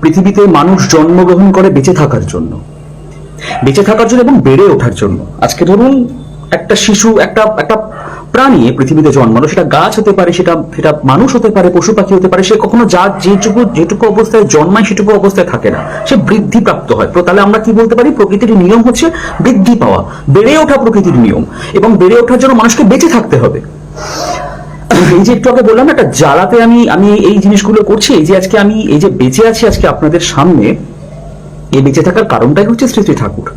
পৃথিবীতে মানুষ জন্মগ্রহণ করে বেঁচে থাকার জন্য এবং বেড়ে ওঠার জন্য। আজকে ধরুন একটা শিশু, একটা একটা প্রাণী পৃথিবীতে জন্মালো, সেটা গাছ হতে পারে, সেটা সেটা মানুষ হতে পারে, পশু পাখি হতে পারে, সে কখনো যা যেটুকু অবস্থায় জন্মায় সেটুকু অবস্থায় থাকে না, সে বৃদ্ধি প্রাপ্ত হয়। তো তাহলে আমরা কি বলতে পারি, প্রকৃতির নিয়ম হচ্ছে বৃদ্ধি পাওয়া, বেড়ে ওঠা প্রকৃতির নিয়ম, এবং বেড়ে ওঠার জন্য মানুষকে বেঁচে থাকতে হবে। এই যে একটু আগে বললাম একটা জ্বালাতে আমি এই জিনিসগুলো করছি, এই যে আজকে আমি এই যে বেঁচে আছি আজকে আপনাদের সামনে, এই বেঁচে থাকার কারণটাই হচ্ছে শ্রী শ্রী ঠাকুর।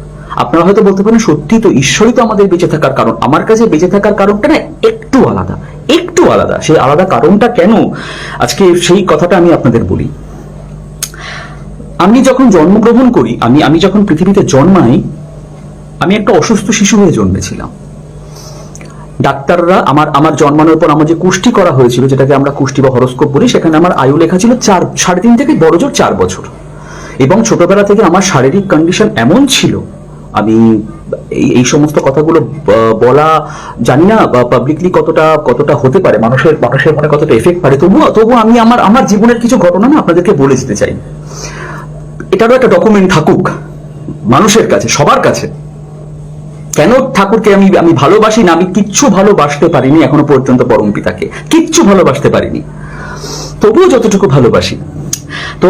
আপনারা হয়তো বলতে পারেন সত্যি তো, ঈশ্বরই তো আমাদের বেঁচে থাকার কারণ। আমার কাছে বেঁচে থাকার কারণটা না একটু আলাদা। সেই আলাদা কারণটা কেন, আজকে সেই কথাটা আমি আপনাদের বলি। আমি যখন জন্মগ্রহণ করি, আমি যখন পৃথিবীতে জন্মাই, আমি একটা অসুস্থ শিশু হয়ে জন্মেছিলাম। ডাক্তাররা আমার জন্মানোর পর আমার যে কুষ্টি করা হয়েছিল, যেটাকে আমরা কুষ্টি বা হরস্কোপ বলি, সেখানে আমার আয়ু লেখা ছিল 3.5 থেকে বড়জোর 4 বছর। এবং ছোটবেলা থেকে আমার শারীরিক কন্ডিশন এমন ছিল, আমি এই সমস্ত কথাগুলো বলা জানি না পাবলিকলি কতটা হতে পারে, মানুষের মনে কতটা এফেক্ট পারে, তবুও আমি আমার জীবনের কিছু ঘটনা না আপনাদেরকে বলে যেতে চাই। এটারও একটা ডকুমেন্ট থাকুক মানুষের কাছে, সবার কাছে। কেন ঠাকুরকে আমি ভালোবাসি না, আমি কিচ্ছু ভালোবাসতে পারিনি এখনো পর্যন্ত, পরম পিতাকে কিচ্ছু ভালোবাসতে পারিনি, তবুও যতটুকু ভালোবাসি। তো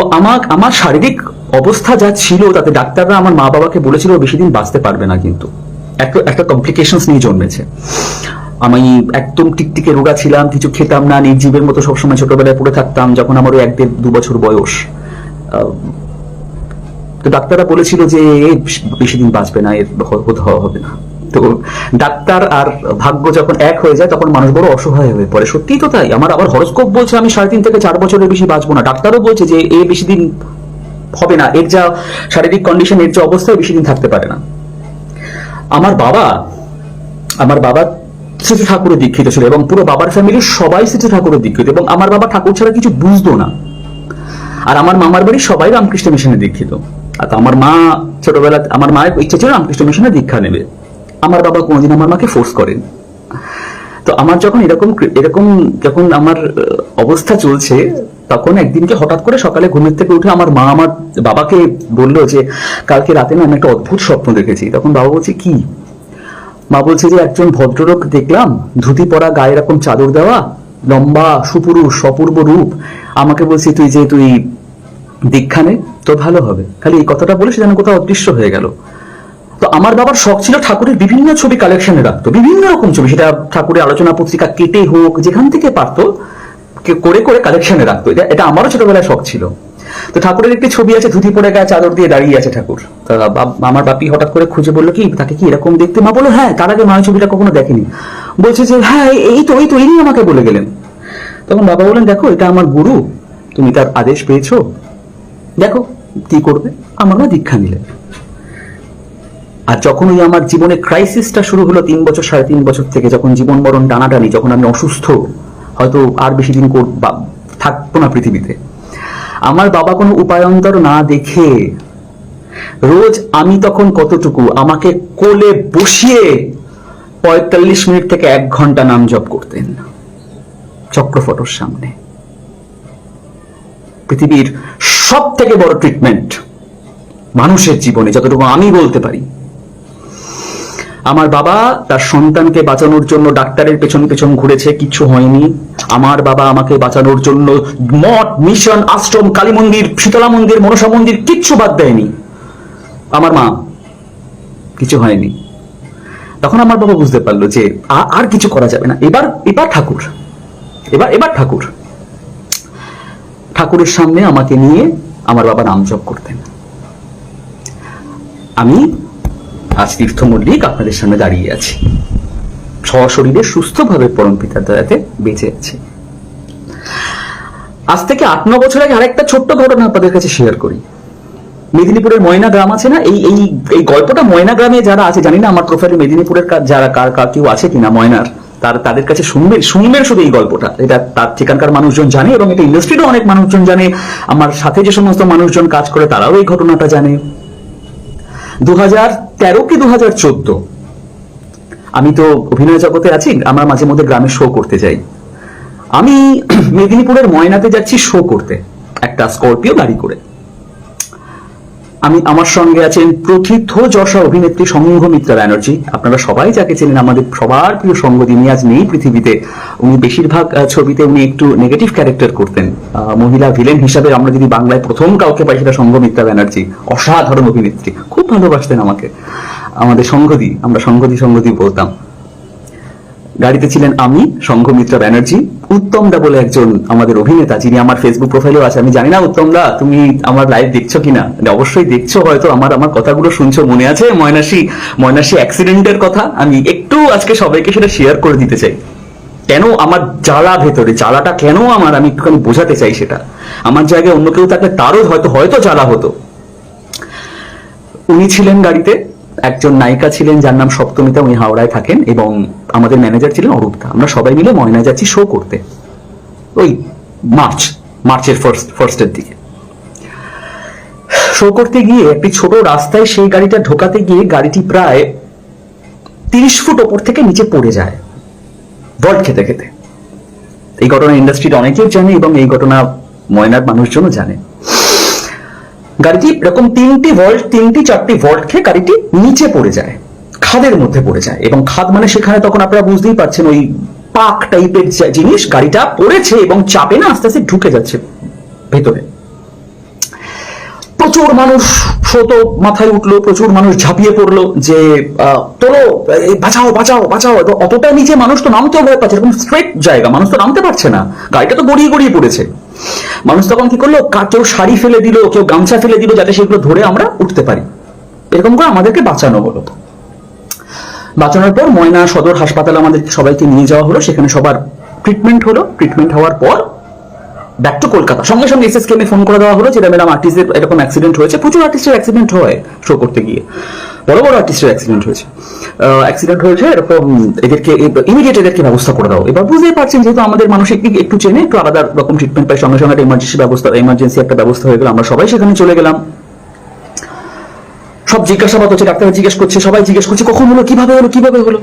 আমার শারীরিক অবস্থা যা ছিল, তাতে ডাক্তাররা আমার মা বাবাকে বলেছিল বেশি দিন বাঁচতে পারবে না, কিন্তু একটা কমপ্লিকেশনস নিয়ে জন্মেছে। আমি একদম টিকটিকে রোগা ছিলাম, কিছু খেতাম না, নির্জীবের মতো সবসময় ছোটবেলায় পড়ে থাকতাম, যখন আমার ওই 1-1.5-2 বছর বয়স। তো ডাক্তাররা বলেছিল যে বেশি দিন বাঁচবে না, এর হবে না। তো ডাক্তার আর ভাগ্য যখন এক হয়ে যায়, তখন মানুষ বড় অসহায় হয়ে পড়ে। সত্যিই তো তাই। আবার হরস্কোপ বলছে আমি 3.5 থেকে 4 বছরের বেশি বাঁচবো না, ডাক্তারও বলছে যে এ বেশি দিন হবে না, এর যা শারীরিক কন্ডিশন, এর যা অবস্থায় বেশি দিন থাকতে পারে না। আমার বাবা শ্রী ঠাকুরের দীক্ষিত ছিল, এবং পুরো বাবার ফ্যামিলির সবাই শ্রী ঠাকুরের দীক্ষিত, এবং আমার বাবা ঠাকুর ছাড়া কিছু বুঝতো না। আর আমার মামার বাড়ির সবাই রামকৃষ্ণ মিশনে দীক্ষিত। আর আমার মা ছোটবেলা, আমার মায়ের ইচ্ছা ছিল রামকৃষ্ণ মিশনে দীক্ষা নেবে। আমার বাবা কোনোদিন আমার মাকে ফোর্স করেন। তো আমার যখন এরকম যখন আমার অবস্থা চলছে, তখন একদিনকে হঠাৎ করে সকালে ঘুমের থেকে উঠে আমার মা আমার বাবাকে বললো যে কালকে রাতে না আমি একটা অদ্ভুত স্বপ্ন দেখেছি। তখন বাবা বলছে কি? মা বলছে যে একজন ভদ্রলোক দেখলাম, ধুতি পরা, গায়ে এরকম চাদর দেওয়া, লম্বা, সুপুরুষ, অপূর্ব রূপ, আমাকে বলছি তুই দীক্ষা নে, তো ভালো হবে। খালি এই কথাটা বলে সে যেন কোথাও অদৃশ্য হয়ে গেল। তো আমার বাবার শখ ছিল ঠাকুরের বিভিন্ন ছবি কালেকশনে রাখতো, বিভিন্ন রকম ছবি, সেটা ঠাকুরের আলোচনা পত্রিকা কেটে হোক, যেখান থেকে পারতো করে কালেকশনে রাখতো। এটা আমারও ছোটবেলায় শখ ছিল। তো ঠাকুরের একটি ছবি আছে, ধুতি পরে গায়ে চাদর দিয়ে দাঁড়িয়ে আছে ঠাকুর। আমার বাপি হঠাৎ করে খুঁজে বললো কি তাকে কি এরকম দেখতে? মা বললো হ্যাঁ, তার আগে মা ছবিটা কখনো দেখেনি। বলছে যে হ্যাঁ এই তো ইনি আমাকে বলে গেলেন। তখন বাবা বললেন দেখো এটা আমার গুরু, তুমি তার আদেশ পেয়েছো, দেখো কি করবে। আমার মা দীক্ষা নিলেন। আর যখন ওই আমার জীবনে ক্রাইসিসটা শুরু হলো 3 বছর 3.5 বছর থেকে, যখন জীবন মরণ টানাটানি, যখন আমি অসুস্থ, হয়তো আর বেশি দিন থাকবো না পৃথিবীতে, আমার বাবা কোনো উপায়ন্তর না দেখে রোজ আমি তখন কতটুকু আমাকে কোলে বসিয়ে 45 মিনিট থেকে 1 ঘন্টা নাম জপ করতেন চক্রফটর সামনে। পৃথিবীর সব থেকে বড় ট্রিটমেন্ট মানুষের জীবনে, যতটুকু আমি বলতে পারি। আমার বাবা তার সন্তানকে বাঁচানোর জন্য ডাক্তারের পেছন ঘুরেছে, কিছু হয়নি। আমার বাবা আমাকে বাঁচানোর জন্য মঠ, মিশন, আশ্রম, কালী মন্দির, শীতলা মন্দির, মনসা মন্দির কিচ্ছু বাদ দেয়নি। আমার মা, কিছু হয়নি। তখন আমার বাবা বুঝতে পারলো যে আর কিছু করা যাবে না, এবার ঠাকুর। ঠাকুরের সামনে আমাকে নিয়ে আমার বাবা নাম জপ করতেন। আমি আজ তীর্থ মল্লিক আপনাদের সামনে দাঁড়িয়ে আছি, সশরীরে সুস্থভাবে পরম পিতার দয়াতে বেঁচে আছি। আজ থেকে 8-9 বছর আগে আরেকটা ছোট্ট ঘটনা আপনাদের কাছে শেয়ার করি। মেদিনীপুরের ময়না গ্রাম আছে না, এই গল্পটা ময়না গ্রামে যারা আছে, জানি না আমার প্রোফাইলে মেদিনীপুরের যারা কেউ আছে কিনা ময়নার, তাদের কাছে শুনবেন শুধু এই গল্পটা। এটা তার সেখানকার মানুষজন জানে, এবং এটা ইন্ডাস্ট্রিরও অনেক মানুষজন জানে। আমার সাথে যে সমস্ত মানুষজন কাজ করে তারাও এই ঘটনাটা জানে। 2013 কি 2014, আমি তো অভিনয় জগতে আছি, আমরা মাঝে মধ্যে গ্রামে শো করতে যাই। আমি মেদিনীপুরের ময়নাতে যাচ্ছি শো করতে। একটা স্করপিও গাড়ি করে। আমার সঙ্গে আছেন প্রথিত যশা অভিনেত্রী সংঘমিত্রা ব্যানার্জি। আপনারা সবাই যাকে চেনেন, আমাদের সবার প্রিয় সঙ্গ। যিনি আজ নেই পৃথিবীতে। উনি বেশিরভাগ ছবিতে উনি একটু নেগেটিভ ক্যারেক্টার করতেন, মহিলা ভিলেন হিসাবে। আমরা যদি বাংলায় প্রথম কাউকে পাই সেটা সংঘমিত্রা ব্যানার্জি। অসাধারণ অভিনেত্রী, খুব ভালোবাসতেন আমাকে, আমাদের সঙ্গদি, আমরা সঙ্গদি বলতাম। গাড়িতে ছিলেন আমি, সংঘমিত্রা ব্যানার্জি, উত্তম দা বলে একজন আমাদের অভিনেতা, যিনি আমার ফেসবুক প্রোফাইলেও আছে। আমি জানি না উত্তম দা তুমি আমার লাইভ দেখছো কিনা, অবশ্যই দেখছো হয়তো, আমার কথাগুলো শুনছো। মনে আছে ময়নাসী অ্যাক্সিডেন্টের কথা? আমি একটু আজকে সবাইকে সেটা শেয়ার করে দিতে চাই। কেন আমার জ্বালা ভেতরে, জ্বালাটা কেন আমার, আমি একটুখানি বোঝাতে চাই সেটা। আমার জায়গায় অন্য কেউ থাকলে তারও হয়তো জ্বালা হতো। উনি ছিলেন গাড়িতে, একজন নায়িকা ছিলেন যার নাম সপ্তমিতা, উনি হাওড়ায় থাকেন, এবং আমাদের ম্যানেজার ছিলেন অরূপদা। আমরা সবাই মিলে ময়না যাচ্ছি শো করতে, ওই মার্চের ফার্স্টের দিকে। শো করতে গিয়ে একটি ছোট রাস্তায় সেই গাড়িটা ঢোকাতে গিয়ে গাড়িটি প্রায় 30 ফুট ওপর থেকে নিচে পড়ে যায় ভল্ট খেতে খেতে। এই ঘটনা ইন্ডাস্ট্রিতে অনেকেই জানে, এবং এই ঘটনা ময়নার মানুষজনও জানে। গাড়িটি এরকম 3-4টি ভল্ট খেয়ে গাড়িটি নিচে পড়ে যায়, খাদের মধ্যে পড়ে যায়। এবং খাদ মানে সেখানে তখন আপনারা বুঝতেই পারছেন ওই পাক টাইপের জিনিস, গাড়িটা পড়েছে এবং চাপে না আস্তে আস্তে ঢুকে যাচ্ছে ভেতরে। প্রচুর মানুষ স্রোত মাথায় উঠলো, প্রচুর মানুষ ঝাঁপিয়ে পড়লো যে তোলো, বাঁচাও বাঁচাও বাঁচাও। অতটা নিচে মানুষ তো নামতেও ভয় পাচ্ছে, এরকম স্ট্রেট জায়গা, মানুষ তো নামতে পারছে না, গাড়িটা তো গড়িয়ে পড়েছে। মানুষ তখন কি করলো, কেউ শাড়ি ফেলে দিল, কেউ গামছা ফেলে দিল, যাতে সেগুলো ধরে আমরা উঠতে পারি। এরকম করে আমাদেরকে বাঁচানো হলো। বাঁচানোর পর ময়না সদর হাসপাতালে আমাদের সবাইকে নিয়ে যাওয়া হলো, সেখানে সবার ট্রিটমেন্ট হলো। ট্রিটমেন্ট হওয়ার পর ব্যাক টু কলকাতা। সঙ্গে সঙ্গে এসএসকেএমে ফোন করে দেওয়া হলো যে ম্যাডাম আর্টিস্টের এরকম অ্যাক্সিডেন্ট হয়েছে। প্রচুর আর্টিস্টের অ্যাক্সিডেন্ট হয় শো করতে গিয়ে, বড় বড় আর্টিস্টের অ্যাক্সিডেন্ট হয়েছে এরকম, ইমিডিয়েট এদেরকে ব্যবস্থা করে দাও। এবার বুঝতেই পারছেন, যেহেতু আমাদের মানসিক দিক একটু চেনে, একটু আলাদা রকম ট্রিটমেন্ট পাই। সঙ্গে সঙ্গে ইমার্জেন্সি একটা ব্যবস্থা হয়ে গেল, আমরা সবাই সেখানে চলে গেলাম। সব জিজ্ঞাসাবাদ হচ্ছে, ডাক্তার জিজ্ঞেস করছে, সবাই জিজ্ঞেস করছে কখন হলো, কিভাবে হলো।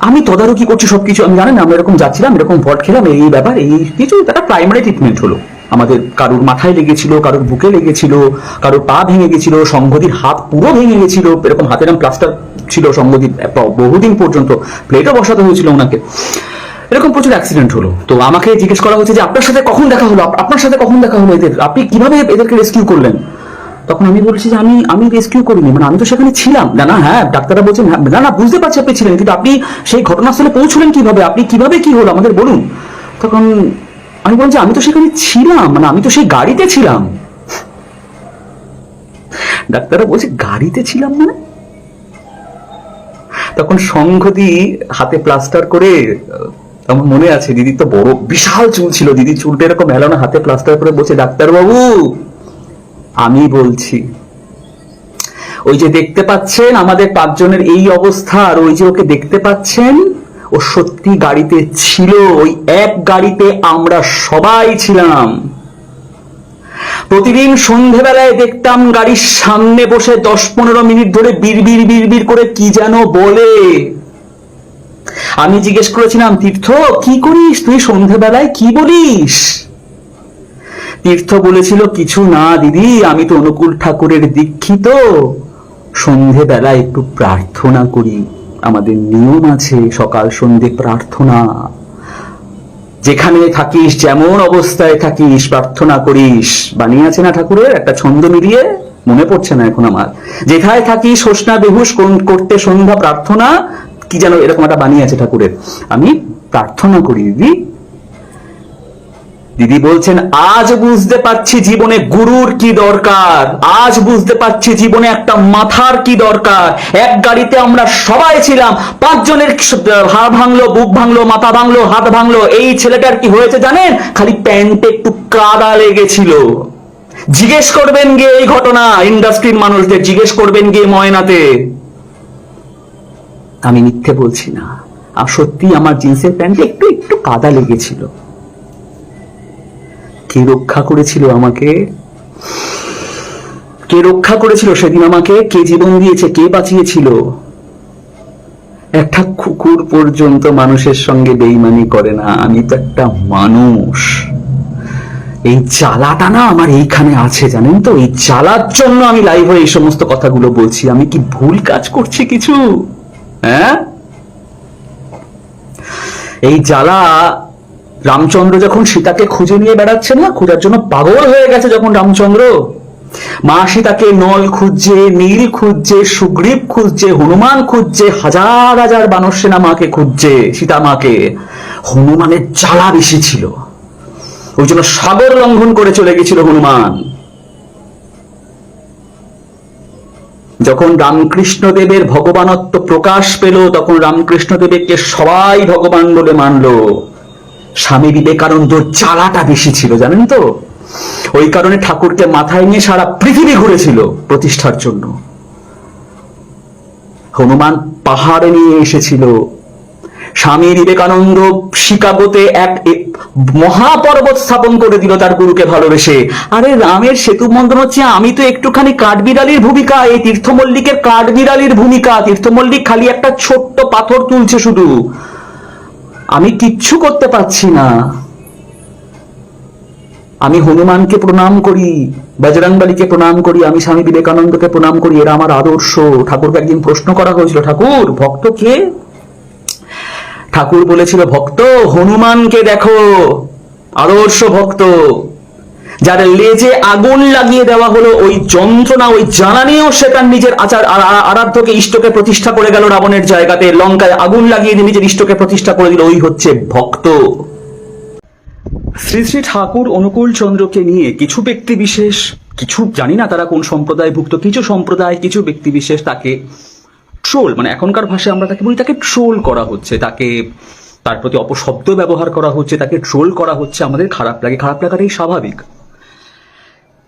আমি তদারকি করছি সবকিছু। আমি জানেন আমরা এরকম যাচ্ছিলাম, এরকম ভট খেলাম, এই ব্যাপার, এই কিছু একটা প্রাইমারি ট্রিটমেন্ট হলো। আমাদের কারুর মাথায় লেগেছিল, কারুর বুকে লেগেছিল, কারুর পা ভেঙে গেছিল, সংগতির হাত পুরো ভেঙে গেছিল, এরকম হাতে নাম প্লাস্টার ছিল সংগতির বহুদিন পর্যন্ত, প্লেটও বসাতে হয়েছিল ওনাকে। এরকম প্রচুর অ্যাক্সিডেন্ট হলো। তো আমাকে জিজ্ঞেস করা হচ্ছে যে আপনার সাথে কখন দেখা হলো এদের, আপনি কিভাবে এদেরকে রেস্কিউ করলেন? তখন আমি বলছি যে আমি রেস্কিউ করিনি, মানে আমি তো সেখানে ছিলাম না। হ্যাঁ, ডাক্তাররা বলছেন না বুঝতে পারছি আপনি ছিলেন, কিন্তু আপনি সেই ঘটনাস্থলে পৌঁছলেন কিভাবে, আপনি কিভাবে কি হলো আমাদের বলুন। তখন আমি বলছি আমি তো সেখানে ছিলাম, মানে আমি তো সেই গাড়িতে ছিলাম। ডাক্তাররা বলছে গাড়িতে ছিলাম মানে? তখন সংঘদি হাতে প্লাস্টার করে, আমার মনে আছে দিদি তো বড় বিশাল চুল ছিল, দিদি চুলটা এরকম এলানো, হাতে প্লাস্টার করে বলছে ডাক্তারবাবু আমি বলছি, ওই যে দেখতে পাচ্ছেন আমাদের 5 জনের এই অবস্থা, আর ওই যে ওকে দেখতে পাচ্ছেন ও সত্যি গাড়িতে ছিল, ওই এক গাড়িতে আমরা সবাই ছিলাম। প্রতিদিন সন্ধেবেলায় দেখতাম গাড়ির সামনে বসে 10-15 মিনিট ধরে বিড়বিড় করে কি যেন বলে। আমি জিজ্ঞেস করেছিলাম তীর্থ কি করিস তুই সন্ধেবেলায়, কি বলিস? তীর্থ বলেছিল কিছু না দিদি, আমি তো অনুকূল ঠাকুরের দীক্ষিত, সন্ধেবেলা একটু প্রার্থনা করি, আমাদের নিয়ম আছে সকাল সন্ধে প্রার্থনা, যেখানে থাকিস যেমন অবস্থায় থাকিস প্রার্থনা করিস। বানিয়ে আছে না ঠাকুরের একটা ছন্দ মিলিয়ে, মনে পড়ছে না এখন আমার, যেথায় থাকিস হোসনা বেহুশ করতে সন্ধ্যা প্রার্থনা, কি যেন এরকম একটা বানিয়ে আছে ঠাকুরের। আমি প্রার্থনা করি দিদি। দিদি বলছেন আজ বুঝতে পারছি জীবনে গুরুর কি দরকার, আজ বুঝতে পারছি জীবনে একটা মাথার কি দরকার। এক গাড়িতে আমরা সবাই ছিলাম, 5 জনের হাড় ভাঙলো, বুক ভাঙলো, মাথা ভাঙলো, হাত ভাঙলো। এই ছেলেটার কি হয়েছে জানেন? খালি প্যান্টে একটু কাদা লেগেছিল। জিজ্ঞেস করবেন গিয়ে এই ঘটনা ইন্ডাস্ট্রির মানুষদের, জিজ্ঞেস করবেন গিয়ে ময়নাতে। আমি মিথ্যে বলছি না, আর সত্যি আমার জিন্সের প্যান্টে একটু কাদা লেগেছিল। কে রক্ষা করেছিল আমাকে? কে রক্ষা করেছিল সেদিন আমাকে? কে জীবন দিয়েছে? কে বাঁচিয়েছিল? একটা কুকুর পর্যন্ত মানুষের সঙ্গে বেইমানি করে না, আমি তো একটা মানুষ। এই জ্বালাটা না আমার এইখানে আছে, জানেন তো? এই জ্বালার জন্য আমি লাইভ হয়ে এই সমস্ত কথাগুলো বলছি। আমি কি ভুল কাজ করছি কিছু? হ্যাঁ, এই জ্বালা রামচন্দ্র যখন সীতাকে খুঁজে নিয়ে বেড়াচ্ছে না, খোঁজার জন্য পাগল হয়ে গেছে যখন রামচন্দ্র, মা সীতাকে নল খুঁজছে, নীল খুঁজছে, সুগ্রীব খুঁজছে, হনুমান খুঁজছে, হাজার হাজার বানর সেনা মাকে খুঁজছে, সীতা মাকে। হনুমানের জ্বালা বেশি ছিল, ওই জন্য সাগর লঙ্ঘন করে চলে গেছিল হনুমান। যখন রামকৃষ্ণ দেবের ভগবানত্ব প্রকাশ পেল, তখন রামকৃষ্ণ দেবকে সবাই ভগবান বলে মানলো। স্বামী বিবেকানন্দর জ্বালাটা বেশি ছিল, জানেন তো? ওই কারণে ঠাকুরকে মাথায় নিয়ে সারা পৃথিবী ঘুরেছিল প্রতিষ্ঠার জন্য। হনুমান পাহাড়ে নিয়ে এসেছিল। স্বামী বিবেকানন্দ শিকাগোতে এক মহাপর্বত স্থাপন করে দিল তার গুরুকে ভালোবেসে। আরে রামের সেতু বন্ধন হচ্ছে, আমি তো একটুখানি কাঠবিড়ালির ভূমিকা, এই তীর্থমল্লিকের কাঠবিড়ালির ভূমিকা। তীর্থমল্লিক খালি একটা ছোট্ট পাথর তুলছে শুধু, আমি কিচ্ছু করতে পারছি না। আমি হনুমানকে প্রণাম করি, বজরংবলীকে প্রণাম করি, আমি স্বামী বিবেকানন্দকে প্রণাম করি, এরা আমার আদর্শ। ঠাকুরকে একদিন প্রশ্ন করা হয়েছিল, ঠাকুর ভক্ত কে? ঠাকুর বলেছিল, ভক্ত হনুমানকে দেখো, আদর্শ ভক্ত, যার লেজে আগুন লাগিয়ে দেওয়া হলো, ওই যন্ত্রণা, ওই জ্বালানিও সে তার নিজের আরাধ্যকে ইষ্টকে প্রতিষ্ঠা করে গেল রাবণের জায়গাতে। লঙ্কায় আগুন লাগিয়ে দিয়ে নিজের ইষ্টকে প্রতিষ্ঠা করে দিল, ওই হচ্ছে ভক্ত। শ্রী শ্রী ঠাকুর অনুকূল চন্দ্রকে নিয়ে কিছু ব্যক্তি বিশেষ, কিছু জানি না তারা কোন সম্প্রদায়ভুক্ত, কিছু সম্প্রদায়, কিছু ব্যক্তি বিশেষ তাকে ট্রোল, মানে এখনকার ভাষায় আমরা তাকে বলি, তাকে ট্রোল করা হচ্ছে, তাকে তার প্রতি অপশব্দ ব্যবহার করা হচ্ছে, তাকে ট্রোল করা হচ্ছে। আমাদের খারাপ লাগে, খারাপ লাগাটাই স্বাভাবিক।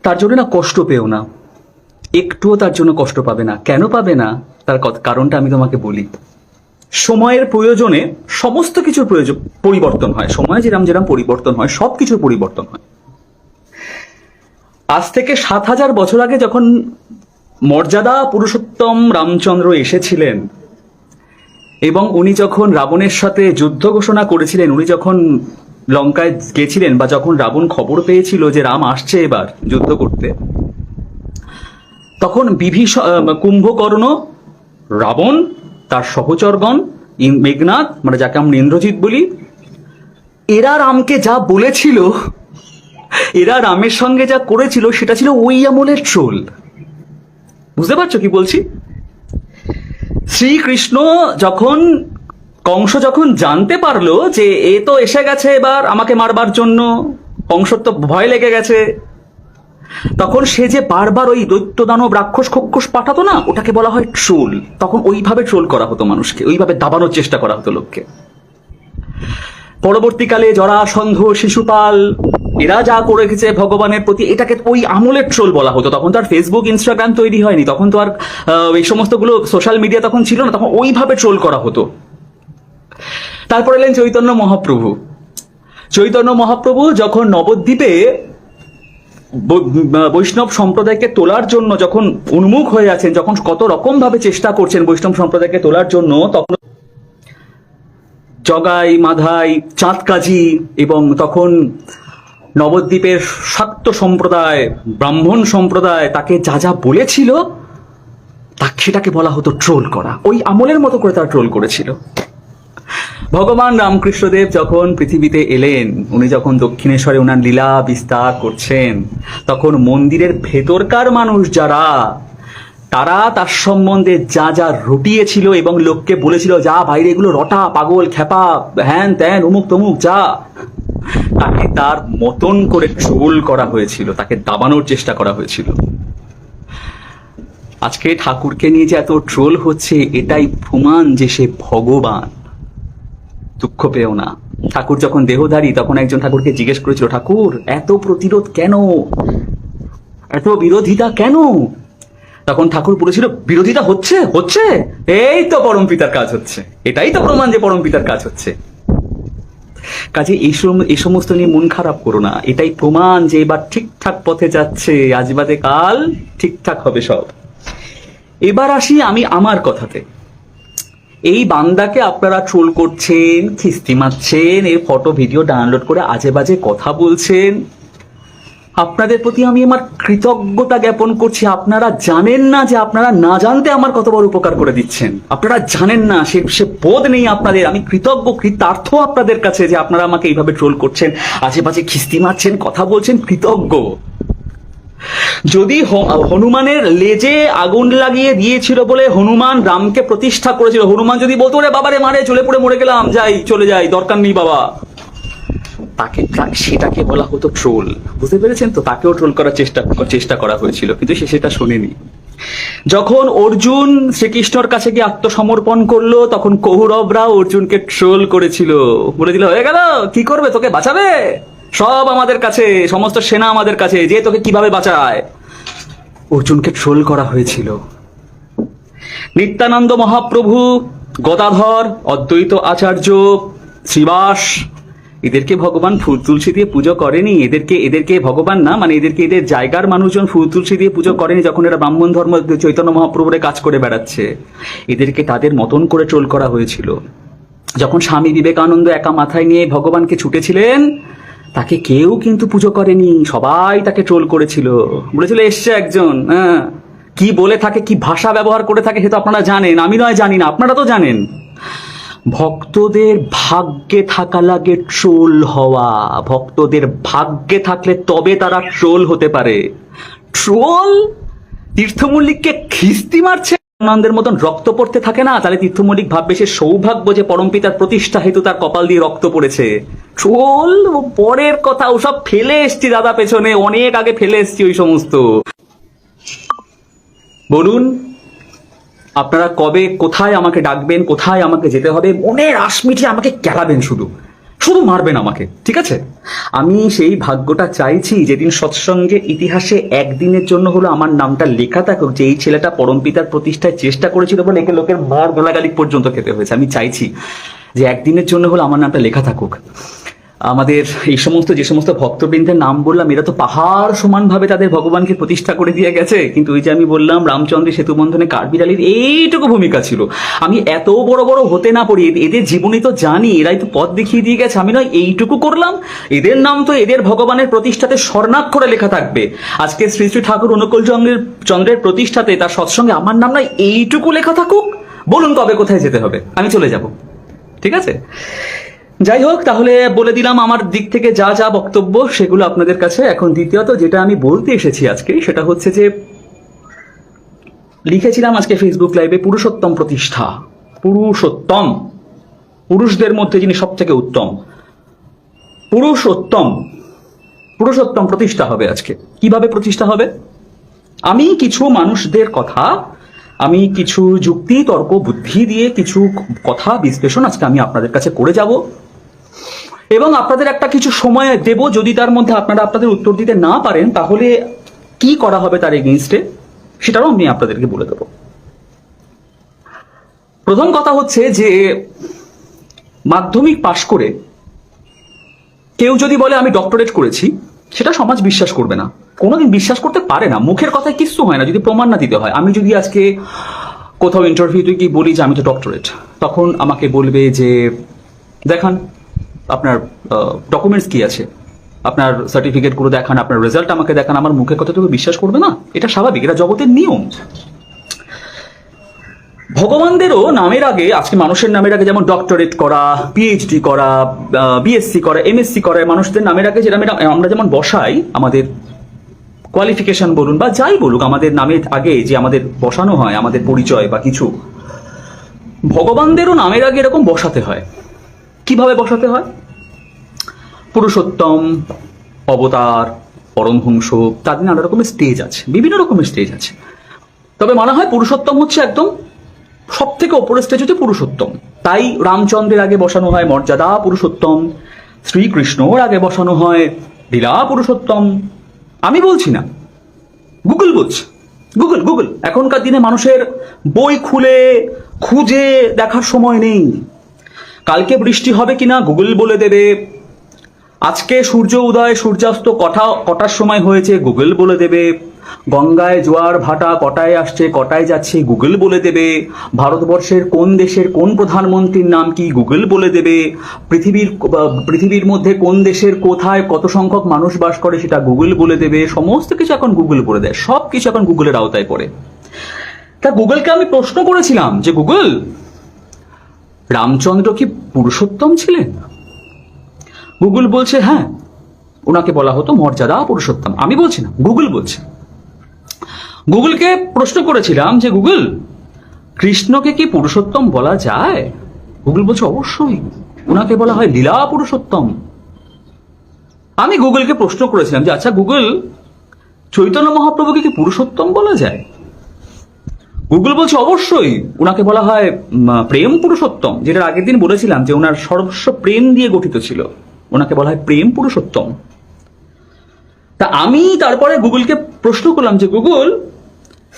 তার জন্য না কষ্ট পেও না, একটুও তার জন্য কষ্ট পাবে না। কেন পাবে না তার কারণটা আমি তোমাকে বলি। সময়ের প্রয়োজনে সমস্ত কিছুর প্রয়োজন পরিবর্তন হয়, সময় যেরাম যেরাম পরিবর্তন হয়, সব কিছুর পরিবর্তন হয়। আজ থেকে ৭,০০০ বছর আগে যখন মর্যাদা পুরুষোত্তম রামচন্দ্র এসেছিলেন এবং উনি যখন রাবণের সাথে যুদ্ধ ঘোষণা করেছিলেন, উনি যখন লঙ্কায় গেছিলেন, বা যখন রাবণ খবর পেয়েছিল যে রাম আসছে এবার যুদ্ধ করতে, তখন কুম্ভকর্ণ, রাবণ, তার সহচরগণ, মেঘনাদ, মানে যাকে আমরা ইন্দ্রজিৎ বলি, এরা রামকে যা বলেছিল, এরা রামের সঙ্গে যা করেছিল, সেটা ছিল ওই আমলের ট্রোল। বুঝতে পারছো কি বলছি? শ্রীকৃষ্ণ যখন, কংস যখন জানতে পারলো যে এ তো এসে গেছে এবার আমাকে মারবার জন্য, কংসর তো ভয় লেগে গেছে, তখন সে যে বারবার ওই দৈত্য দানব রাক্ষস খক্ষস পাঠাতো না, ওটাকে বলা হয় ট্রোল। তখন ওইভাবে ট্রোল করা হতো মানুষকে, ওইভাবে দাবানোর চেষ্টা করা হতো লোককে। পরবর্তীকালে জরাসন্ধ, শিশুপাল, এরা যা করে গেছে ভগবানের প্রতি, এটাকে ওই আমলের ট্রোল বলা হতো। তখন তো আর ফেসবুক, ইনস্টাগ্রাম তৈরি হয়নি, তখন তো আর এই সমস্তগুলো সোশ্যাল মিডিয়া তখন ছিল না, তখন ওইভাবে ট্রোল করা হতো। তারপর এলেন চৈতন্য মহাপ্রভু। চৈতন্য মহাপ্রভু যখন নবদ্বীপে বৈষ্ণব সম্প্রদায়কে তোলার জন্য যখন উন্মুখ হয়ে আছেন, যখন কত রকম ভাবে চেষ্টা করছেন বৈষ্ণব সম্প্রদায়কে তোলার জন্য, তখন জগাই, মাধাই, চাঁদকাজি এবং তখন নবদ্বীপের শাক্ত সম্প্রদায়, ব্রাহ্মণ সম্প্রদায় তাকে যা যা বলেছিল, সেটাকে বলা হতো ট্রোল করা। ওই আমলের মতো করে তারা ট্রোল করেছিল। ভগবান রামকৃষ্ণদেব যখন পৃথিবীতে এলেন, উনি যখন দক্ষিণেশ্বরে ওনার লীলা বিস্তার করছেন, তখন মন্দিরের ভেতরকার মানুষ যারা, তারা তার সম্বন্ধে যা যা রটিয়েছিল এবং লোককে বলেছিল, যা বাইরে এগুলো রটা, পাগল, খ্যাপা, হ্যান ত্যান, অমুক তমুক, যা, তাকে তার মতন করে ট্রোল করা হয়েছিল, তাকে দাবানোর চেষ্টা করা হয়েছিল। আজকে ঠাকুরকে নিয়ে যে এত ট্রোল হচ্ছে, এটাই প্রমাণ যে সে ভগবান। দুঃখ পেও না। ঠাকুর যখন দেহধারী, তখন একজন ঠাকুরকে জিজ্ঞেস করেছিল, ঠাকুর এত প্রতিরোধ কেন, এত বিরোধিতা কেন? তখন ঠাকুর বলেছিল, বিরোধিতা হচ্ছে, হচ্ছে, এই তো পরম পিতার কাজ হচ্ছে, এটাই তো প্রমাণ যে পরম পিতার কাজ হচ্ছে। কাজে এই সমস্ত নিয়ে মন খারাপ করো না, এটাই প্রমাণ যে এবার ঠিকঠাক পথে যাচ্ছে, আজ বাদে কাল ঠিকঠাক হবে সব। এবার আসি আমি আমার কথাতে। এই বান্দাকে আপনারা ট্রোল করছেন, খিস্তি মারছেন, এর ফটো ভিডিও ডাউনলোড করে আজে বাজে কথা বলছেন, আপনাদের প্রতি আমি আমার কৃতজ্ঞতা জ্ঞাপন করছি। আপনারা জানেন না যে আপনারা না জানতে আমার কত বড় উপকার করে দিচ্ছেন। আপনারা জানেন না, সে বোধ নেই আপনাদের। আমি কৃতজ্ঞ, কৃতার্থ আপনাদের কাছে যে আপনারা আমাকে এইভাবে ট্রোল করছেন, আশেপাশে খিস্তি মারছেন, কথা বলছেন। কৃতজ্ঞ। যদি হনুমানের লেজে আগুন লাগিয়ে দিয়েছিল বলে হনুমান রামকে প্রতিষ্ঠা করেছিল, হনুমান যদি বলতো রে বাবারে মারে, চলে পড়ে মরে গেলাম, যাই চলে যাই, দরকার নেই বাবা, তাকে সেটাকে বলা হতো ট্রোল। বুঝতে পেরেছেন তো? তাকেও ট্রোল করার চেষ্টা করা হয়েছিল, কিন্তু সে সেটা শোনেনি। যখন অর্জুন শ্রীকৃষ্ণর কাছে গিয়ে আত্মসমর্পণ করলো, তখন কৌরবরা অর্জুনকে ট্রোল করেছিল, বলেছিল হয়ে গেল, কি করবে, তোকে বাঁচাবে, সব আমাদের কাছে, সমস্ত সেনা আমাদের কাছে, যে তোকে কিভাবে বাঁচায়। অর্জুনকে ট্রোল করা হয়েছিল। নিত্যানন্দ মহাপ্রভু, গদাধর, অদ্বৈত আচার্য, শ্রীবাস, এদেরকে ভগবান ফুল তুলসী দিয়ে পুজো করেনি। এদেরকে ভগবান না, মানে এদের জায়গার মানুষজন ফুল তুলসী দিয়ে পুজো করেনি। যখন এরা ব্রাহ্মণ ধর্ম চৈতন্য মহাপ্রভুরে কাজ করে বেড়াচ্ছে, এদেরকে তাদের মতন করে ট্রোল করা হয়েছিল। যখন স্বামী বিবেকানন্দ একা মাথায় নিয়ে ভগবানকে ছুটেছিলেন, তাকে কেউ কিন্তু পুজো করেনি, সবাই তাকে ট্রোল করেছিল, বলেছিল এসছে একজন, হ্যাঁ, কি বলে থাকে, কি ভাষা ব্যবহার করে থাকে, সে তো আপনারা জানেন, আমি নয় জানি না, আপনারা তো জানেন। ভক্তদের ভাগ্যে থাকা লাগে ট্রোল হওয়া। ভক্তদের ভাগ্যে থাকলে তবে তারা ট্রোল হতে পারে। ট্রোল? তীর্থমল্লিককে খিস্তি মারছে, আনন্দের মতন রক্ত পড়তে থাকে না, তাহলে তীর্থমল্লিক ভাববে সে সৌভাগ্য যে পরমপিতার প্রতিষ্ঠা হেতু তার কপাল দিয়ে রক্ত পড়েছে। ট্রোল পরের কথা, ওসব ফেলে এসছি দাদা পেছনে, অনেক আগে ফেলে এসছি ওই সমস্ত। বলুন আপনারা কবে কোথায় আমাকে ডাকবেন, কোথায় আমাকে যেতে হবে, মনের আশ মিটিয়ে আমাকে কেলাবেন, শুধু মারবেন আমাকে, ঠিক আছে? আমি সেই ভাগ্যটা চাইছি যেদিন সৎসঙ্গে ইতিহাসে একদিনের জন্য হলো আমার নামটা লেখা থাকুক, যে এই ছেলেটা পরমপিতার প্রতিষ্ঠায় চেষ্টা করেছিল বলে একে লোকের মার গালাগালি পর্যন্ত খেতে হয়েছে। আমি চাইছি যে একদিনের জন্য হলো আমার নামটা লেখা থাকুক। আমাদের এই সমস্ত যে সমস্ত ভক্তবৃন্দের নাম বললাম, এরা তো পাহাড় সমানভাবে তাদের ভগবানকে প্রতিষ্ঠা করে দিয়ে গেছে, কিন্তু ওই যে আমি বললাম রামচন্দ্রের সেতু বন্ধনে কার্বির আলীর এইটুকু ভূমিকা ছিল। আমি এত বড় বড় হতে না পারি, এদের জীবনী তো জানি, এরাই তো পথ দেখিয়ে দিয়ে গেছে, আমি নয় এইটুকু করলাম। এদের নাম তো এদের ভগবানের প্রতিষ্ঠাতে স্বর্ণাক্ষরে লেখা থাকবে। আজকে শ্রী শ্রী ঠাকুর অনুকূল চন্দ্রের প্রতিষ্ঠাতে তার সৎসঙ্গে আমার নাম নয় এইটুকু লেখা থাকুক। বলুন কবে কোথায় যেতে হবে, আমি চলে যাব, ঠিক আছে? যাই হোক, তাহলে বলে দিলাম আমার দিক থেকে যা যা বক্তব্য সেগুলো আপনাদের কাছে। এখন দ্বিতীয়ত যেটা আমি বলতে এসেছি আজকে, সেটা হচ্ছে যে লিখেছিলাম আজকে ফেসবুক লাইভে, পুরুষোত্তম প্রতিষ্ঠা। পুরুষোত্তম, পুরুষদের মধ্যে যিনি সব থেকে উত্তম, পুরুষোত্তম প্রতিষ্ঠা হবে আজকে। কিভাবে প্রতিষ্ঠা হবে? আমি কিছু মানুষদের কথা, আমি কিছু যুক্তি তর্ক বুদ্ধি দিয়ে কিছু কথা বিশ্লেষণ আজকে আমি আপনাদের কাছে করে যাব, এবং আপনাদের একটা কিছু সময় দেব। যদি তার মধ্যে আপনারা আপনাদের উত্তর দিতে না পারেন, তাহলে কি করা হবে তার এগেইনস্টে, সেটাও আমি আপনাদেরকে বলে দেব। প্রথম কথা হচ্ছে যে মাধ্যমিক পাশ করে কেউ যদি বলে আমি ডক্টরেট করেছি, সেটা সমাজ বিশ্বাস করবে না, কোনোদিন বিশ্বাস করতে পারে না। মুখের কথায় কিচ্ছু হয় না যদি প্রমাণ না দিতে হয়। আমি যদি আজকে কোথাও ইন্টারভিউতে গিয়ে বলি যে আমি তো ডক্টরেট, তখন আমাকে বলবে যে দেখান আপনার ডকুমেন্টস কি আছে, আপনার সার্টিফিকেটগুলো দেখান, আপনার রেজাল্ট আমাকে দেখান। আমার মুখের কথা তো বিশ্বাস করবে না, এটা স্বাভাবিক, এটা জগতের নিয়ম। ভগবানদেরও নামের আগে, আজকে মানুষের নামের আগে যেমন ডক্টরেট করা, পিএইচডি করা, বিএসসি করা, এমএসসি করা, মানুষদের নামের আগে যেটা আমরা যেমন বসাই, আমাদের কোয়ালিফিকেশন বলুন বা যাই বলুক, আমাদের নামের আগে যে আমাদের বসানো হয় আমাদের পরিচয় বা কিছু, ভগবানদেরও নামের আগে এরকম বসাতে হয়। কিভাবে বসাতে হয়? পুরুষোত্তম, অবতার, পরমহংস, তাদের নানা রকমের স্টেজ আছে, বিভিন্ন রকমের স্টেজ আছে। তবে মনে হয় পুরুষোত্তম হচ্ছে একদম সব থেকে ওপরের স্টেজ হচ্ছে পুরুষোত্তম। তাই রামচন্দ্রের আগে বসানো হয় মর্যাদা পুরুষোত্তম, শ্রীকৃষ্ণর আগে বসানো হয় লীলা পুরুষোত্তম। আমি বলছি না, গুগল বলছে, গুগল। এখনকার দিনে মানুষের বই খুলে খুঁজে দেখার সময় নেই। কালকে বৃষ্টি হবে কিনা গুগল বলে দেবে, আজকে সূর্য উদয় সূর্যাস্ত কটার সময় হয়েছে গুগল বলে দেবে, গঙ্গায় জোয়ার ভাটা কটায় আসছে কটায় যাচ্ছে গুগল বলে দেবে, ভারতবর্ষের কোন দেশের কোন প্রধানমন্ত্রীর নাম কি গুগল বলে দেবে, পৃথিবীর মধ্যে কোন দেশের কোথায় কত সংখ্যক মানুষ বাস করে সেটা গুগল বলে দেবে। সমস্ত কিছু এখন গুগল বলে দেয়, সব কিছু এখন গুগলের আওতায় পড়ে। তা গুগলকে আমি প্রশ্ন করেছিলাম যে গুগল, রামচন্দ্র কি পুরুষোত্তম ছিলেন? গুগল বলছে হ্যাঁ, ওনাকে বলা হতো মর্যাদা পুরুষোত্তম। আমি বলছি না, গুগল বলছে। গুগলকে প্রশ্ন করেছিলাম যে গুগল, কৃষ্ণকে কি পুরুষোত্তম বলা যায়? গুগল বলছে অবশ্যই, ওনাকে বলা হয় লীলা পুরুষোত্তম। আমি গুগলকে প্রশ্ন করেছিলাম যে আচ্ছা গুগল, চৈতন্য মহাপ্রভুকে কি পুরুষোত্তম বলা যায়? গুগল বলছে অবশ্যই, ওনাকে বলা হয় প্রেম পুরুষোত্তম, যেটা আগের দিন বলেছিলাম যে ওনার সর্বস্ব প্রেম দিয়ে গঠিত ছিল, ওনাকে বলা হয় প্রেম পুরুষোত্তম। তা আমি তারপরে গুগলকে প্রশ্ন করলাম যে গুগল,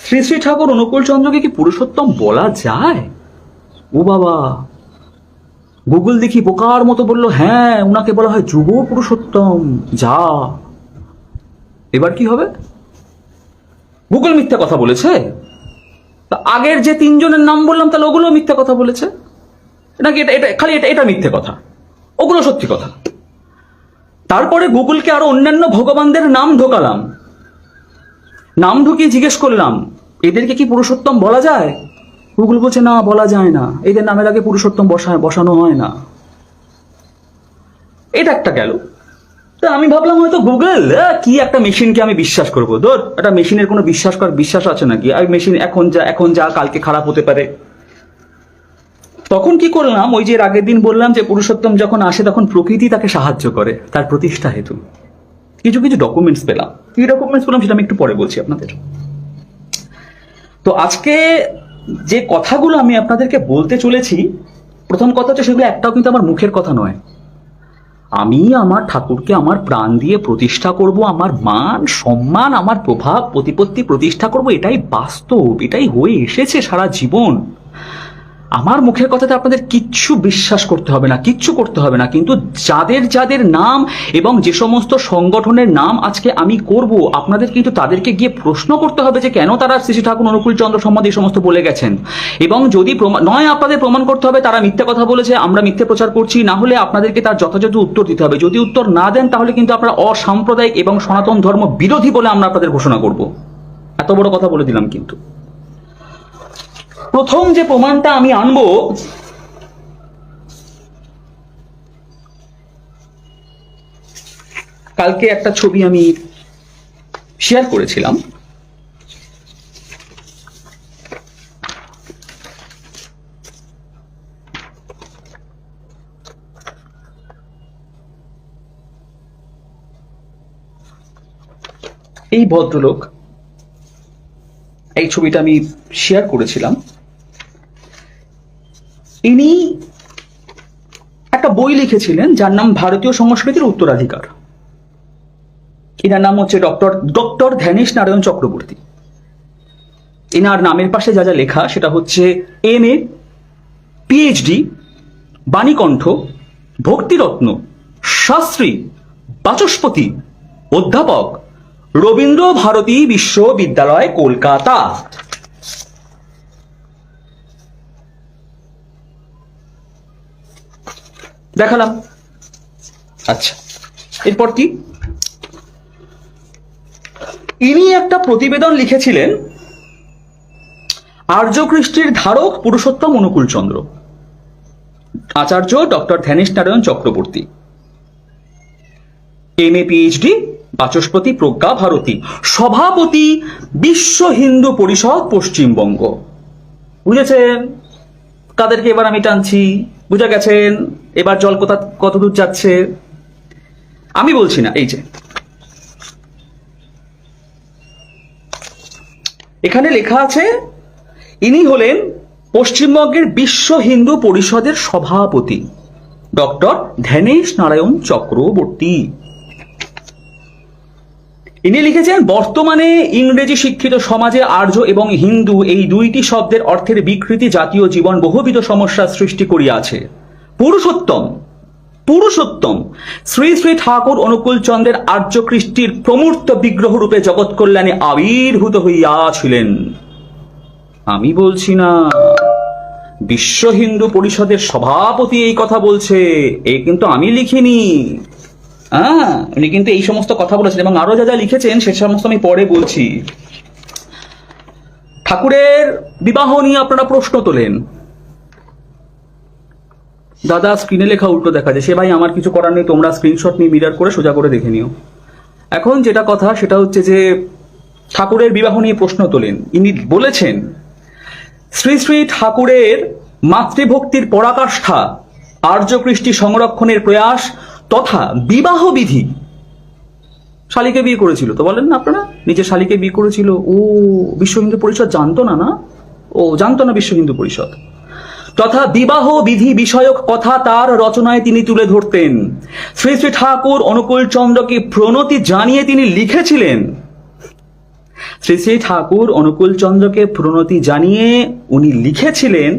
শ্রী শ্রী ঠাকুর অনুকূল চন্দ্রকে কি পুরুষোত্তম বলা যায়? ও বাবা, গুগল দেখি বোকার মতো বলল হ্যাঁ, ওনাকে বলা হয় যুব পুরুষোত্তম। যা, এবার কি হবে? গুগল মিথ্যা কথা বলেছে? আগের যে তিনজনের নাম বললাম তাহলে ওগুলো মিথ্যা কথা বলেছে নাকি? এটা মিথ্যে কথা, ওগুলো সত্যি কথা। তারপরে গুগলকে আরো অন্যান্য ভগবানদের নাম ঢোকালাম, নাম ঢুকিয়ে জিজ্ঞেস করলাম এদেরকে কি পুরুষোত্তম বলা যায়? গুগল বলছে না, বলা যায় না, এদের নামের আগে পুরুষোত্তম বসানো হয় না। এটা একটা গেল। তো আমি ভাবলাম হয়তো গুগল কি একটা মেশিনকে আমি বিশ্বাস করবো, ধর একটা মেশিনের কোনো বিশ্বাস আছে নাকি? আর মেশিন এখন যা কালকে খারাপ হতে পারে। তখন কি করলাম, ওই যে আগের দিন বললাম যে পুরুষোত্তম যখন আসে তখন প্রকৃতি তাকে সাহায্য করে তার প্রতিষ্ঠা হেতু। কিছু কিছু ডকুমেন্টস পেলাম, কি ডকুমেন্টস পেলাম সেটা আমি একটু পরে বলছি আপনাদের। তো আজকে যে কথাগুলো আমি আপনাদেরকে বলতে চলেছি, প্রথম কথা হচ্ছে সেগুলো একটাও কিন্তু আমার মুখের কথা নয়। আমি আমার ঠাকুরকে আমার প্রাণ দিয়ে প্রতিষ্ঠা করব, আমার মান সম্মান আমার প্রভাব প্রতিপত্তি প্রতিষ্ঠা করব, এটাই বাস্তব, এটাই হয়ে এসেছে সারা জীবন। আমার মুখের কথাতে আপনাদের কিচ্ছু বিশ্বাস করতে হবে না, কিচ্ছু করতে হবে না। কিন্তু যাদের নাম এবং যে সমস্ত সংগঠনের নাম আজকে আমি করব, আপনাদের কিন্তু তাদেরকে গিয়ে প্রশ্ন করতে হবে যে কেন তারা শ্রী শ্রী ঠাকুর অনুকূল চন্দ্র সম্বন্ধে এই সমস্ত বলে গেছেন। এবং যদি নয় আপনাদের প্রমাণ করতে হবে তারা মিথ্যে কথা বলেছে, আমরা মিথ্যে প্রচার করছি, না হলে আপনাদেরকে তার যথাযথ উত্তর দিতে হবে। যদি উত্তর না দেন তাহলে কিন্তু আপনারা অসাম্প্রদায়িক এবং সনাতন ধর্ম বিরোধী বলে আমরা আপনাদের ঘোষণা করব। এত বড় কথা বলে দিলাম। কিন্তু প্রথম যে প্রমাণটা আমি আনবো, কালকে একটা ছবি আমি শেয়ার করেছিলাম। এই ভদ্রলোক, এই ছবিটা আমি শেয়ার করেছিলাম। ইনি একটা বই লিখেছিলেন যার নাম ভারতীয় সংস্কৃতির উত্তরাধিকার। এনার নাম হচ্ছে ডক্টর ধ্যানেশ নারায়ণ চক্রবর্তী। এনার নামের পাশে যা যা লেখা সেটা হচ্ছে MA, PhD, বাণীকণ্ঠ, ভক্তিরত্ন, শাস্ত্রী, বাচস্পতি, অধ্যাপক, রবীন্দ্র ভারতী বিশ্ববিদ্যালয়, কলকাতা। দেখালাম। আচ্ছা, এরপর কি? ইনি একটা প্রতিবেদন লিখেছিলেন, আর্য কৃষ্টির ধারক পুরুষোত্তম অনুকূল চন্দ্র, আচার্য doctor Dhyanesh Narayan Chakraborty, MA, PhD, বাচস্পতি, প্রজ্ঞা ভারতী, সভাপতি বিশ্ব হিন্দু পরিষদ পশ্চিমবঙ্গ। বুঝেছেন কাদেরকে এবার আমি টানছি? বুঝে গেছেন এবার জল কত দূর যাচ্ছে? আমি বলছি না। এই যে এখানে লেখা আছে, ইনি হলেন পশ্চিমবঙ্গের বিশ্ব হিন্দু পরিষদের সভাপতি ডক্টর ধ্যানেশ নারায়ণ চক্রবর্তী। ইনি লিখেছেন, বর্তমানে ইংরেজি শিক্ষিত সমাজে আর্য এবং হিন্দু এই দুইটি শব্দের অর্থের বিকৃতি জাতীয় জীবন বহুবিধ সমস্যার সৃষ্টি করিয়াছে। পুরুষোত্তম পুরুষোত্তম শ্রী শ্রী ঠাকুর অনুকূল চন্দ্রের আর্য কৃষ্টির প্রমূর্ত বিগ্রহ রূপে জগৎ কল্যাণে আবির্ভূত হইয়াছিলেন। আমি বলছি না, বিশ্ব হিন্দু পরিষদের সভাপতি এই কথা বলছে, এই কিন্তু আমি লিখিনি। উনি কিন্তু এই সমস্ত কথা বলেছেন এবং আরো যা যা লিখেছেন সে সমস্ত আমি পরে বলছি। ঠাকুরের বিবাহ নিয়ে আপনারা প্রশ্ন তোলেন, দাদা স্ক্রিনে লেখা উল্টো দেখা যায়, সে ভাই আমার কিছু করার নেই, তোমরা স্ক্রিনশট নিয়ে মিরার করে সোজা করে দেখে নিও। এখন যেটা কথা সেটা হচ্ছে যে ঠাকুরের বিবাহ নিয়ে প্রশ্ন তোলেন। ইনি বলেছেন শ্রী শ্রী ঠাকুরের মাতৃভক্তির পরাকাষ্ঠা আর্য কৃষ্টি সংরক্ষণের প্রয়াস তথা বিবাহ বিধি, শালীকে বিয়ে করেছিল তো বলেন না আপনারা, নিজের শালীকে বিয়ে করেছিল। ও বিশ্ব হিন্দু পরিষদ জানতো না? না, ও জানতো না বিশ্ব হিন্দু পরিষদ। তথা বিবাহ বিধি বিষয়ক কথা তার রচনায় তিনি তুলে ধরতেন। শ্রী শ্রী ঠাকুর অনুকূল চন্দ্রকে প্রণতি জানিয়ে তিনি লিখেছিলেন, শ্রী শ্রী ঠাকুর অনুকূল চন্দ্রকে প্রণতি জানিয়ে উনি লিখেছিলেন,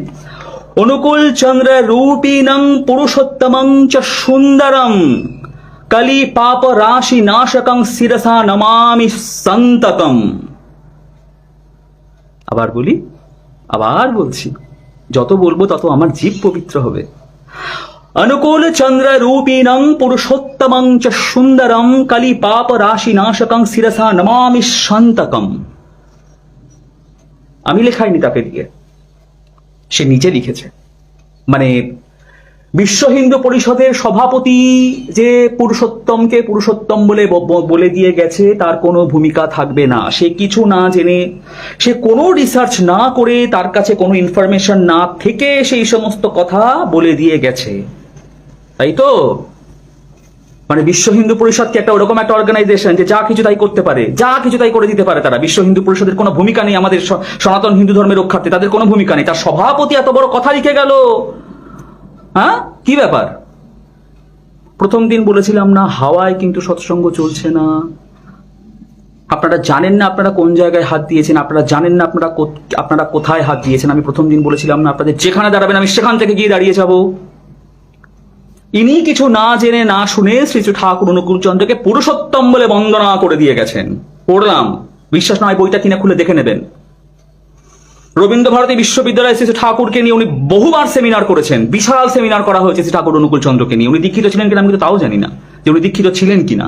অনুকূল চন্দ্র রূপিণং পুরুষোত্তমং চ সুন্দরম কলি পাপ রাশি নাশকং শিরসা নমামি সন্ততম। আবার বলি, আবার বলছি, যত বলবো তত আমার জীব পবিত্র হবে। অনুকূল চন্দ্র রূপিণং পুরুষোত্তমং চ সুন্দরম কলি পাপ রাশি নাশকং শিরসা নমামি সন্তকম। আমি লেখাইনি তাকে দিয়ে, সে নিজে লিখেছে। মানে বিশ্ব হিন্দু পরিষদের সভাপতি যে পুরুষোত্তমকে পুরুষোত্তম বলে দিয়ে গেছে, তার কোনো ভূমিকা থাকবে না। সে কিছু না জেনে, সে কোনো রিসার্চ না করে, তার কাছে কোনো ইনফরমেশন না থেকে সেই সমস্ত কথা বলে দিয়ে গেছে, তাই তো? মানে বিশ্ব হিন্দু পরিষদকে একটা ওরকম একটা অর্গানাইজেশন যে যা কিছু তাই করতে পারে, যা কিছু তাই করে দিতে পারে তারা। বিশ্ব হিন্দু পরিষদের কোনো ভূমিকা নেই আমাদের সনাতন হিন্দু ধর্মের রক্ষার্থে, তাদের কোনো ভূমিকা নেই। তার সভাপতি এত বড় কথা লিখে গেল, কি ব্যাপার? প্রথম দিন বলেছিলাম না, হাওয়ায় কিন্তু সৎসঙ্গ চলছে না। আপনারা জানেন না আপনারা কোন জায়গায় হাত দিয়েছেন, আপনারা জানেন না আপনারা কোথায় হাত দিয়েছেন। আমি প্রথম দিন বলেছিলাম না, আপনাদের যেখানে দাঁড়াবেন আমি সেখান থেকে গিয়ে দাঁড়িয়ে যাব। ইনি কিছু না জেনে না শুনে শ্রী শ্রী ঠাকুর অনুকূল চন্দ্রকে পুরুষোত্তম বলে বন্দনা করে দিয়ে গেছেন। পড়লাম, বিশ্বাস নয় বইটা কিনে খুলে দেখে নেবেন। রবীন্দ্র ভারতী বিশ্ববিদ্যালয়ে শ্রী ঠাকুরকে নিয়ে উনি বহুবার সেমিনার করেছেন, বিশাল সেমিনার করা হয়েছে শ্রী ঠাকুর অনুকূল চন্দ্রকে নিয়ে। উনি দীক্ষিত ছিলেন কিনা আমি কিন্তু তাও জানি না যে উনি দীক্ষিত ছিলেন কিনা।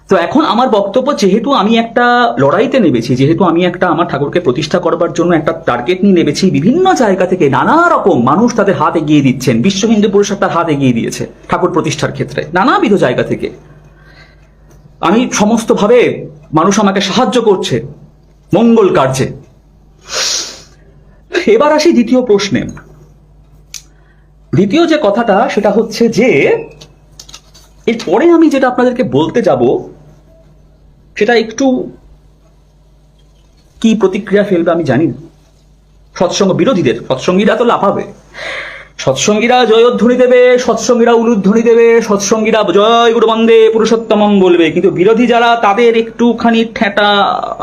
তো এখন আমার বক্তব্য, যেহেতু আমি একটা লড়াইতে নেমেছি, যেহেতু আমি একটা আমার ঠাকুরকে প্রতিষ্ঠা করবার জন্য একটা টার্গেট নিয়ে নেমেছি, বিভিন্ন জায়গা থেকে নানা রকম মানুষ তাদের হাত এগিয়ে দিচ্ছেন। বিশ্ব হিন্দু পরিষদ তার হাত এগিয়ে দিয়েছে ঠাকুর প্রতিষ্ঠার ক্ষেত্রে, নানাবিধ জায়গা থেকে। আমি সমস্তভাবে মানুষ আমাকে সাহায্য করছে মঙ্গল কার্যে। এবার আসি দ্বিতীয় প্রশ্নে। দ্বিতীয় যে কথাটা সেটা হচ্ছে যে এরপরে আমি যেটা আপনাদেরকে বলতে যাব সেটা একটু কি প্রতিক্রিয়া ফেলবে আমি জানি না। সৎসঙ্গ বিরোধীদের, সৎসঙ্গীরা তো লাফাবে, সৎসঙ্গীরা জয়ধ্বনি দেবে, সৎসঙ্গীরা উলুধ্বনি দেবে, সৎসঙ্গীরা জয় গুরু বন্দে পুরুষোত্তমং বলবে, কিন্তু বিরোধী যারা তাদের একটুখানি ঠেটা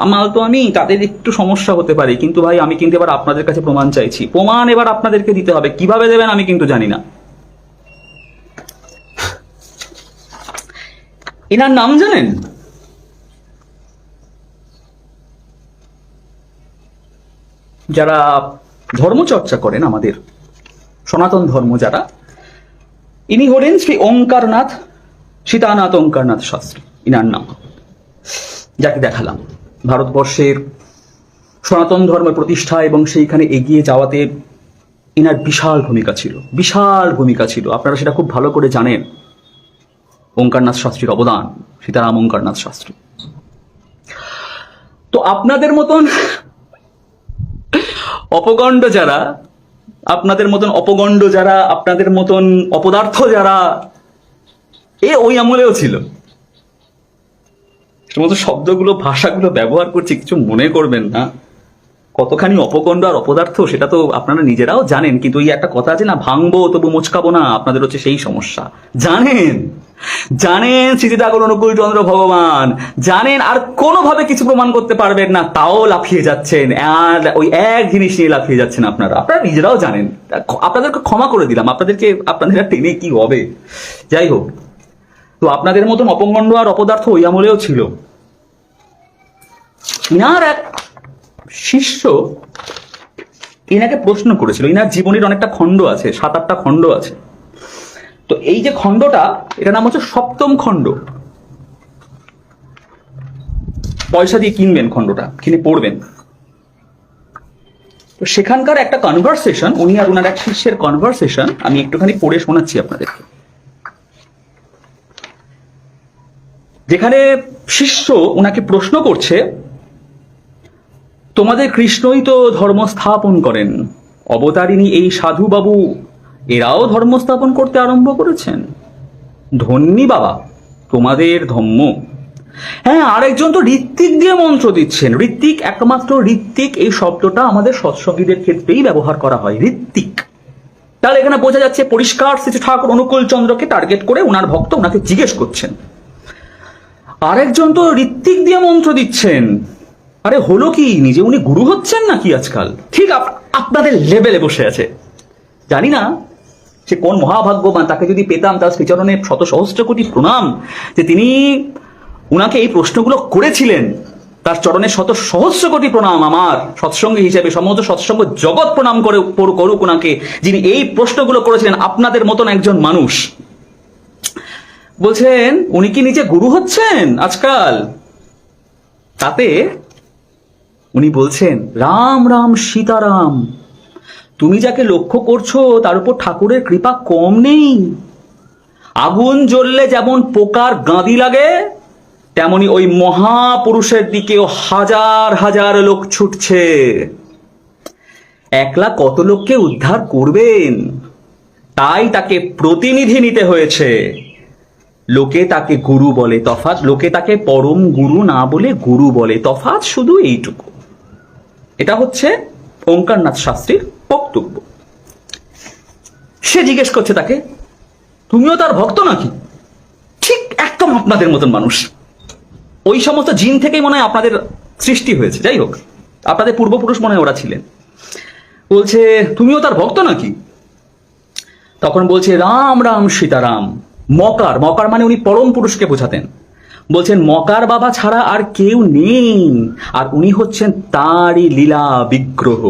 আমাল তো আমি, তাদের একটু সমস্যা হতে পারে। কিন্তু ভাই আমি কিন্তু এবার আপনাদের কাছে প্রমাণ চাইছি, প্রমাণ এবার আপনাদেরকে দিতে হবে। কিভাবে দেবেন আমি কিন্তু জানি না। এনার নাম জানেন? যারা ধর্মচর্চা করেন আমাদের সনাতন ধর্ম যারা, ইনি হলেন শ্রী ওঙ্কারনাথ সীতানাথ ওঙ্কারনাথ শাস্ত্রী, ইনার নাম, যাকে দেখালাম ভারতবর্ষের সনাতন ধর্ম প্রতিষ্ঠা এবং সেইখানে এগিয়ে যাওয়াতে ইনার বিশাল ভূমিকা ছিল, বিশাল ভূমিকা ছিল। আপনারা সেটা খুব ভালো করে জানেন, ওঙ্কারনাথ শাস্ত্রীর অবদান, সীতারাম ওঙ্কারনাথ শাস্ত্রী। তো আপনাদের মতন অপগণ্ড যারা, আপনাদের মতন অপগণ্ড যারা, আপনাদের মতন অপদার্থ যারা, ওই আমলেও ছিল। সমস্ত শব্দগুলো ভাষাগুলো ব্যবহার করছি, কিছু মনে করবেন না। কতখানি অপকণ্ড আর অপদার্থ সেটা তো আপনারা নিজেরাও জানেন, কিন্তু এই একটা কথা আছে না, ভাঙবো তবু মোচকাবো না, আপনাদের হচ্ছে সেই সমস্যা। জানেন জানেন সীতাকুর অনুকূল চন্দ্র ভগবান জানেন, আর কোনোভাবে কিছু প্রমাণ করতে পারবেন না, তাও লাফিয়ে যাচ্ছেন, আর ওই এক জিনিস নিয়ে লাফিয়ে যাচ্ছেন। আপনারা নিজেরাও জানেন, আপনাদেরকে ক্ষমা করে দিলাম, আপনাদের টেনে কি হবে। যাই হোক, তো আপনাদের মতন অপকণ্ড আর অপদার্থ ওই আমলেও ছিল। ইনার এক শিষ্য ইনাকে প্রশ্ন করেছিল, ইনার জীবনের অনেকটা খণ্ড আছে, 7-8টা খণ্ড আছে। তো এই যে খণ্ডটা, এটা নাম হচ্ছে সপ্তম খণ্ড। পয়সা দিয়ে কিনবেন খণ্ডটা, কিনে পড়বেন। তো সেখানকার একটা কনভারসেশন, উনি আর উনার এক শিষ্যের কনভারসেশন আমি একটুখানি পড়ে শোনাচ্ছি আপনাদেরকে। যেখানে শিষ্য উনাকে প্রশ্ন করছে, তোমাদের কৃষ্ণই তো ধর্ম স্থাপন করেন, অবতারিণী এই সাধু বাবু এরাও ধর্ম স্থাপন করতে আরম্ভ করেছেন, ধন্যী বাবা তোমাদের ধর্ম। হ্যাঁ, আরেকজন তো ঋত্বিক দিয়ে মন্ত্র দিচ্ছেন। ঋত্বিক, একমাত্র ঋত্বিক এই শব্দটা আমাদের সৎসঙ্গীদের ক্ষেত্রেই ব্যবহার করা হয়, ঋত্বিক। তাহলে এখানে বোঝা যাচ্ছে পরিষ্কার শ্রী ঠাকুর অনুকূল চন্দ্রকে টার্গেট করে উনার ভক্ত উনাকে জিজ্ঞেস করছেন, আরেকজন তো ঋত্বিক দিয়ে মন্ত্র দিচ্ছেন, আরে হলো কি, নিজে উনি গুরু হচ্ছেন নাকি আজকাল? ঠিক আপনাদের লেভেলে বসে আছে। জানি না সে কোন মহাভাগ্যবান, তাকে যদি পেতাম তার শ্রীচরণে শত সহস্র কোটি প্রণাম যে তিনি উনাকে এই প্রশ্নগুলো করেছিলেন। তার চরণে শত সহস্র কোটি প্রণাম, আমার সৎসঙ্গী হিসেবে সমস্ত সৎসঙ্গ জগৎ প্রণাম করে করুক উনাকে, যিনি এই প্রশ্নগুলো করেছিলেন আপনাদের মতন একজন মানুষ। বলছেন উনি কি নিজে গুরু হচ্ছেন আজকাল? তাতে উনি বলছেন, রাম রাম সীতারাম, তুমি যাকে লক্ষ্য করছো তার উপর ঠাকুরের কৃপা কম নেই। আগুন জ্বললে যেমন পোকার গাঁদি লাগে, তেমনি ওই মহাপুরুষের দিকেও হাজার হাজার লোক ছুটছে। একলা কত লোককে উদ্ধার করবেন, তাই তাকে প্রতিনিধি নিতে হয়েছে। লোকে তাকে গুরু বলে, তফাৎ লোকে তাকে পরম গুরু না বলে গুরু বলে, তফাৎ শুধু এইটুকু। এটা হচ্ছে ওঙ্কারনাথ শাস্ত্রীর বক্তব্য। সে জিজ্ঞেস করছে তাকে, তুমিও তার ভক্ত নাকি? ঠিক একদম আপনাদের মতন মানুষ, ওই সমস্ত জিন থেকেই মনে হয় আপনাদের সৃষ্টি হয়েছে। যাই হোক, আপনাদের পূর্বপুরুষ মনে হয় ওরা ছিলেন। বলছে তুমিও তার ভক্ত নাকি? তখন বলছে রাম রাম সীতারাম। মকার, মকার মানে উনি পরম পুরুষকে বোঝাতেন। বলছেন মকার বাবা ছাড়া আর কেউ নেই, আর উনি হচ্ছেন তারই লীলা বিগ্রহ।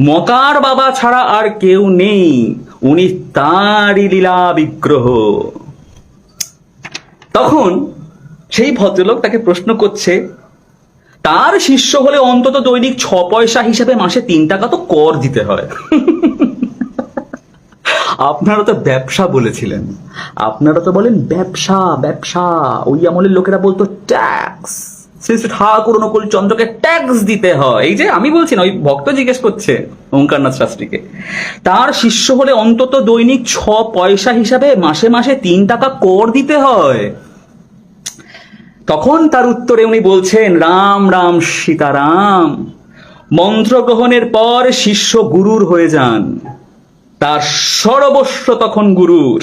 মকার বাবা ছাড়া আর কেউ নেই, উনি তারই লীলা বিগ্রহ। তখন সেই ভদ্রলোক তাকে প্রশ্ন করছে, তার শিষ্য হলে অন্তত দৈনিক 6 পয়সা হিসেবে মাসে 3 টাকা তো কর দিতে হয়। আপনারা তো ব্যবসা বলেছিলেন, আপনারা তো বলেন ব্যবসা ব্যবসা, ওই আমলের লোকেরা বলতো ট্যাক্স। শ্রী শ্রী ঠাকুর অনুকূল চন্দ্রকে ট্যাক্স দিতে হয়। এই যে আমি বলছি না, ওই ভক্ত জিজ্ঞেস করছে ওঙ্কারনাথ শাস্ত্রীকে, তার শিষ্য হলে অন্তত দৈনিক 6 পয়সা হিসাবে মাসে মাসে 3 টাকা কর দিতে হয়। তখন তার উত্তরে উনি বলছেন রাম রাম সীতারাম। মন্ত্র গ্রহণের পর শিষ্য গুরুর হয়ে যান, তার সর্বস্ব তখন গুরুর।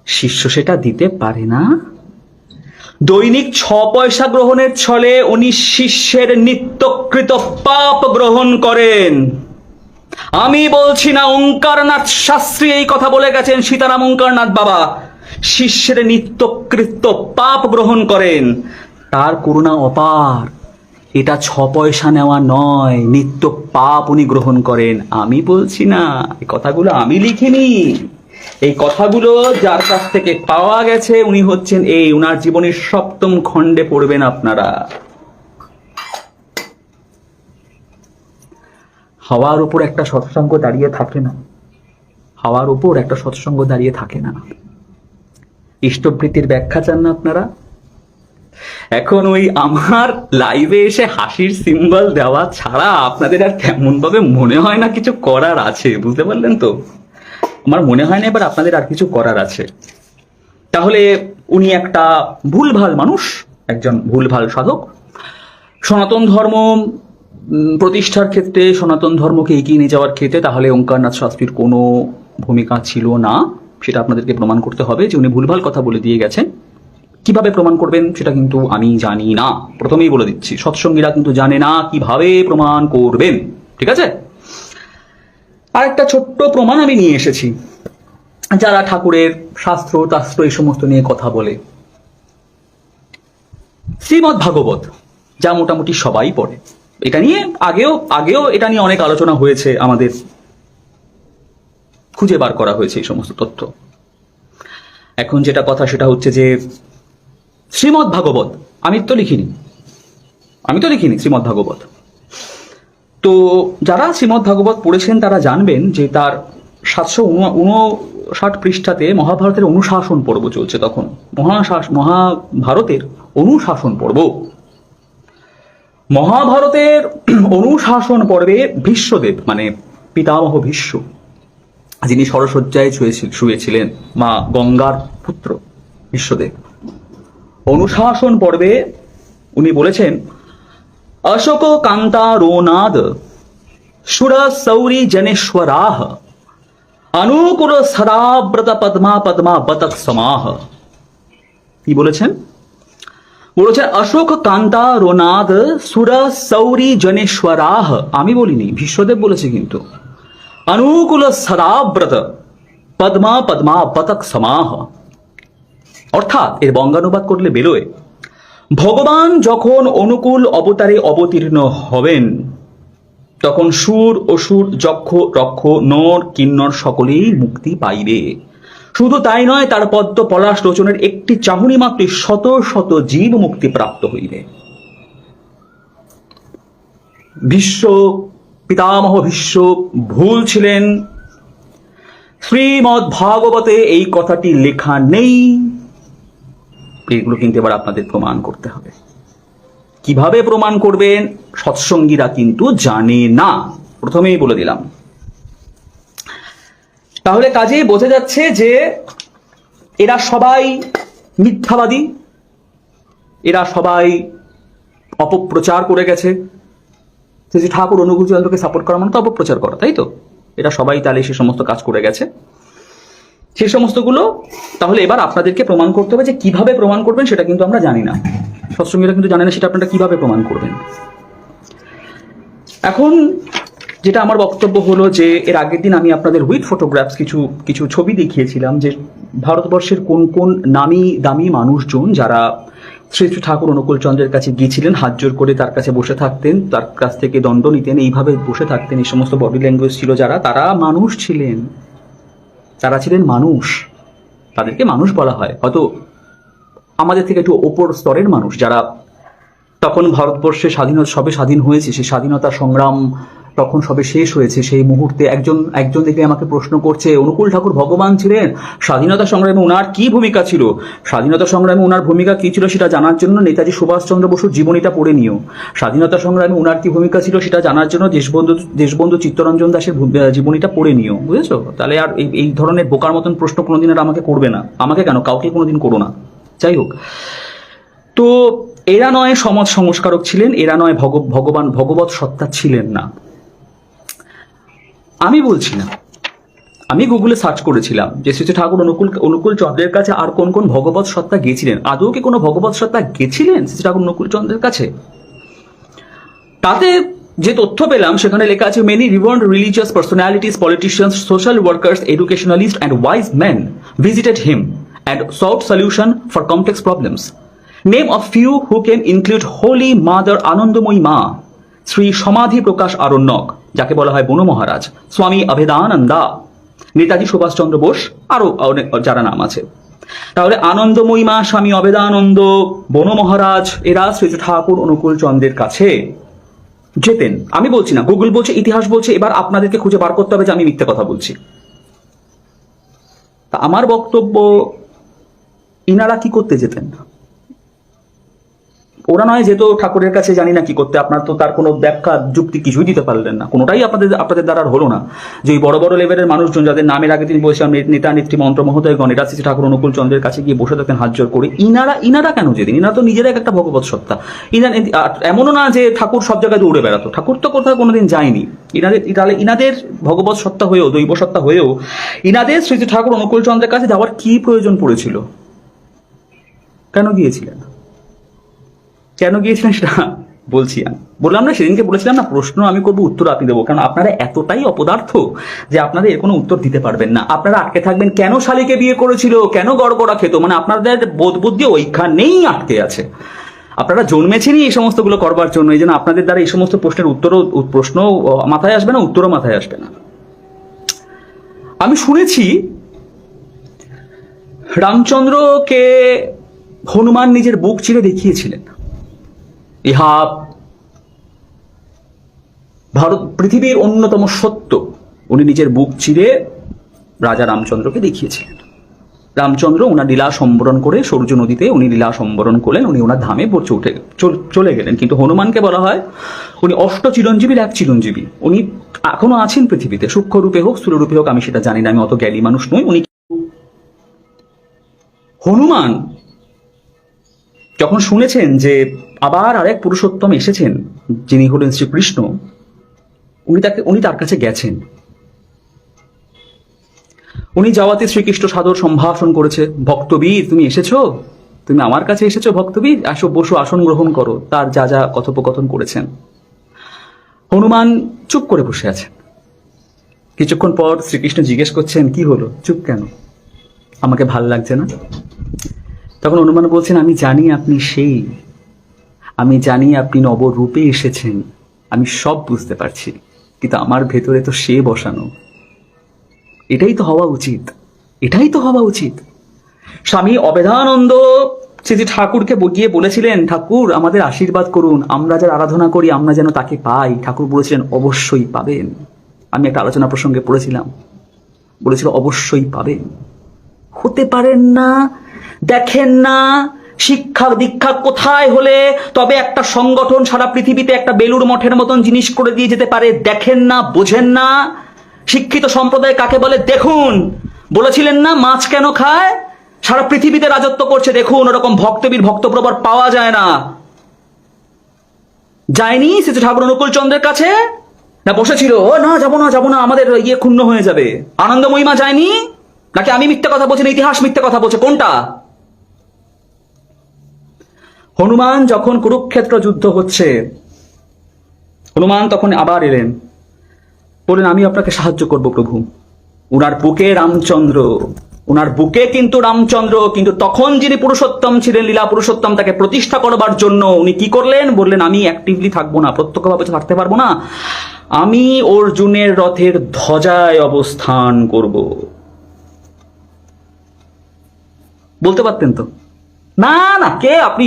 শিষ্য সেটা দিতে পারে না। দৈনিক 6 পয়সা গ্রহণের ছলে উনি শিষ্যের নিত্যকৃত পাপ গ্রহণ করেন। আমি বলছি না, ওঙ্কারনাথ শাস্ত্রী এই কথা বলে গেছেন, সীতারাম ওঙ্কারনাথ বাবা শিষ্যের নিত্যকৃত পাপ গ্রহণ করেন। তার করুণা অপার। এটা 6 পয়সা নেওয়া নয়, নিত্য পাপ উনি গ্রহণ করেন। আমি বলছি না, এই কথাগুলো আমি লিখিনি, এই কথাগুলো যার কাছ থেকে পাওয়া গেছে উনি হচ্ছেন এই উনার জীবনের 7ম খণ্ডে পড়বেন আপনারা। হাওয়ার উপর একটা সৎসঙ্গ দাঁড়িয়ে থাকে না, হাওয়ার উপর একটা সৎসঙ্গ দাঁড়িয়ে থাকে না। ইষ্টবৃত্তির ব্যাখ্যা চান না আপনারা? এখন ওই আমার লাইভে এসে হাসির সিম্বল দেওয়া ছাড়া আপনাদের আর কেমন ভাবে মনে হয় না কিছু করার আছে, বুঝতে পারলেন তো? আমার মনে হয় না এবার আপনাদের আর কিছু করার আছে। তাহলে উনি একটা ভুলভাল মানুষ, একজন ভুলভাল সাধক। সনাতন ধর্ম প্রতিষ্ঠার ক্ষেত্রে, সনাতন ধর্মকে এগিয়ে নিয়ে যাওয়ার ক্ষেত্রে, তাহলে ওঙ্কারনাথ শাস্ত্রীর কোনো ভূমিকা ছিল না। সেটা আপনাদেরকে প্রমাণ করতে হবে যে উনি ভুলভাল কথা বলে দিয়ে গেছেন। কিভাবে প্রমাণ করবেন সেটা কিন্তু আমি জানি না, প্রথমেই বলে দিচ্ছি। সৎসঙ্গীরা কিন্তু জানে না কিভাবে প্রমাণ করবেন, ঠিক আছে? আর একটা ছোট্ট প্রমাণ আমি নিয়ে এসেছি। যারা ঠাকুরের শাস্ত্র টাস্ত্র এই সমস্ত নিয়ে কথা বলে, শ্রীমদ্ ভাগবত, যা মোটামুটি সবাই পড়ে, এটা নিয়ে আগেও এটা নিয়ে অনেক আলোচনা হয়েছে, আমাদের খুঁজে বার করা হয়েছে এই সমস্ত তথ্য। এখন যেটা কথা সেটা হচ্ছে যে শ্রীমদ্ ভাগবত আমি তো লিখিনি শ্রীমদ্ ভাগবত। তো যারা শ্রীমদ্ ভাগবত পড়েছেন তারা জানবেন যে তার 759 পৃষ্ঠাতে মহাভারতের অনুশাসন পর্ব চলছে। তখন মহাভারতের অনুশাসন পর্ব, মহাভারতের অনুশাসন পর্বে ভীষ্মদেব, মানে পিতামহ ভীষ্ম, যিনি সরসজ্জায় শুয়েছিলেন, মা গঙ্গার পুত্র ভীষ্মদেব, অনুশাসন পর্বে উনি বলেছেন, অশোক কান্তারোনাদ সুর সৌরি জনেশ্বরাহ অনুকুল সদাব্রত পদ্মা পদ্মা বতক সমাহ। কি বলেছেন? বলেছেন অশোক কান্তারোনাদ সুর সৌরি জনেশ্বরাহ। আমি বলিনি, ভীষ্মদেব বলেছে। কিন্তু অনুকুল সদাব্রত পদ্মা পদ্মা বতক সমাহ, অর্থাৎ এর বঙ্গানুবাদ করলে বেরোয়, ভগবান যখন অনুকূল অবতারে অবতীর্ণ হবেন তখন সুর অসুর যক্ষ রক্ষ নর কিন্নর সকলেই মুক্তি পাইবে। শুধু তাই নয়, তার পদ্ম পলাশ লোচনের একটি চাহনি মাত্র শত শত জীব মুক্তি প্রাপ্ত হইবে। পিতামহ ভীষ্ম ভুল ছিলেন। শ্রীমদ্ ভাগবতে এই কথাটি লেখা নেই। এগুলো কিন্তু এবার আপনাদের প্রমাণ করতে হবে। কিভাবে প্রমাণ করবেন? সৎসঙ্গীরা কিন্তু জানে না, প্রথমেই বলে দিলাম। তাহলে কাজেই বোঝা যাচ্ছে যে এরা সবাই মিথ্যাবাদী, এরা সবাই অপপ্রচার করে গেছে। শ্রী ঠাকুর অনুকূলচন্দ্রকে সাপোর্ট করা মানে তো অপপ্রচার করা, তাই তো? এরা সবাই তাহলে সে সমস্ত কাজ করে গেছে, সেই সমস্তগুলো। তাহলে এবার আপনাদেরকে প্রমাণ করতে হবে। যে কিভাবে প্রমাণ করবেন সেটা কিন্তু আমরা জানি না, সৎসঙ্গীরা কিন্তু জানে না সেটা আপনারা কিভাবে প্রমাণ করবেন। এখন যেটা আমার বক্তব্য হলো যে এর আগের দিন আমি আপনাদের উইথ ফটোগ্রাফস কিছু ছবি দেখিয়েছিলাম যে ভারতবর্ষের কোন কোন নামি দামি মানুষজন যারা শ্রী শ্রী ঠাকুর অনুকূলচন্দ্রের কাছে গিয়েছিলেন, হাত জোর করে তার কাছে বসে থাকতেন, তার কাছ থেকে দণ্ড নিতেন, এইভাবে বসে থাকতেন। এই সমস্ত বডি ল্যাঙ্গুয়েজ ছিল যারা, তারা মানুষ ছিলেন, তারা ছিলেন মানুষ। তাদেরকে মানুষ বলা হয়, হয়তো আমাদের থেকে একটু ওপর স্তরের মানুষ, যারা তখন ভারতবর্ষে সবে স্বাধীন হয়েছে, সেই স্বাধীনতা সংগ্রাম তখন সবে শেষ হয়েছে। সেই মুহূর্তে একজন দেখে আমাকে প্রশ্ন করছে, অনুকূল ঠাকুর ভগবান ছিলেন, স্বাধীনতা সংগ্রামে ওনার কি ভূমিকা ছিল? স্বাধীনতা সংগ্রামে ওনার ভূমিকা কি ছিল সেটা জানার জন্য নেতাজি সুভাষচন্দ্র বসুর জীবনীটা পড়ে নিও। স্বাধীনতা সংগ্রামে ওনার কি ভূমিকা ছিল সেটা জানার জন্য দেশবন্ধু চিত্তরঞ্জন দাসের জীবনীটা পড়ে নিও, বুঝেছো? তাহলে আর এই ধরনের বোকার মতন প্রশ্ন কোনোদিন আর আমাকে করবে না। আমাকে কেন, কাউকে কোনোদিন করো না। যাই হোক, তো এরা নয় সমাজ সংস্কারক ছিলেন, এরা নয় ভগবত সত্তা ছিলেন না। আমি বলছি না, আমি গুগলে সার্চ করেছিলাম যে শ্রী ঠাকুর অনুকূল চন্দ্রের কাছে আর কোন কোন ভগবত সত্তা গিয়েছিলেন। আদৌ কি কোনো ভগবত সত্তা গেছিলেন শ্রী ঠাকুর অনুকূল চন্দ্রের কাছে? তাতে যে তথ্য পেলাম সেখানে লেখা আছে, many revered religious personalities, politicians, social workers, educationalist and wise men visited him and sought solution for complex problems. Name of few who can include Holy Mother Anandamoyi Ma, Shri সমাধি প্রকাশ আরণ্যক, যাকে বলা হয় বনু মহারাজ, স্বামী অভেদানন্দা, নেতাজি সুভাষচন্দ্র বোস, আরো অনেক যারা নাম আছে। তাহলে আনন্দময়ী মা, স্বামী অভেদানন্দ, বনু মহারাজ, এরা শ্রী ঠাকুর অনুকূল চন্দ্রের কাছে যেতেন। আমি বলছি না, গুগল বলছে, ইতিহাস বলছে। এবার আপনাদেরকে খুঁজে বার করতে হবে যে আমি মিথ্যে কথা বলছি। তা আমার বক্তব্য, ইনারা কি করতে যেতেন? ওরা নয় যেত ঠাকুরের কাছে, জানি না কি করতে, আপনার তো তার কোনো ব্যাখ্যা যুক্তি কিছুই দিতে পারলেন না, কোনোটাই আপনাদের দ্বারা আর হলো না। যে ওই বড় বড় লেভেলের মানুষজন যাদের নামের আগে তিনি বলছেন নেতা নেত্রী মন্ত্র মহোদয়গণ, এরা শ্রী ঠাকুর অনুকূল চন্দ্রের কাছে গিয়ে বসে থাকেন হাত জোর করে। ইনারা কেন যেদিন, ইনারা তো নিজেরা একটা ভগবত সত্তা। এমনও না যে ঠাকুর সব জায়গায় দৌড়ে বেড়াতো, ঠাকুর তো কোথাও কোনোদিন যায়নি। ইনাদের ভগবত সত্তা হয়েও, দৈব সত্তা হয়েও ইনাদের শ্রী ঠাকুর অনুকূল চন্দ্রের কাছে যাওয়ার কি প্রয়োজন পড়েছিল? কেন গিয়েছিলেন সেটা বলছি। আমি বললাম না, সেদিনকে বলেছিলাম না, প্রশ্ন আমি করবো, উত্তর আপনি দেবো, কারণ আপনারা এতটাই অপদার্থ যে আপনাদের এর কোনো উত্তর দিতে পারবেন না। আপনারা আটকে থাকবেন কেন শালীকে বিয়ে করেছিল, কেন গড়গড়া খেত, মানে আপনাদের বোধ বুদ্ধি ওইখানেই আটকে আছে। আপনারা জন্মেছেনই এই সমস্তগুলো করবার জন্য, এই জন্য আপনাদের দ্বারা এই সমস্ত প্রশ্ন মাথায় আসবে না, উত্তরও মাথায় আসবে না। আমি শুনেছি রামচন্দ্রকে হনুমান নিজের বুক চিরে দেখিয়েছিলেন। ইহা পৃথিবীর অন্যতম সত্য। উনি নিজের বুক চিরে রাজা রামচন্দ্রকে দেখিয়েছিলেন। রামচন্দ্র ওনার লীলা সম্বরণ করে সূর্য নদীতে উনি লীলা সম্বরণ করলেন, উনি ওনার ধামে চলে গেলেন। কিন্তু হনুমানকে বলা হয় উনি অষ্ট চিরঞ্জীবীর এক চিরঞ্জীবী। উনি এখনো আছেন পৃথিবীতে, সূক্ষ্ম রূপে হোক স্থূল রূপে হোক আমি সেটা জানি না, আমি অত জ্ঞানী মানুষ নই। উনি হনুমান যখন শুনেছেন যে আবার আরেক পুরুষোত্তম এসেছেন যিনি হলেন শ্রীকৃষ্ণ, উনি তার কাছে গেছেন। উনি যাওয়াতে শ্রীকৃষ্ণ সাদর সম্ভাষণ করেছে, ভক্তবীর তুমি এসেছো, তুমি আমার কাছে এসেছো ভক্তবীর, আসো বসো, আসন গ্রহণ করো। তার যা যা কথোপকথন করেছেন। হনুমান চুপ করে বসে আছেন। কিছুক্ষণ পর শ্রীকৃষ্ণ জিজ্ঞেস করছেন, কি হলো, চুপ কেন, আমাকে ভাল লাগছে না? তখন হনুমান বলছেন, আমি জানি আপনি সেই, আমি জানি আপনি নবরূপে এসেছেন, আমি সব বুঝতে পারছি, কিন্তু আমার ভেতরে তো সে বসানো। এটাই তো হওয়া উচিত, এটাই তো হওয়া উচিত। স্বামী অবেদানন্দ শ্রী ঠাকুরকে গিয়ে বলেছিলেন, ঠাকুর আমাদের আশীর্বাদ করুন, আমরা যার আরাধনা করি আমরা যেন তাকে পাই। ঠাকুর বলেছিলেন অবশ্যই পাবেন। আমি একটা আলোচনা প্রসঙ্গে পড়েছিলাম, বলেছিল অবশ্যই পাবেন। হতে পারেন না, দেখেন না, শিক্ষা দীক্ষা কোথায় হলে তবে একটা সংগঠন সারা পৃথিবীতে একটা বেলুর মঠের মতন জিনিস করে দিয়ে যেতে পারে, দেখেন না, বোঝেন না। শিক্ষিত সম্প্রদায় কাকে বলে দেখুন। বলেছিলেন না মাছ কেন খায়, সারা পৃথিবীতে রাজত্ব করছে, দেখুন ওরকম ভক্তবীর ভক্তপ্রবর পাওয়া যায় না। যায়নি শ্রী ঠাকুর অনুকূল চন্দ্রের কাছে, না বসেছিল, ও না যাবো না আমাদের ইয়ে ক্ষুণ্ণ হয়ে যাবে। আনন্দময়ীমা যায়নি, নাকি আমি মিথ্যা কথা বলছি, ইতিহাস মিথ্যা কথা বলছে, কোনটা? হনুমান যখন কুরুক্ষেত্র যুদ্ধ হচ্ছে, হনুমান তখন আবার এলেন, বললেন আমি আপনাকে সাহায্য করব প্রভু। উনার বুকে রামচন্দ্র, উনার বুকে কিন্তু রামচন্দ্র, কিন্তু তখন যিনি পুরুষোত্তম ছিলেন, লীলা পুরুষোত্তম, তাকে প্রতিষ্ঠা করবার জন্য উনি কি করলেন, বললেন আমি অ্যাক্টিভলি থাকবো না, প্রত্যক্ষভাবে থাকতে পারবো না, আমি অর্জুনের রথের ধ্বজায় অবস্থান করব। বলতে পারতেন তো, না না কে আপনি,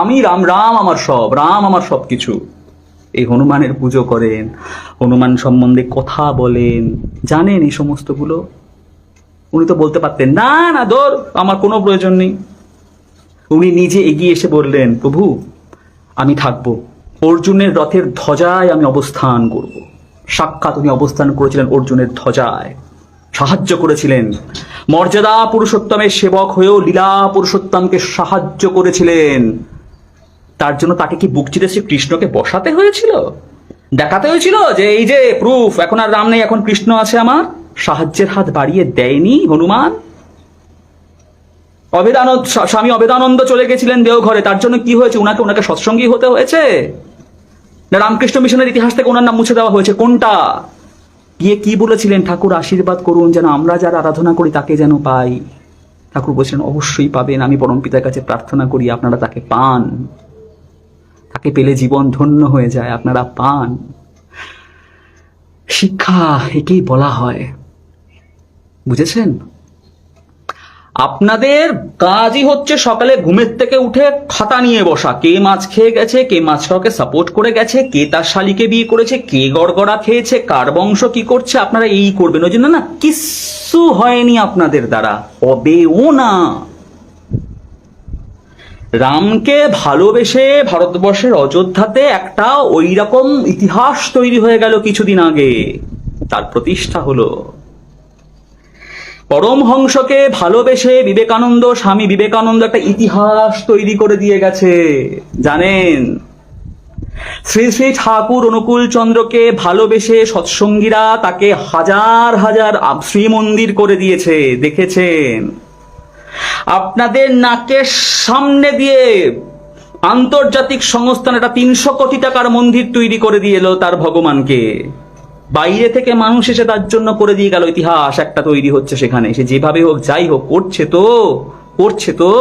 আমি রাম আমার সব, রাম আমার সব কিছু। এই হনুমানের পুজো করেন, হনুমান সম্বন্ধে কথা বলেন, জানেন এই সমস্তগুলো। উনি তো বলতে পারতেন না না দৌড়, আমার কোনো প্রয়োজন নেই। উনি নিজে এগিয়ে এসে বললেন, প্রভু আমি থাকবো, অর্জুনের রথের ধ্বজায় আমি অবস্থান করব। সাক্ষাৎ উনি অবস্থান করেছিলেন অর্জুনের ধ্বজায়, সাহায্য করেছিলেন। মর্যাদা পুরুষোত্তমের সেবক হয়েও লীলা পুরুষোত্তমকে সাহায্য করেছিলেন। তার জন্য তাকে কি বুক চিরে কৃষ্ণকে বসাতে হয়েছিল, দেখাতে হয়েছিল যে এই যে প্রুফ, এখন আর রাম নেই, এখন কৃষ্ণ আছে আমার? সাহায্যের হাত বাড়িয়ে দেয়নি হনুমান। স্বামী অবেদানন্দ চলে গেছিলেন দেওঘরে, তার জন্য কি হয়েছে, ওনাকে সৎসঙ্গী হতে হয়েছে, না রামকৃষ্ণ মিশনের ইতিহাস থেকে ওনার নাম মুছে দেওয়া হয়েছে, কোনটা? গিয়ে কি বলেছিলেন, ঠাকুর আশীর্বাদ করুন যেন আমরা যারা আরাধনা করি তাকে যেন পাই। ঠাকুর বলছিলেন অবশ্যই পাবেন, আমি পরম পিতার কাছে প্রার্থনা করি আপনারা তাকে পান, তাকে পেলে জীবন ধন্য হয়ে যায়, আপনারা পান। শিক্ষা একেই বলা হয়, বুঝেছেন? আপনাদের কাজই হচ্ছে সকালে ঘুমের থেকে উঠে খাতা নিয়ে বসা, কে মাছ খেয়ে গেছে, কে মাছ খাওয়াকে সাপোর্ট করে গেছে, কে তার শালীকে বিয়ে করেছে, কে গড়গড়া খেয়েছে, কার বংশ কি করছে, আপনারা এই করবেন। ওই জন্য না কিচ্ছু হয়নি আপনাদের দ্বারা, হবেও না। রামকে ভালোবেসে ভারতবর্ষের অযোধ্যাতে একটা ওই রকম ইতিহাস তৈরি হয়ে গেল কিছুদিন আগে, তার প্রতিষ্ঠা হলো। পরমহংসকে ভালোবেসে বিবেকানন্দ, স্বামী বিবেকানন্দ একটা ইতিহাস তৈরি করে দিয়ে গেছে, জানেন। শ্রী শ্রী ঠাকুর অনুকূল চন্দ্রকে ভালোবেসে সৎসঙ্গীরা তাকে হাজার হাজার শ্রীমন্দির করে দিয়েছে, দেখেছেন। আপনাদের নাকের সামনে দিয়ে আন্তর্জাতিক সংস্থান একটা 300 কোটি টাকার মন্দির তৈরি করে দিয়ে এলো তার ভগবানকে। বাইরে থেকে মানুষ এসে তার জন্য করে দিয়ে গেল, ইতিহাস একটা তৈরি হচ্ছে সেখানে। সে যেভাবে হোক যাই হোক করছে তো।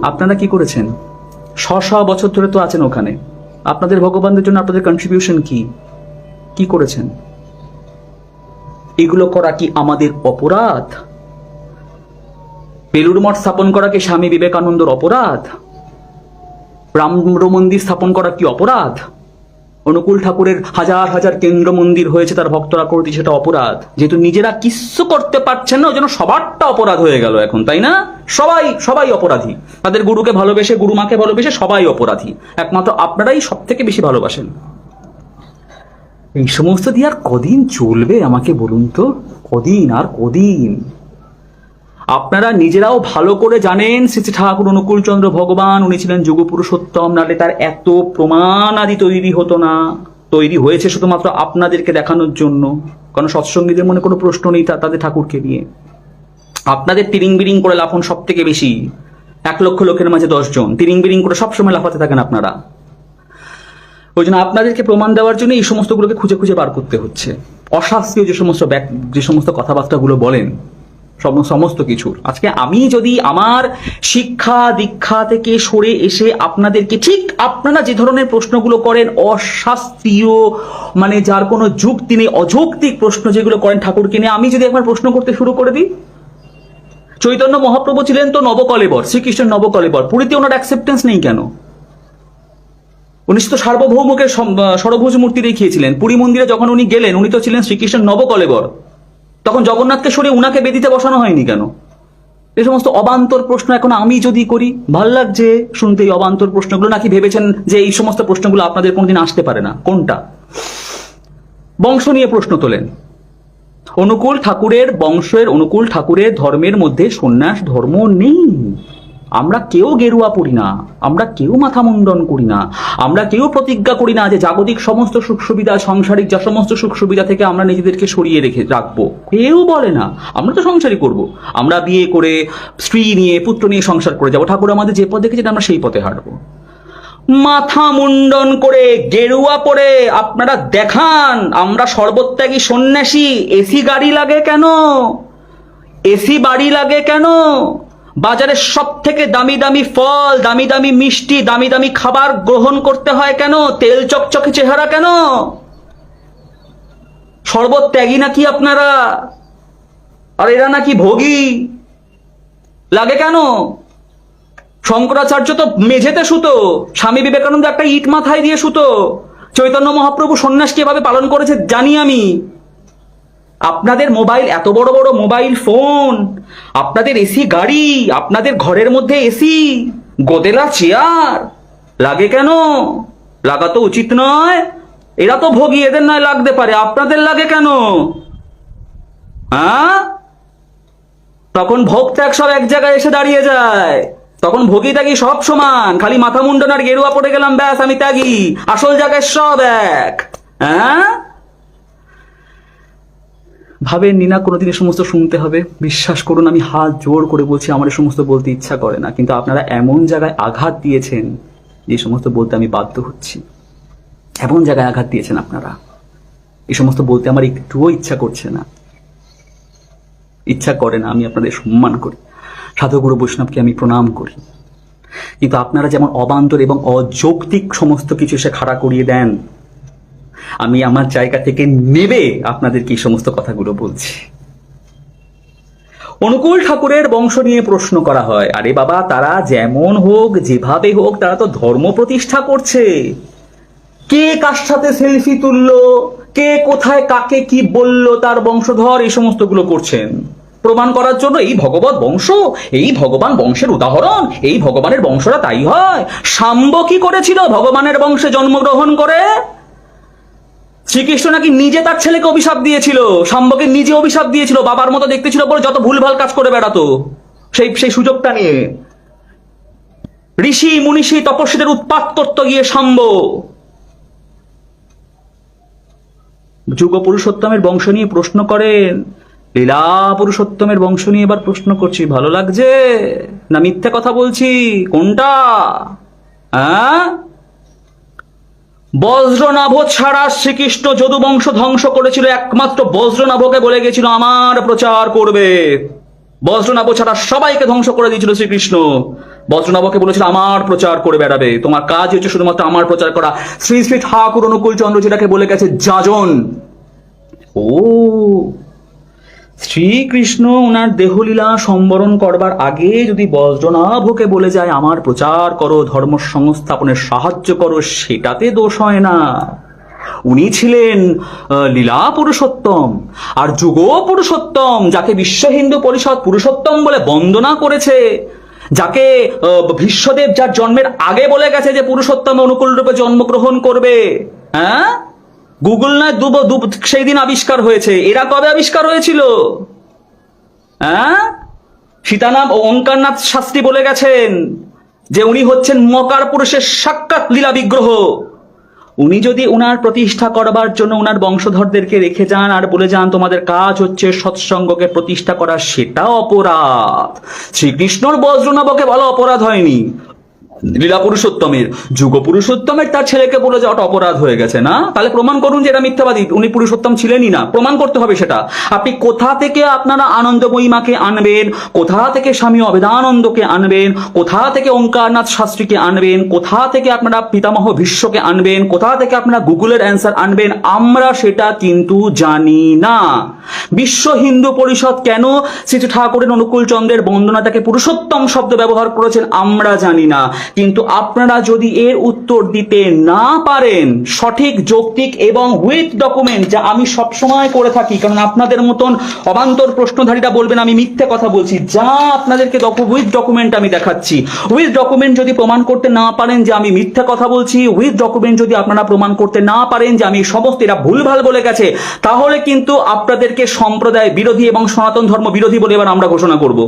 আপনারা কি করেছেন? 100 বছর ধরে তো আছেন ওখানে। আপনাদের ভগবানদের জন্য আপনাদের কন্ট্রিবিউশন কি করেছেন? এগুলো করা কি আমাদের অপরাধ? বেলুড় মঠ স্থাপন করা কি স্বামী বিবেকানন্দর অপরাধ? রাম মন্দির স্থাপন করা কি অপরাধ? অনুকূল ঠাকুরের হাজার হাজার কেন্দ্র মন্দির হয়েছে তার ভক্তরা করতে, সেটা অপরাধ? যেহেতু নিজেরা কিচ্ছু করতে পারছেন না, ওই জন্য সবারটা অপরাধ হয়ে গেল এখন, তাই না? সবাই অপরাধী। তাদের গুরুকে ভালোবেসে, গুরু মাকে ভালোবেসে সবাই অপরাধী। একমাত্র আপনারাই সব থেকে বেশি ভালোবাসেন। এই সমস্ত দিয়ে আর কদিন চলবে আমাকে বলুন তো? কদিন? আপনারা নিজেরাও ভালো করে জানেন শ্রী শ্রী ঠাকুর অনুকূল চন্দ্র ভগবান উনি ছিলেন যুগ পুরুষোত্তম, নালে তার এত প্রমাণ আদি তৈরি হতো না। তৈরি হয়েছে শুধুমাত্র আপনাদেরকে দেখানোর জন্য, কারণ সৎসঙ্গীদের মনে কোনো প্রশ্ন নেই তাদের ঠাকুরকে নিয়ে। আপনাদের তিরিং বিরিং করে লাফন সব থেকে বেশি। 1 লক্ষ লোকের মাঝে 10 জন তিরিং বিরিং করে সবসময় লাফাতে থাকেন আপনারা। ওই জন্য আপনাদেরকে প্রমাণ দেওয়ার জন্য এই সমস্তগুলোকে খুঁজে খুঁজে বার করতে হচ্ছে। অশাস্ত্রীয় যে সমস্ত কথাবার্তাগুলো বলেন সমস্ত কিছুর। আজকে আমি যদি আমার শিক্ষা দীক্ষা থেকে সরে এসে আপনাদেরকে ঠিক আপনারা যে ধরনের প্রশ্নগুলো করেন, অশাস্ত্রীয়, মানে যার কোনো যুক্তি নেই, অযৌক্তিক প্রশ্ন যেগুলো করেন ঠাকুরকে নিয়ে, আমি যদি একবার প্রশ্ন করতে শুরু করে দিই, চৈতন্য মহাপ্রভু ছিলেন তো নবকলেবর, শ্রীকৃষ্ণের নবকলেবর, পুরীতে ওনার অ্যাকসেপ্টেন্স নেই কেন? উনি তো সার্বভৌমকে ষড়ভুজ মূর্তি দেখিয়েছিলেন। পুরী মন্দিরে যখন উনি গেলেন, উনি তো ছিলেন শ্রীকৃষ্ণের নবকলেবর, তখন জগন্নাথকে সরিয়ে উনাকে বেদিতে বসানো হয়নি কেন? এই সমস্ত অবান্তর প্রশ্ন এখন আমি যদি করি, ভাল লাগছে শুনতে এই অবান্তর প্রশ্নগুলো, নাকি ভেবেছেন যে এই সমস্ত প্রশ্নগুলো আপনাদের কোনোদিন আসতে পারে না? কোনটা? বংশ নিয়ে প্রশ্ন তোলেন। অনুকূল ঠাকুরের বংশের, অনুকূল ঠাকুরের ধর্মের মধ্যে সন্ন্যাস ধর্ম নেই। আমরা কেউ গেরুয়া পড়ি না, আমরা কেউ মাথা মুন্ডন করি না, আমরা কেউ প্রতিজ্ঞা করি না যে জাগতিক সমস্ত সুখ সুবিধা, সাংসারিক যা সমস্ত সুখ সুবিধা থেকে আমরা নিজেদেরকে সরিয়ে রাখবো। কেউ বলে না আমরা তো সংসারই করব, আমরা বিয়ে করে স্ত্রী নিয়ে পুত্র নিয়ে সংসার করে যাবো। ঠাকুর আমাদের যে পথ দেখেছেন আমরা সেই পথে হাঁটবো। মাথা মুন্ডন করে গেরুয়া পরে আপনারা দেখান আমরা সর্বত্যাগী সন্ন্যাসী। এসি গাড়ি লাগে কেন? এসি বাড়ি লাগে কেন? বাজারে সব থেকে দামি দামি ফল, দামি দামি মিষ্টি, দামি দামি খাবার গ্রহণ করতে হয় কেন? তেল চকচকে চেহারা কেন? সর্বত্যাগী নাকি আপনারা? আর এরা নাকি ভোগী? লাগে কেন? শঙ্করাচার্য তো মেঝেতে শুতো, স্বামী বিবেকানন্দ একটা ইট মাথায় দিয়ে শুতো, চৈতন্য মহাপ্রভু সন্ন্যাসকে এভাবে পালন করেছে জানি আমি। আপনাদের মোবাইল, এত বড় বড় মোবাইল ফোন, আপনাদের এসি গাড়ি, আপনাদের ঘরের মধ্যে এসি, গোদেলা চেয়ার, লাগে কেন? লাগা তো উচিত নয়। এরা তো ভোগী, এদের নয় লাগতে পারে, আপনাদের লাগে কেন? হ্যাঁ, তখন ভোগ ত্যাগ সব এক জায়গায় এসে দাঁড়িয়ে যায়। তখন ভোগী ত্যাগী সব সমান, খালি মাথা মুন্ডন আর গেরুয়া পড়ে গেলাম ব্যাস আমি ত্যাগী, আসল জায়গায় সব এক। হ্যাঁ, ভাবেননি না কোনোদিন এ সমস্ত শুনতে হবে? বিশ্বাস করুন, আমি হাত জোর করে বলছি আমার এ সমস্ত বলতে ইচ্ছা করে না, কিন্তু আপনারা এমন জায়গায় আঘাত দিয়েছেন যে সমস্ত বলতে আমি বাধ্য হচ্ছি। এমন জায়গায় আঘাত দিয়েছেন আপনারা, এই সমস্ত বলতে আমার একটুও ইচ্ছা করছে না, ইচ্ছা করে না। আমি আপনাদের সম্মান করি, সাধুগুরু বৈষ্ণবকে আমি প্রণাম করি, কিন্তু আপনারা যেমন অবান্তর এবং অযৌক্তিক সমস্ত কিছু এসে খাড়া করিয়ে দেন, আমি আমার জায়গা থেকে নেবে আপনাদেরকে এই সমস্ত কথাগুলো বলছি। অনুকূল ঠাকুরের বংশ নিয়ে প্রশ্ন করা হয়, আরে বাবা তারা যেমন হোক যেভাবে হোক তারা তো ধর্ম প্রতিষ্ঠা করছে। কে কার সাথে সেলফি তুললো, কে কোথায় কাকে কি বলল, তার বংশধর এই সমস্তগুলো করছেন। প্রমাণ করার জন্য এই ভগবত বংশ, এই ভগবান বংশের উদাহরণ, এই ভগবানের বংশরা তাই হয়। শাম্ব কি করেছিল ভগবানের বংশে জন্মগ্রহণ করে? শ্রীকৃষ্ণ নাকি নিজে তার ছেলেকে অভিশাপ দিয়েছিল, শাম্বকে নিজে অভিশাপ দিয়েছিল, বাবার মতো দেখতে ছিল বলে যত ভুলভাল কাজ করে বেড়াতো সেই সুযোগটা নিয়ে। ঋষি মুনিষী তপস্বীদের উৎপাত করতে গিয়ে শাম্ব যুগ পুরুষোত্তমের বংশ নিয়ে প্রশ্ন করেন। লীলা পুরুষোত্তমের বংশ নিয়ে এবার প্রশ্ন করছি, ভালো লাগছে না মিথ্যে কথা বলছি, কোনটা? হ্যাঁ, বজ্রনাভ ছাড়া শ্রীকৃষ্ণ যদু বংশ ধ্বংস করেছিল, একমাত্র বজ্রনাভকে বলে গেছিল আমার প্রচার করবে। বজ্রনাভ ছাড়া সবাইকে ধ্বংস করে দিয়েছিল শ্রীকৃষ্ণ। বজ্রনাভকে বলেছিল আমার প্রচার করে বেড়াবে, তোমার কাজ হচ্ছে শুধুমাত্র আমার প্রচার করা। শ্রী শ্রী ঠাকুর অনুকূল চন্দ্র যেটাকে বলে গেছে যাজন। ও, শ্রীকৃষ্ণ ওনার দেহলীলা সম্বরণ করবার আগে যদি বজ্রনাভকে বলে যায় আমার প্রচার করো, ধর্ম সংস্থাপনের সাহায্য করো, সেটাতে দোষ হয় না। উনি ছিলেন লীলা পুরুষোত্তম আর যুগ পুরুষোত্তম, যাকে বিশ্ব হিন্দু পরিষদ পুরুষোত্তম বলে বন্দনা করেছে, যাকে ভীষ্মদেব যার জন্মের আগে বলে গেছে যে পুরুষোত্তম অনুকূল রূপে জন্মগ্রহণ করবে। হ্যাঁ, গুগল নয় সেই দিন আবিষ্কার হয়েছে। এরা কবে আবিষ্কার হয়েছিল? হ্যাঁ, সীতানাম ও ওঙ্কারনাথ শাস্ত্রী বলে গেছেন যে উনি হচ্ছেন মকার পুরুষের সাক্ষাৎ লীলা বিগ্রহ। উনি যদি উনার প্রতিষ্ঠা করবার জন্য উনার বংশধরদেরকে রেখে যান আর বলে যান তোমাদের কাজ হচ্ছে সৎসঙ্গকে প্রতিষ্ঠা করা, সেটা অপরাধ। শ্রীকৃষ্ণর বজ্রনাভকে বলা অপরাধ হয়নি, লীলা পুরুষোত্তমের যুগ পুরুষোত্তমের তার ছেলেকে বলে যাওয়াটা অপরাধ হয়ে গেছে না? তাহলে প্রমাণ করুন যে এটা মিথ্যাবাদী, উনি পুরুষোত্তম ছিলেনই না। প্রমাণ করতে হবে সেটা। আপনি কোথা থেকে আপনারা আনন্দময়ীমাকে আনবেন, কোথা থেকে স্বামী অবেদানন্দকে আনবেন, কোথা থেকে ওঙ্কারনাথ শাস্ত্রীকে আনবেন, কোথা থেকে আপনারা পিতামহ ভীষ্মকে আনবেন, কোথা থেকে আপনারা গুগলের অ্যান্সার আনবেন, আমরা সেটা কিন্তু জানি না। বিশ্ব হিন্দু পরিষদ কেন শ্রী ঠাকুরের অনুকূল চন্দ্রের বন্দনাটাকে পুরুষোত্তম শব্দ ব্যবহার করেছেন আমরা জানি না। কিন্তু আপনারা যদি এর উত্তর দিতে না পারেন সঠিক, যৌক্তিক এবং উইথ ডকুমেন্ট, যা আমি সবসময় করে থাকি, কারণ আপনাদের মতন অবান্তর প্রশ্নধারীরা বলবেন আমি মিথ্যে কথা বলছি, যা আপনাদেরকে উইথ ডকুমেন্ট আমি দেখাচ্ছি, উইথ ডকুমেন্ট যদি প্রমাণ করতে না পারেন যে আমি মিথ্যে কথা বলছি, উইথ ডকুমেন্ট যদি আপনারা প্রমাণ করতে না পারেন যে আমি সমস্ত এরা ভুলভাল বলে গেছে, তাহলে কিন্তু আপনাদেরকে সম্প্রদায় বিরোধী এবং সনাতন ধর্ম বিরোধী বলে এবার আমরা ঘোষণা করব।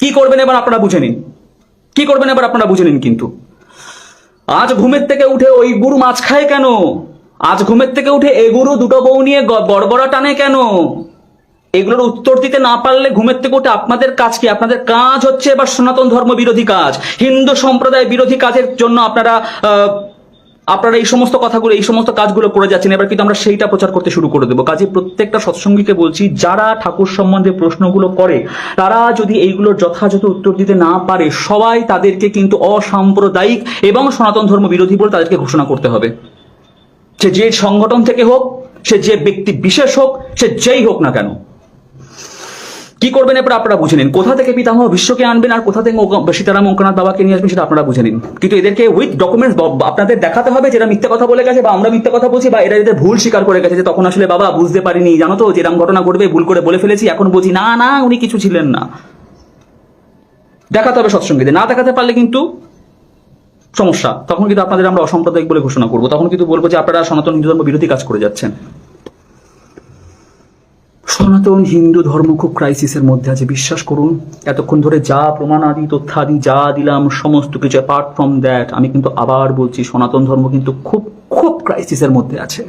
কি করবেন এবার আপনারা বুঝে নিন, কি করবেন এবার আপনারা বুঝে নিন। কিন্তু আজ ঘুমের থেকে উঠে ওই গুরু মাছ খায় কেন? আজ ঘুমের থেকে উঠে এ গুরু দুটো বউ নিয়ে গড়গড়া টানে কেন? এগুলোর উত্তর দিতে না পারলে ঘুমের থেকে উঠে আপনাদের কাজ কি? আপনাদের কাজ হচ্ছে এবার সনাতন ধর্ম বিরোধী কাজ, হিন্দু সম্প্রদায় বিরোধী কাজের জন্য আপনারা এই সমস্ত কথাগুলো, এই সমস্ত কাজগুলো করে যাচ্ছেন। এবার কিন্তু আমরা সেইটা প্রচার করতে শুরু করে দেবো। কাজে প্রত্যেকটা সৎসঙ্গীকে বলছি, যারা ঠাকুর সম্বন্ধে প্রশ্নগুলো করে তারা যদি এইগুলোর যথাযথ উত্তর দিতে না পারে, সবাই তাদেরকে কিন্তু অসাম্প্রদায়িক এবং সনাতন ধর্ম বিরোধী বলে তাদেরকে ঘোষণা করতে হবে। সে যে সংগঠন থেকে হোক, সে যে ব্যক্তি বিশেষ হোক, সে যেই হোক না কেন। কি করবেন এবার আপনারা বুঝে নিন। কোথা থেকে পিতামহ বিশ্বকে আনবেন আর কোথা থেকে সীতারাম ওঙ্কারনাথ বাবাকে নিয়ে আসবেন সেটা আপনারা বুঝে নিন। কিন্তু এদেরকে উইথ ডকুমেন্টস আপনাদের দেখাতে হবে যে এরা মিথ্যে কথা বলে গেছে বা আমরা মিথ্যে কথা বলছি, বা এরা এদের ভুল স্বীকার করে গেছে যে তখন আসলে বাবা বুঝতে পারিনি, জানো তো যে এরকম ঘটনা ঘটবে, ভুল করে বলে ফেলেছি, এখন বলছি না না উনি কিছু ছিলেন না। দেখাতে হবে সৎসঙ্গীদের। না দেখাতে পারলে কিন্তু সমস্যা, তখন কিন্তু আপনাদের আমরা অসাম্প্রদায়িক বলে ঘোষণা করবো। তখন কিন্তু বলবো যে আপনারা সনাতন হিন্দু ধর্ম বিরোধী কাজ করে যাচ্ছেন। সনাতন হিন্দু ধর্ম খুব ক্রাইসিসের মধ্যে আছে, বিশ্বাস করুন। এতক্ষণ ধরে যা প্রমাণ আদি তথ্য আদি যা দিলাম সমস্ত কিছু অ্যাপার্ট ফ্রম দ্যাট, আমি কিন্তু আবার বলছি সনাতন ধর্ম কিন্তু খুব খুব ক্রাইসিসের মধ্যে আছে।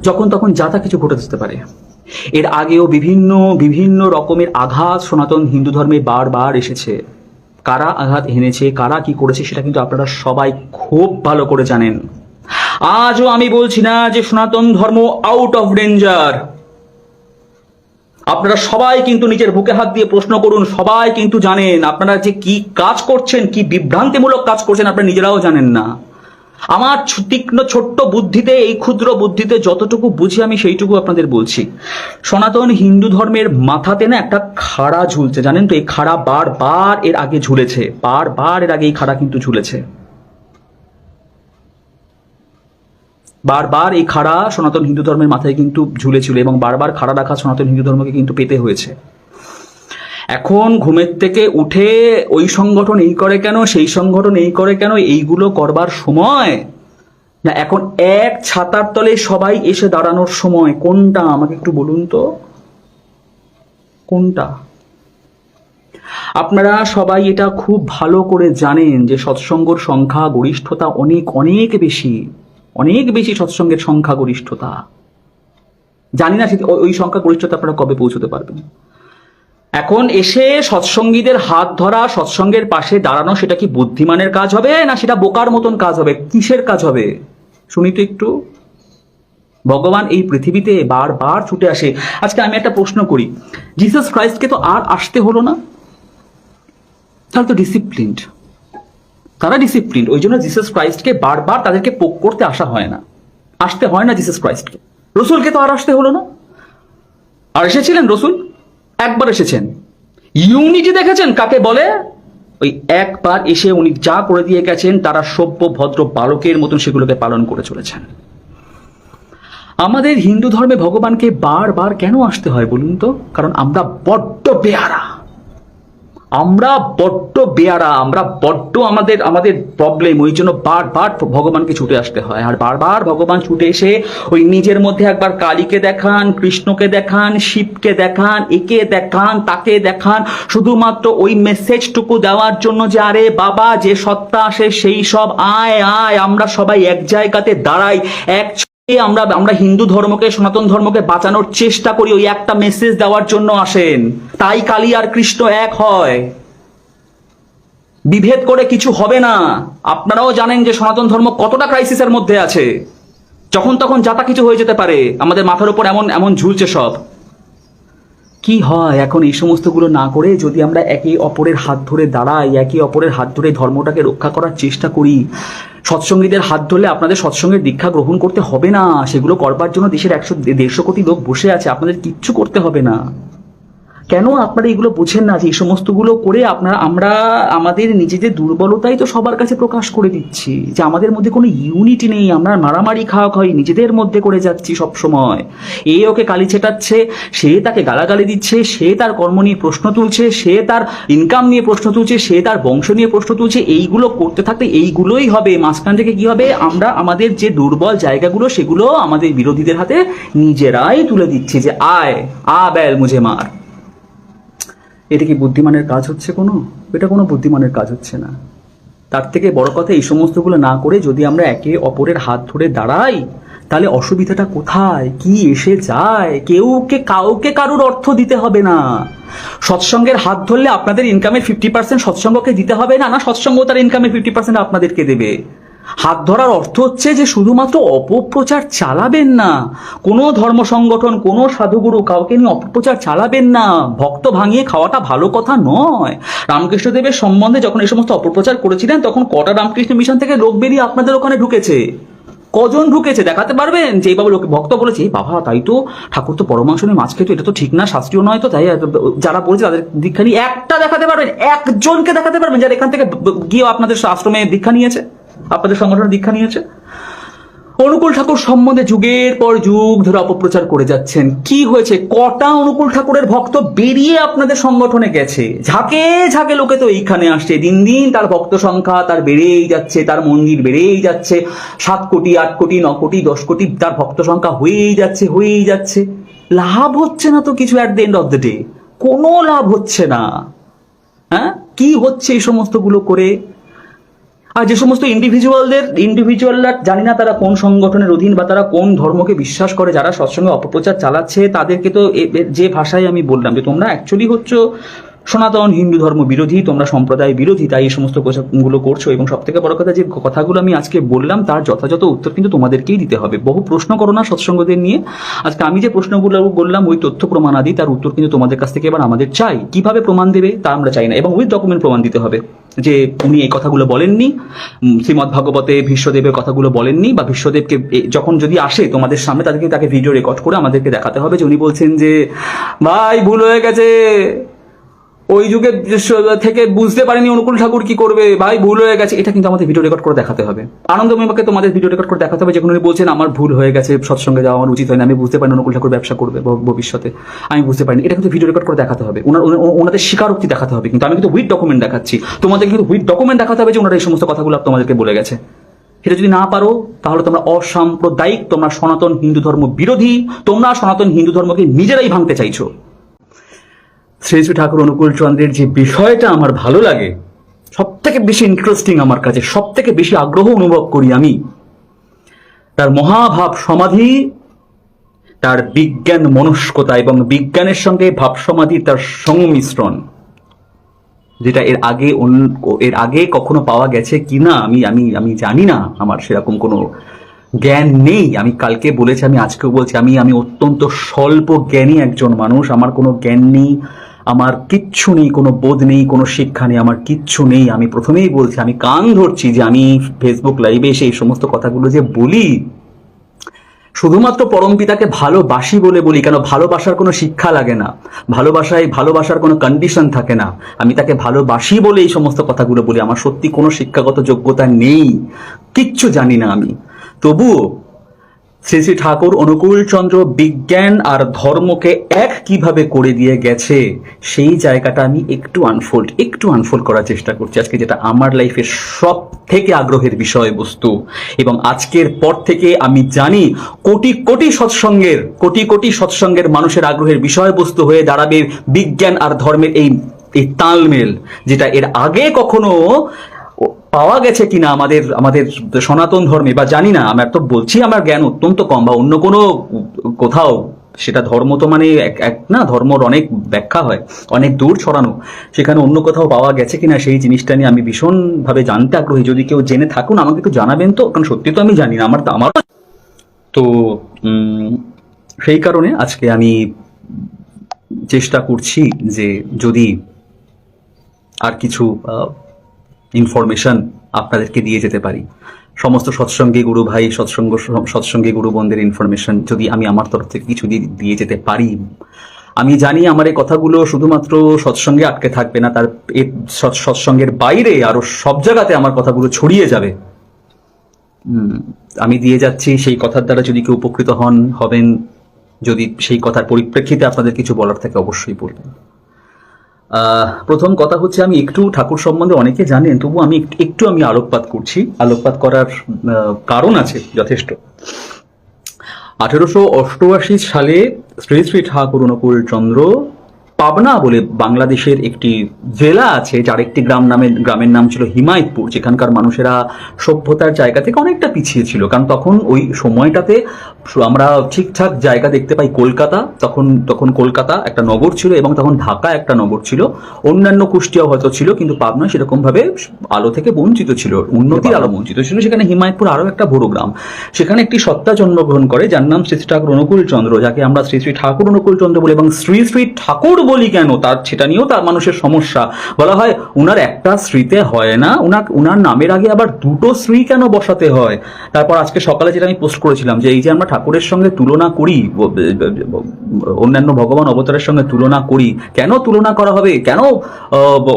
যখন তখন যা তা কিছু ঘটে যেতে পারে। এর আগেও বিভিন্ন বিভিন্ন রকমের আঘাত সনাতন হিন্দু ধর্মে বারবার এসেছে। কারা আঘাত এনেছে, কারা কি করেছে সেটা কিন্তু আপনারা সবাই খুব ভালো করে জানেন। আজও আমি বলছি না যে সনাতন ধর্ম আউট অফ ডেঞ্জার। আপনারা সবাই কিন্তু নিজের বুকে হাত দিয়ে প্রশ্ন করুন, সবাই কিন্তু জানেন আপনারা যে কি কাজ করছেন, কি বিভ্রান্তিমূলক কাজ করছেন আপনারা নিজেরাও জানেন না। আমার তীক্ষ্ণ ছোট্ট বুদ্ধিতে, এই ক্ষুদ্র বুদ্ধিতে যতটুকু বুঝি আমি সেইটুকু আপনাদের বলছি। সনাতন হিন্দু ধর্মের মাথাতে না একটা খাড়া ঝুলছে, জানেন তো? এই খাড়া বারবার এর আগে ঝুলেছে, বারবার এর আগে এই খাড়া কিন্তু ঝুলেছে। বারবার এই খাড়া সনাতন হিন্দু ধর্মের মাথায় কিন্তু ঝুলেছিল এবং বারবার খাড়া রাখা সনাতন হিন্দু ধর্মকে কিন্তু পেতে হয়েছে। এখন ঘুমের থেকে উঠে ওই সংগঠন এই করে কেন, সেই সংগঠন এই করে কেন, এইগুলো করবার সময় না, এখন এক ছাতার তলে সবাই এসে দাঁড়ানোর সময়। কোনটা আমাকে একটু বলুন তো, কোনটা? আপনারা সবাই এটা খুব ভালো করে জানেন যে সৎসঙ্গর সংখ্যা গরিষ্ঠতা অনেক অনেক বেশি, অনেক বেশি সৎসঙ্গের সংখ্যা গরিষ্ঠতা। জানি না ওই সংখ্যা গরিষ্ঠতা আপনারা কবে পৌঁছতে পারবেন। এখন এসে সৎসঙ্গীদের হাত ধরা, সৎসঙ্গের পাশে দাঁড়ানো, সেটা কি বুদ্ধিমানের কাজ হবে না সেটা বোকার মতন কাজ হবে? কিসের কাজ হবে শুনি তো একটু। ভগবান এই পৃথিবীতে বারবার ছুটে আসে। আজকে আমি একটা প্রশ্ন করি, জিসাস ক্রাইস্টকে তো আর আসতে হলো না, তাহলে তো ডিসিপ্লিনড, তারা ডিসিপ্লিনড, ওই জন্য জিসাস ক্রাইস্টকে বারবার তাদেরকে পোক করতে আসা হয় না, আসতে হয় না জিসাস ক্রাইস্টকে। রসুলকে তো আর আসতে হলো না, আর এসেছিলেন রসুল, একবার এসেছেন। ইউনিটি দেখেছেন কাকে বলে? ওই একবার এসে উনি যা করে দিয়ে গেছেন তারা সভ্য ভদ্র বালকের মতন সেগুলোকে পালন করে চলেছেন। আমাদের হিন্দু ধর্মে ভগবানকে বারবার কেন আসতে হয় বলুন তো? কারণ আমরা বড্ড বেয়ারা, আমরা বড্ড বেয়ারা, আমরা বড্ড আমাদের প্রবলেম, ওই জন্য বারবার ভগবানকে ছুটে আসতে হয়। আর বারবার ভগবান ছুটে এসে ওই নিজের মধ্যে একবার কালীকে দেখান, কৃষ্ণকে দেখান, শিবকে দেখান, একে দেখান, তাকে দেখান, শুধুমাত্র ওই মেসেজটুকু দেওয়ার জন্য যে আরে বাবা যে সত্তা আসে সেই সব আয় আয়, আমরা সবাই এক জায়গাতে দাঁড়াই, এক আমরা হিন্দু ধর্মকে, সনাতন ধর্মকে বাঁচানোর চেষ্টা করি, ওই একটা মেসেজ দেওয়ার জন্য আসেন। তাই কালী আর কৃষ্ণ এক হয়, বিভেদ করে কিছু হবে না। আপনারাও জানেন যে সনাতন ধর্ম কতটা ক্রাইসিসের মধ্যে আছে, যখন তখন যাতা কিছু হয়ে যেতে পারে, আমাদের মাথার উপর এমন এমন ঝুলছে সব। কি হয় এখন এই সমস্তগুলো না করে যদি আমরা একে অপরের হাত ধরে দাঁড়াই, একে অপরের হাত ধরে ধর্মটাকে রক্ষা করার চেষ্টা করি। সৎসঙ্গীদের হাত ধরলে আপনাদের সৎসঙ্গের দীক্ষা গ্রহণ করতে হবে না, সেগুলো করবার জন্য দেশের 150 কোটি লোক বসে আছে, আপনাদের কিচ্ছু করতে হবে না। কেন আপনারা এগুলো বুঝেন না যে এই সমস্তগুলো করে আমরা আমাদের নিজেদের দুর্বলতাই তো সবার কাছে প্রকাশ করে দিচ্ছি, যে আমাদের মধ্যে কোনো ইউনিটি নেই, আমরা মারামারি খাওয়া নিজেদের মধ্যে করে যাচ্ছি সব সময়। এ ওকে কালি ছেটাচ্ছে, সে তাকে গালাগালি দিচ্ছে, সে তার কর্ম নিয়ে প্রশ্ন তুলছে, সে তার ইনকাম নিয়ে প্রশ্ন তুলছে, সে তার বংশ নিয়ে প্রশ্ন তুলছে। এইগুলো করতে থাকতে এইগুলোই হবে, মাঝখান থেকে কি হবে, আমরা আমাদের যে দুর্বল জায়গাগুলো সেগুলো আমাদের বিরোধীদের হাতে নিজেরাই তুলে দিচ্ছি, যে আয় আ বেল মুঝে মার। এটা কি বুদ্ধিমানের কাজ হচ্ছে? এটা কোনো বুদ্ধিমানের কাজ হচ্ছে না। তার থেকে বড় কথা, এই সমস্তগুলো না করে যদি আমরা একে অপরের হাত ধরে দাঁড়াই, তাহলে অসুবিধাটা কোথায় কি এসে যায়? কাউকে কারুর অর্থ দিতে হবে না। সৎসঙ্গের হাত ধরলে আপনাদের ইনকামের 50% সৎসঙ্গকে দিতে হবে না, না সৎসঙ্গ তার ইনকামের 50% আপনাদেরকে দেবে। হাত ধরার অর্থ হচ্ছে যে শুধুমাত্র অপপ্রচার চালাবেন না, কোনো ধর্ম সংগঠন, কোনো সাধুগুরু কাউকে নিয়ে অপপ্রচার চালাবেন না। ভক্ত ভাঙিয়ে খাওয়াটা ভালো কথা নয়। রামকৃষ্ণদেবের সম্বন্ধে যখন এই সমস্ত অপপ্রচার করেছিলেন তখন কটা রামকৃষ্ণ মিশন থেকে লোক বেরিয়ে আপনাদের ওখানে ঢুকেছে? কজন ঢুকেছে দেখাতে পারবেন? যে বাবু লোক ভক্ত বলেছে বাবা তাই তো, ঠাকুর তো পরমাংশ নিয়ে মাছ খেতো, এটা তো ঠিক না, শাস্ত্রীয় নয় তো, তাই যারা বলেছে তাদের দীক্ষা নিয়ে একটা দেখাতে পারবেন? একজনকে দেখাতে পারবেন যারা এখান থেকে গিয়ে আপনাদের আশ্রমে দীক্ষা নিয়েছে, আপনাদের সংগঠনের দীক্ষা নিয়েছে? অনুকূল ঠাকুর সম্বন্ধে যুগের পর যুগ ধরে অপপ্রচার করে যাচ্ছেন। কি হয়েছে? কটা অনুকূল ঠাকুরের ভক্ত বেরিয়ে আপনাদের সংগঠনে গেছে? ঝাঁকে ঝাঁকে লোকে তো এইখানে আসছে, দিন দিন তার ভক্ত সংখ্যা তার বেড়েই যাচ্ছে, তার মন্দির বেড়েই যাচ্ছে, 7 কোটি 8 কোটি 9 কোটি 10 কোটি তার ভক্ত সংখ্যা হয়েই যাচ্ছে। লাভ হচ্ছে না তো কিছু, at the end of the day কোনো লাভ হচ্ছে না। হ্যাঁ, কি হচ্ছে এই সমস্তগুলো করে? আর যে সমস্ত ইন্ডিভিজুয়ালরা জানি না তারা কোন সংগঠনের অধীন বা তারা কোন ধর্মকে বিশ্বাস করে, যারা সৎসঙ্গে অপপ্রচার চালাচ্ছে, তাদেরকে তো যে ভাষায় আমি বললাম যে তোমরা অ্যাকচুয়ালি হচ্ছে সনাতন হিন্দু ধর্ম বিরোধী, তোমরা সম্প্রদায় বিরোধী, তাই এই সমস্ত গুলো করছো। এবং সব থেকে বড় কথা, যে কথাগুলো আমি আজকে বললাম তার যথাযথ উত্তর কিন্তু তোমাদেরকেই দিতে হবে। বহু প্রশ্ন করো না সৎসঙ্গদের নিয়ে। আজকে আমি যে প্রশ্নগুলো বললাম ওই তথ্য প্রমাণ আদি, তার উত্তর কিন্তু তোমাদের কাছ থেকে এবার আমাদের চাই। কিভাবে প্রমাণ দেবে তা আমরা চাই না, এবং উইথ ডকুমেন্ট প্রমাণ দিতে হবে যে উনি এই কথাগুলো বলেননি, শ্রীমদ্ ভাগবতে ভীষ্মদেবের কথাগুলো বলেননি, বা ভীষ্মদেবকে যখন যদি আসে তোমাদের সামনে তাকে ভিডিও রেকর্ড করে আমাদেরকে দেখাতে হবে যে উনি বলছেন যে ভাই ভুল হয়ে গেছে, ওই যুগে থেকে বুঝতে পারিনি অনুকূল ঠাকুর কি করবে, ভাই ভুল হয়ে গেছে, এটা কিন্তু আমাদের ভিডিও রেকর্ড করে দেখাতে হবে। আনন্দময়ীকে তোমাদের ভিডিও রেকর্ড করে দেখাতে হবে, যেখানে উনি বলছেন আমার ভুল হয়ে গেছে, সৎসঙ্গে যাওয়া আমার উচিত হয় না, আমি বুঝতে পারিনি অনুকূল ঠাকুর ব্যবসা করবে ভবিষ্যতে, আমি বুঝতে পারিনি, এটা কিন্তু ভিডিও রেকর্ড করে দেখাতে হবে, ওনাদের স্বীকারোক্তি দেখাতে হবে। কিন্তু আমি কিন্তু উইথ ডকুমেন্ট দেখাচ্ছি, তোমাদের কিন্তু উইথ ডকুমেন্ট দেখাতে হবে যে ওনারা এই সমস্ত কথাগুলো তোমাদেরকে বলে গেছে। সেটা যদি না পারো তাহলে তোমরা অসাম্প্রদায়িক, তোমরা সনাতন হিন্দু ধর্ম বিরোধী, তোমরা সনাতন হিন্দু ধর্মকে নিজেরাই ভাঙতে চাইছো। শ্রী শ্রী ঠাকুর অনুকূল চন্দ্রের যে বিষয়টা আমার ভালো লাগে, সব থেকে বেশি ইন্টারেস্টিং আমার কাছে, সব থেকে বেশি আগ্রহ অনুভব করি আমি, তার মহাভাব সমাধি, তার বিজ্ঞান মনস্কতা এবং বিজ্ঞানের সঙ্গে ভাব সমাধি, তার সংমিশ্রণ, যেটা এর আগে কখনো পাওয়া গেছে কিনা আমি আমি আমি জানি না, আমার সেরকম কোনো জ্ঞান নেই। আমি কালকে বলেছি, আমি আজকেও বলছি, আমি অত্যন্ত স্বল্প জ্ঞানী একজন মানুষ, আমার কোনো জ্ঞান নেই, আমার কিচ্ছু নেই, কোনো বোধ নেই, কোনো শিক্ষা নেই, আমার কিচ্ছু নেই। আমি প্রথমেই বলছি, আমি কান ধরছি যে আমি ফেসবুক লাইভে এসে এই সমস্ত কথাগুলো যে বলি, শুধুমাত্র পরমপিতাকে ভালোবাসি বলে বলি। কেন? ভালোবাসার কোনো শিক্ষা লাগে না, ভালোবাসার কোনো কন্ডিশন থাকে না, আমি তাকে ভালোবাসি বলে এই সমস্ত কথাগুলো বলি। আমার সত্যি কোনো শিক্ষাগত যোগ্যতা নেই, কিচ্ছু জানি না আমি, তবুও শ্রী শ্রী ঠাকুর অনুকূল চন্দ্র বিজ্ঞান আর ধর্মকে এক কিভাবে করে দিয়ে গেছে, সেই জায়গাটা আমি একটু আনফোল্ড করার চেষ্টা করছি আজকে, যেটা আমার লাইফের সব থেকে আগ্রহের বিষয়বস্তু। এবং আজকের পর থেকে আমি জানি কোটি কোটি সৎসঙ্গের মানুষের আগ্রহের বিষয়বস্তু হয়ে দাঁড়াবে বিজ্ঞান আর ধর্মের এই তালমেল, যেটা এর আগে কখনো পাওয়া গেছে কিনা আমাদের সনাতন ধর্মে, বা জানি না। আমার তো বলছি আমার জ্ঞান অত্যন্ত কম, বা অন্য কোনো কোথাও, সেটা ধর্ম তো মানে এক না, ধর্মর অনেক ব্যাখ্যা হয়, অনেক দূর ছড়ানো, সেখানে অন্য কোথাও পাওয়া গেছে কিনা সেই জিনিসটা নিয়ে আমি ভীষণভাবে জানতে আগ্রহী। যদি কেউ জেনে থাকুন আমাকে একটু জানাবেন তো, কারণ সত্যি তো আমি জানি না, আমার তো সেই কারণে আজকে আমি চেষ্টা করছি যে যদি আর কিছু ইনফরমেশন আপনাদেরকে দিয়ে যেতে পারি, সমস্ত সৎসঙ্গী গুরু ভাই, সৎসঙ্গী গুরু বোনদের ইনফরমেশন যদি আমি আমার তরফ থেকে কিছু দিয়ে যেতে পারি। আমি জানি আমার এই কথাগুলো শুধুমাত্র সৎসঙ্গে আটকে থাকবে না, তার সৎসঙ্গের বাইরে আরো সব জায়গাতে আমার কথাগুলো ছড়িয়ে যাবে। আমি দিয়ে যাচ্ছি, সেই কথার দ্বারা যদি কেউ উপকৃত হবেন, যদি সেই কথার পরিপ্রেক্ষিতে আপনাদের কিছু বলার থাকে অবশ্যই বলবেন। প্রথম কথা হচ্ছে, আমি একটু ঠাকুর সম্বন্ধে অনেকে জানেন, তবু আমি একটু আলোকপাত করছি। আলোকপাত করার কারণ আছে যথেষ্ট। 1888 সালে শ্রী শ্রী ঠাকুর অনুকূল চন্দ্র পাবনা বলে বাংলাদেশের একটি জেলা আছে, যার একটি গ্রামের নাম ছিল হিমায়তপুর, যেখানকার মানুষেরা সভ্যতার জায়গা থেকে অনেকটা পিছিয়ে ছিল। কারণ তখন ওই সময়টাতে আমরা ঠিকঠাক জায়গা দেখতে পাই কলকাতা, তখন কলকাতা একটা নগর ছিল, এবং তখন ঢাকা একটা নগর ছিল, অন্যান্য কুষ্টিয়াও হয়তো ছিল, কিন্তু পাবনা সেরকম ভাবে আলো থেকে বঞ্চিত ছিল, উন্নতির আলো বঞ্চিত ছিল। সেখানে হিমায়তপুর আরো একটা বড় গ্রাম, সেখানে একটি সত্তা জন্মগ্রহণ করে যার নাম শ্রী শ্রী ঠাকুর অনুকূল চন্দ্র, যাকে আমরা শ্রী শ্রী ঠাকুর অনুকূল চন্দ্র বলি। এবং শ্রী শ্রী ঠাকুর বলি কেন, সেটা নিয়েও তার মানুষের সমস্যা। বলা হয় উনার একটা শ্রীতে হয় না, উনার নামের আগে আবার দুটো শ্রী কেন বসাতে হয়। তারপর আজকে সকালে যেটা আমি পোস্ট করেছিলাম, যে এই যে আমরা ঠাকুরের সঙ্গে তুলনা করি, অন্যান্য ভগবান অবতারের সঙ্গে তুলনা করি, কেন তুলনা করা হবে, কেন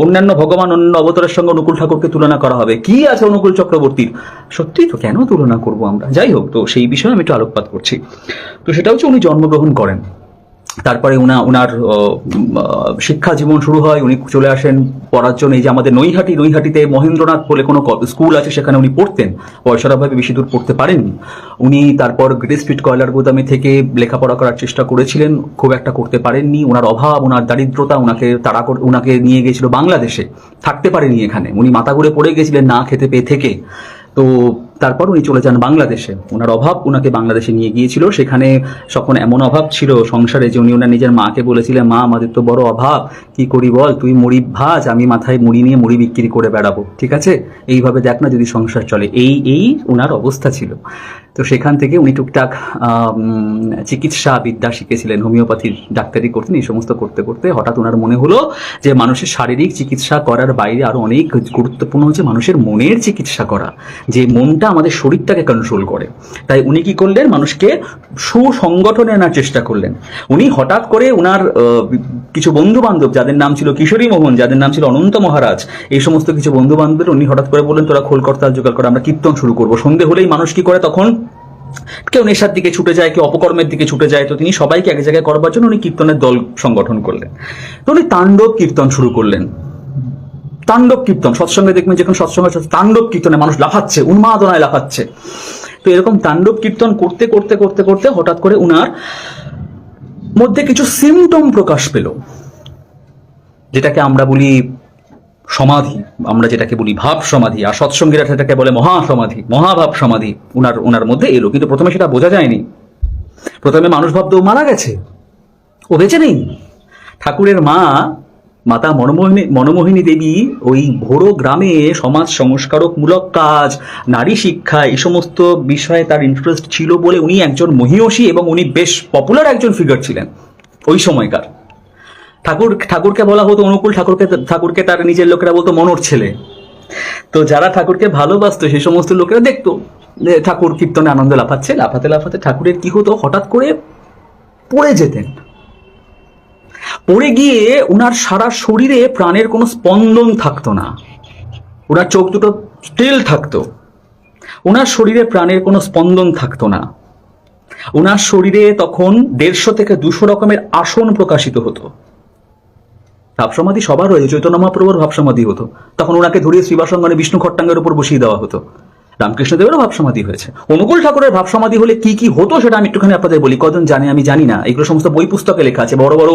অন্যান্য ভগবান অন্যান্য অবতারের সঙ্গে অনুকূল ঠাকুরকে তুলনা করা হবে, কি আছে অনুকূল চক্রবর্তীর, সত্যি তো কেন তুলনা করব আমরা। যাই হোক, তো সেই বিষয়ে আমি একটু আলোকপাত করছি। তো সেটা হচ্ছে, উনি জন্মগ্রহণ করেন, তারপরে ওনার শিক্ষা জীবন শুরু হয়, উনি চলে আসেন পড়ার জন্য। এই যে আমাদের নৈহাটিতে মহেন্দ্রনাথ বলে কোনো স্কুল আছে, সেখানে উনি পড়তেন, পয়সার অভাবে বেশি দূর পড়তে পারেননি উনি। তারপর গ্রেট স্ট্রিট কয়লার গোদামে থেকে লেখাপড়া করার চেষ্টা করেছিলেন, খুব একটা করতে পারেননি। ওনার অভাব, ওনার দারিদ্রতা ওনাকে নিয়ে গেছিল বাংলাদেশে, থাকতে পারেনি এখানে, উনি মাথা ঘুরে পড়ে গেছিলেন না খেতে পেয়ে থেকে। তো তারপর উনি চলে যান বাংলাদেশে, ওনার অভাব ওনাকে বাংলাদেশে নিয়ে গিয়েছিল। সেখানে তখন এমন অভাব ছিল সংসারে যে উনি ওনার নিজের মাকে বলেছিলেন, মা আমাদের তো বড় অভাব, কি করি বল, তুই মুড়ি ভাজ, আমি মাথায় মুড়ি নিয়ে মুড়ি বিক্রি করে বেড়াবো, ঠিক আছে, এইভাবে দেখ না যদি সংসার চলে। এই ওনার অবস্থা ছিল। তো সেখান থেকে উনি টুকটাক চিকিৎসা বিদ্যা শিখেছিলেন, হোমিওপ্যাথির ডাক্তারি করতেন। এই সমস্ত করতে করতে হঠাৎ ওনার মনে হলো যে মানুষের শারীরিক চিকিৎসা করার বাইরে আরো অনেক গুরুত্বপূর্ণ হচ্ছে মানুষের মনের চিকিৎসা করা, যে মনটা আমাদের শরীরটাকে কন্ট্রোল করে। তাই উনি কি করলেন, মানুষকে সুসংগঠনে আনার চেষ্টা করলেন। উনি হঠাৎ করে উনার কিছু বন্ধু বান্ধব, যাদের নাম ছিল কিশোরী মোহন, যাদের নাম ছিল অনন্ত মহারাজ, এই সমস্ত কিছু বন্ধু বান্ধবের উনি হঠাৎ করে বললেন, তোরা খোল করতাল জোগাড় করে আমরা কীর্তন শুরু করবো। সন্ধে হলেই মানুষ কি করে তখন, কেউ নেশার দিকে ছুটে যায়, কেউ অপকর্মের দিকে ছুটে যায়। তো তিনি সবাইকে এক জায়গায় করবার জন্য উনি কীর্তনের দল সংগঠন করলেন। তো উনি তাণ্ডব কীর্তন শুরু করলেন। তাণ্ডব কীর্তন, সৎসঙ্গে দেখবেন যখন সৎসঙ্গে তাণ্ডব কীর্তনে মানুষ লাফাচ্ছে, উন্মাদনায় লাফাচ্ছে। তো এরকম তাণ্ডব কীর্তন করতে করতে করতে করতে হঠাৎ করে উনার মধ্যে কিছু সিমটম প্রকাশ পেল, যেটাকে আমরা বলি সমাধি, আমরা যেটাকে বলি ভাব সমাধি, আর সৎসঙ্গীরা সেটাকে বলে মহাসমাধি, মহাভাব সমাধি উনার মধ্যে এলো। কিন্তু প্রথমে সেটা বোঝা যায়নি। প্রথমে মানুষ ভাবতো মারা গেছে, ও বেঁচে নেই। ঠাকুরের মাতা মনমোহিনী দেবী ওই ভোরো গ্রামে সমাজ সংস্কারকমূলক কাজ, নারী শিক্ষা, এই সমস্ত বিষয়ে তার ইন্টারেস্ট ছিল বলে উনি একজন মহীয়সী এবং উনি বেশ পপুলার একজন ফিগার ছিলেন ওই সময়কার। ঠাকুরকে বলা হতো অনুকূল, ঠাকুরকে তার নিজের লোকেরা বলতো মনোর ছেলে। তো যারা ঠাকুরকে ভালোবাসতো সেই সমস্ত লোকেরা দেখতো ঠাকুর কীর্তনে আনন্দে লাফাচ্ছে, লাফাতে লাফাতে ঠাকুরের কি হতো, হঠাৎ করে পড়ে যেতেন। পড়ে গিয়ে উনার সারা শরীরে প্রাণের কোনো স্পন্দন থাকতো না, ওনার চোখ দুটো স্টিল থাকতো, ওনার শরীরে প্রাণের কোনো স্পন্দন থাকতো না। ওনার শরীরে তখন 150 থেকে 200 রকমের আসন প্রকাশিত হতো। ভাবসমাধি সবার হয়েছে, চৈতন্য মহাপ্রভুর ভাবসমাধি হতো, তখন ওনাকে ধরিয়ে শ্রীবাসঙ্গনে বিষ্ণু খট্টাঙ্গের উপর বসিয়ে দেওয়া হতো। রামকৃষ্ণদেবেরও ভাবসমাধি হয়েছে। অনুকূল ঠাকুরের ভাবসমাধি হলে কি কি হতো সেটা আমি একটুখানি আপনাদের বলি, কজন জানে আমি জানি না। এগুলো সমস্ত বই পুস্তকে লেখা আছে। বড় বড়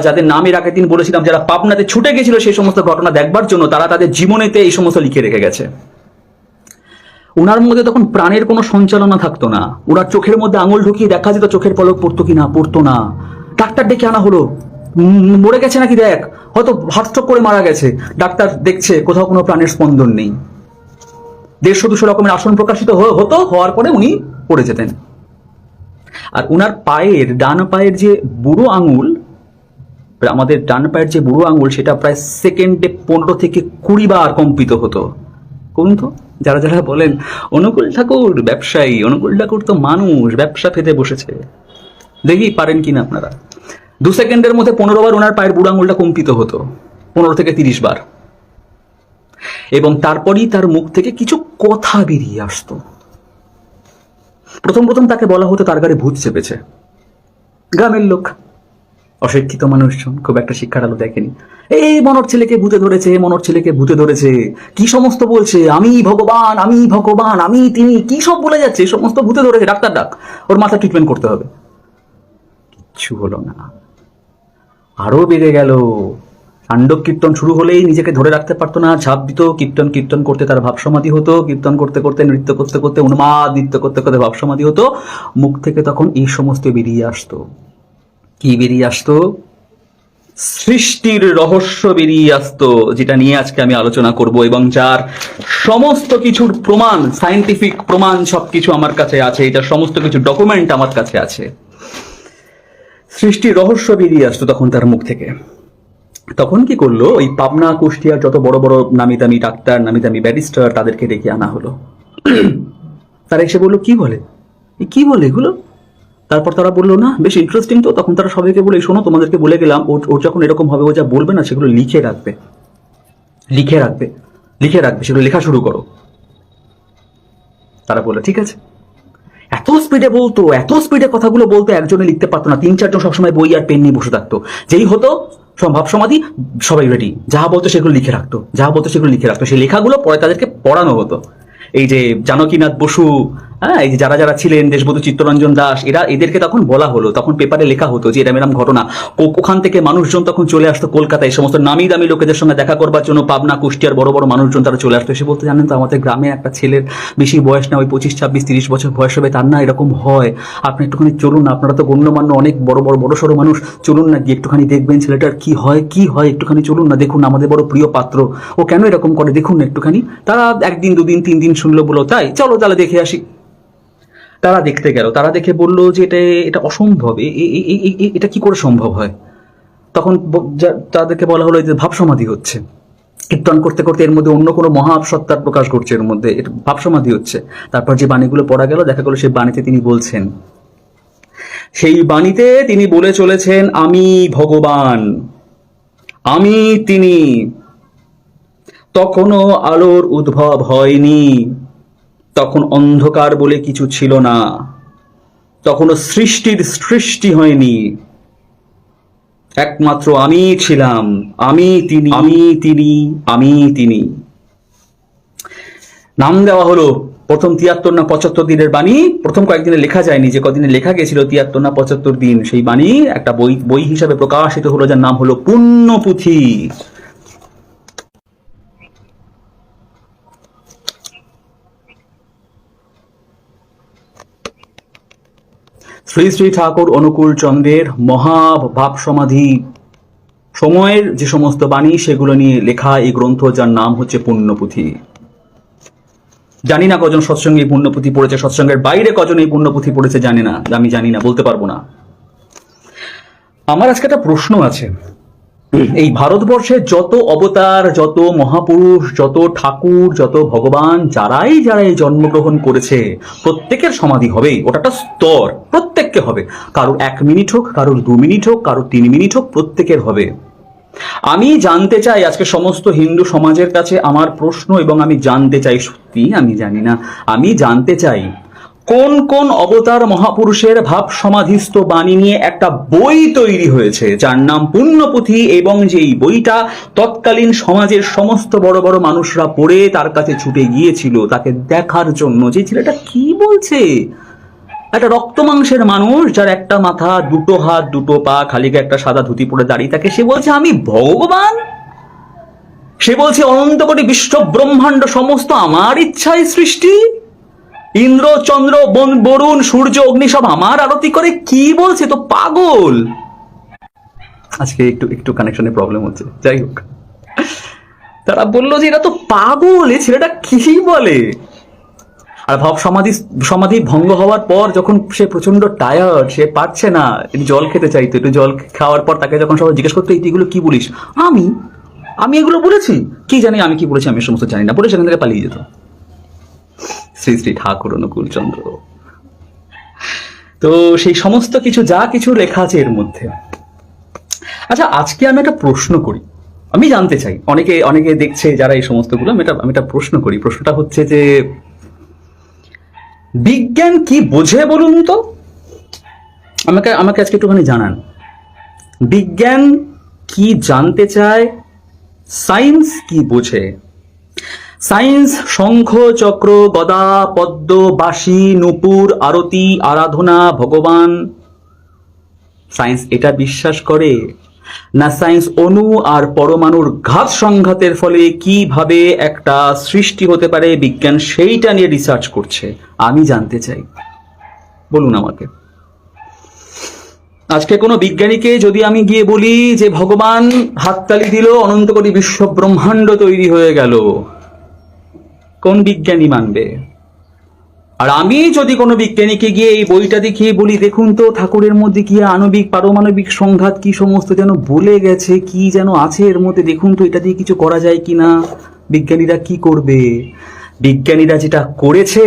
যাদের নামের আগের দিন বলেছিলাম, যারা পাবনাতে ছুটে গেছিল সেই সমস্ত ঘটনা দেখবার জন্য, তারা তাদের জীবনেতে এই সমস্ত লিখে রেখে গেছে। উনার মধ্যে তখন প্রাণের কোনো সঞ্চালনা থাকতো না। ওনার চোখের মধ্যে আঙুল ঢুকিয়ে দেখা যেত চোখের পলক পড়তো কিনা, পড়তো না। ডাক্তার ডেকে আনা হলো, মরে গেছে নাকি দেখ, হয়তো হার্টস্ট্রোক করে মারা গেছে। ডাক্তার দেখছে কোথাও কোনো প্রাণের স্পন্দন নেই। 150-200 রকমের আসন প্রকাশিত হতো, হওয়ার পরে উনি পড়ে যেতেন। আর উনার ডান পায়ের যে বুড়ো আঙুল, আমাদের ডান পায়ের যে বুড়ো আঙুল, সেটা প্রায় সেকেন্ডে 15 থেকে 20 বার কম্পিত হতো। কোন তো যারা যারা বলেন অনুকূল ঠাকুর ব্যবসায়ী, অনুকূল ঠাকুর তো মানুষ, ব্যবসা পেতে বসেছে, দেখি পারেন কিনা আপনারা। 2 সেকেন্ডের মধ্যে 15 বার ওনার পায়ের বুড়ো আঙুলটা কম্পিত হতো, 15 থেকে 30 বার। এবং তারপরই তার মুখ থেকে কিছু কথা বেরিয়ে আসতো। প্রথম তাকে বলা হতো তার গাড়ি ভূত চেপেছে। গ্রামের লোক, অশিক্ষিত মানুষজন, খুব একটা শিক্ষার আলো দেখেনি। এই মনোর ছেলেকে ভূতে ধরেছে, মনোর ছেলেকে ভূতে ধরেছে, কি সমস্ত বলছে, আমি ভগবান, আমি ভগবান, আমি তিনি, কি সব বলে যাচ্ছে, সমস্ত ভূতে ধরেছে, ডাক্তার ডাক, ওর মাথা ট্রিটমেন্ট করতে হবে। কিচ্ছু হলো না, আরো বেড়ে গেল। তাণ্ডব কীর্তন শুরু হলেই নিজেকে ধরে রাখতে পারতো না, ঝাঁপ দিত। কীর্তন করতে তার ভাবসমাধি হতো, কীর্তন করতে করতে, নৃত্য করতে করতে, উন্মাদ নৃত্য করতে করতে ভাবসমাধি হতো। মুখ থেকে তখন এই সমস্ত বেরিয়ে আসতো। কি বেরিয়ে আসতো? সৃষ্টির রহস্য বেরিয়ে আসতো, যেটা নিয়ে আজকে আমি আলোচনা করব এবং যার সমস্ত কিছুর প্রমাণ, সায়েন্টিফিক প্রমাণ সবকিছু আমার কাছে আছে। এটা সমস্ত কিছু ডকুমেন্ট আমার কাছে আছে। সৃষ্টির রহস্য বেরিয়ে আসতো তখন তার মুখ থেকে। তখন কি করলো, ওই পাবনা কুষ্টিয়ার যত বড় বড় নামি দামি ডাক্তার, নামি দামি ব্যারিস্টার, তাদেরকে ডেকে আনা হলো। তারা এসে বললো কি বলে এগুলো। তারপর তারা বললো না, বেশ ইন্টারেস্টিং তো। তখন তারা সবাইকে বলে, শোনো, তোমাদেরকে বলে গেলাম, ওর যখন এরকম হবে, ও যা বলবে না সেগুলো লিখে রাখবে, সেগুলো লেখা শুরু করো। তারা বললো ঠিক আছে। এত স্পিডে বলতো, এত স্পিডে কথাগুলো বলতো, একজনে লিখতে পারতো না, 3-4 জন সবসময় বই আর পেন নিয়ে বসে থাকতো। যেই হতো ভাব সমাধি, সবাই রেডি, যা বলতো সেগুলো লিখে রাখতো। সেই লেখাগুলো পরে তাদেরকে পড়ানো হতো। এই যে জানকীনাথ বসু, এই যে যারা যারা ছিলেন, দেশবন্ধু চিত্তরঞ্জন দাস, এদেরকে তখন বলা হলো, তখন পেপারে লেখা হতো যে এরম ঘটনা। ওখান থেকে মানুষজন তখন চলে আসতো কলকাতায়, সমস্ত নামি দামি লোকেদের সঙ্গে দেখা করবার জন্য। পাবনা কুষ্টিয়ার বড় বড় মানুষজন তারা চলে আসতো, এসে বলতে, জানেন তো আমাদের গ্রামে একটা ছেলের বেশি বয়স না, ওই 25-26-30 বছর বয়স হবে, তার না এরকম হয়। আপনি একটুখানি চলুন না, আপনারা তো গণ্যমান্য অনেক বড় সড়ো মানুষ, চলুন না, গিয়ে একটুখানি দেখবেন ছেলেটার কি হয়, একটুখানি চলুন না, দেখুন, আমাদের বড় প্রিয় পাত্র, ও কেন এরকম করে, দেখুন না একটুখানি। তারা 1 দিন 2 দিন 3 দিন শুনলো, বলো তাই, চলো তাহলে দেখে আসি। তারা দেখতে গেল, তারা দেখে বলল যে এটা এটা অসম্ভব, এটা কি করে সম্ভব হয়। তখন তাদেরকে বলা হলো যে ভাব সমাধি হচ্ছে, কীর্তন করতে করতে এর মধ্যে অন্য কোনো মহাসত্তার প্রকাশ ঘটছে, এর মধ্যে এটা ভাব সমাধি হচ্ছে। তারপর যে বাণীগুলো পড়া গেল, দেখা গেল সেই বাণীতে তিনি বলছেন, সেই বাণীতে তিনি বলে চলেছেন, আমি ভগবান, আমি তিনি। তখনও আলোর উদ্ভব হয়নি, তখন অন্ধকার বলে কিছু ছিল না, তখনও সৃষ্টির সৃষ্টি হয়নি, একমাত্র আমি ছিলাম, আমি তিনি, আমি তিনি, আমি তিনি। নাম দেওয়া হলো প্রথম ৭৩ না ৭৫ দিনের বাণী। প্রথম কয়েকদিনে লেখা যায়নি, যে কদিনে লেখা গেছিল ৭৩ না ৭৫ দিন, সেই বাণী একটা বই হিসাবে প্রকাশিত হলো, যার নাম হলো পুণ্যপুঁথি। শ্রী শ্রী ঠাকুর অনুকূল চন্দ্রের মহাভাব সমাধি সময়ের যে সমস্ত বাণী, সেগুলো নিয়ে লেখা এই গ্রন্থ, যার নাম হচ্ছে পুণ্যপুঁথি। জানি না কজন সৎসঙ্গে এই পুণ্যপুঁথি পড়েছে, সৎসঙ্গের বাইরে কজন এই পুণ্যপুঁথি পড়েছে জানি না, আমি জানি না, বলতে পারবো না। আমার আজকে একটা প্রশ্ন আছে, এই ভারতবর্ষে যত অবতার, যত মহাপুরুষ, যত ঠাকুর, যত ভগবান, যারাই জন্মগ্রহণ করেছে, প্রত্যেকের সমাধি হবে, ওটা একটা স্তর, প্রত্যেককে হবে। কারোর 1 মিনিট হোক, কারোর 2 মিনিট হোক, কারোর 3 মিনিট হোক, প্রত্যেকের হবে। আমি জানতে চাই, আজকে সমস্ত হিন্দু সমাজের কাছে আমার প্রশ্ন, এবং আমি জানতে চাই, সত্যি আমি জানি না, আমি জানতে চাই, কোন কোন অবতার মহাপুরুষের ভাব সমাধিস্থ বাণী নিয়ে একটা বই তৈরি হয়েছে, যার নাম পুণ্যপুঁথি, এবং যেই বইটা তৎকালীন সমাজের সমস্ত বড় বড় মানুষরা পড়ে তার কাছে ছুটে গিয়েছিল তাকে দেখার জন্য, যে ছেলেটা কি বলছে, একটা রক্ত মাংসের মানুষ, যার একটা মাথা, 2টো হাত, 2টো পা, খালি গায়ে একটা সাদা ধুতি পরে দাঁড়িয়ে থাকে, সে বলছে আমি ভগবান, সে বলছে অনন্ত কোটি বিশ্ব ব্রহ্মাণ্ড সমস্ত আমার ইচ্ছায় সৃষ্টি, ইন্দ্র চন্দ্র বরুণ সূর্য অগ্নি সব আমার আরতি করে, কি বলছে, তো পাগল। আজকে একটু কানেকশনের প্রবলেম হচ্ছে, যাই হোক, তারা বললো যে এটা তো পাগল, এই ছেলেটা কি বলে। আর ভাব সমাধি ভঙ্গ হওয়ার পর যখন সে প্রচন্ড টায়ার্ড, সে পারছে না, একটু জল খেতে চাইতো, একটু জল খাওয়ার পর তাকে যখন সবাই জিজ্ঞেস করতো এগুলো কি বলিস, আমি এগুলো বলেছি, কি জানি আমি কি বলেছি, আমি সমস্ত জানি না, বলে সেখান থেকে পালিয়ে যেত। শ্রী শ্রী ঠাকুর অনুকূল চন্দ্র। তো সেই সমস্ত কিছু, যা কিছু লেখা আছে এর মধ্যে। আচ্ছা, আজকে আমি একটা প্রশ্ন করি, আমি জানতে চাই, অনেকে দেখছে যারা এই সমস্তগুলো, আমি একটা প্রশ্ন করি। প্রশ্নটা হচ্ছে যে বিজ্ঞান কি বোঝে বলুন তো, আমাকে আজকে একটুখানি জানান, বিজ্ঞান কি জানতে চায়, সায়েন্স কি বোঝে। সায়েন্স শঙ্খ চক্র গদা পদ্ম বাঁশি নূপুর আরতি আরাধনা ভগবান, সায়েন্স এটা বিশ্বাস করে, না সায়েন্স অণু আর পরমাণুর ঘাত সংঘাতের ফলে কিভাবে একটা সৃষ্টি হতে পারে, বিজ্ঞান সেইটা নিয়ে রিসার্চ করছে। আমি জানতে চাই, বলুন আমাকে। আজকে কোনো বিজ্ঞানীকে যদি আমি গিয়ে বলি যে ভগবান হাততালি দিল, অনন্ত কোটি বিশ্ব ব্রহ্মাণ্ড তৈরি হয়ে গেল, কোন বিজ্ঞানী মানবে? আর আমি যদি কোনো বিজ্ঞানীকে গিয়ে এই বইটা দেখিয়ে বলি দেখুন তো ঠাকুরের মধ্যে কি আণবিক পারমাণবিক সংঘাত কি সমস্ত যেন বলে গেছে, কি যেন আছে এর মধ্যে, দেখুন তো এটা দিয়ে কিছু করা যায় কিনা, বিজ্ঞানীরা কি করবে? বিজ্ঞানীরা যেটা করেছে,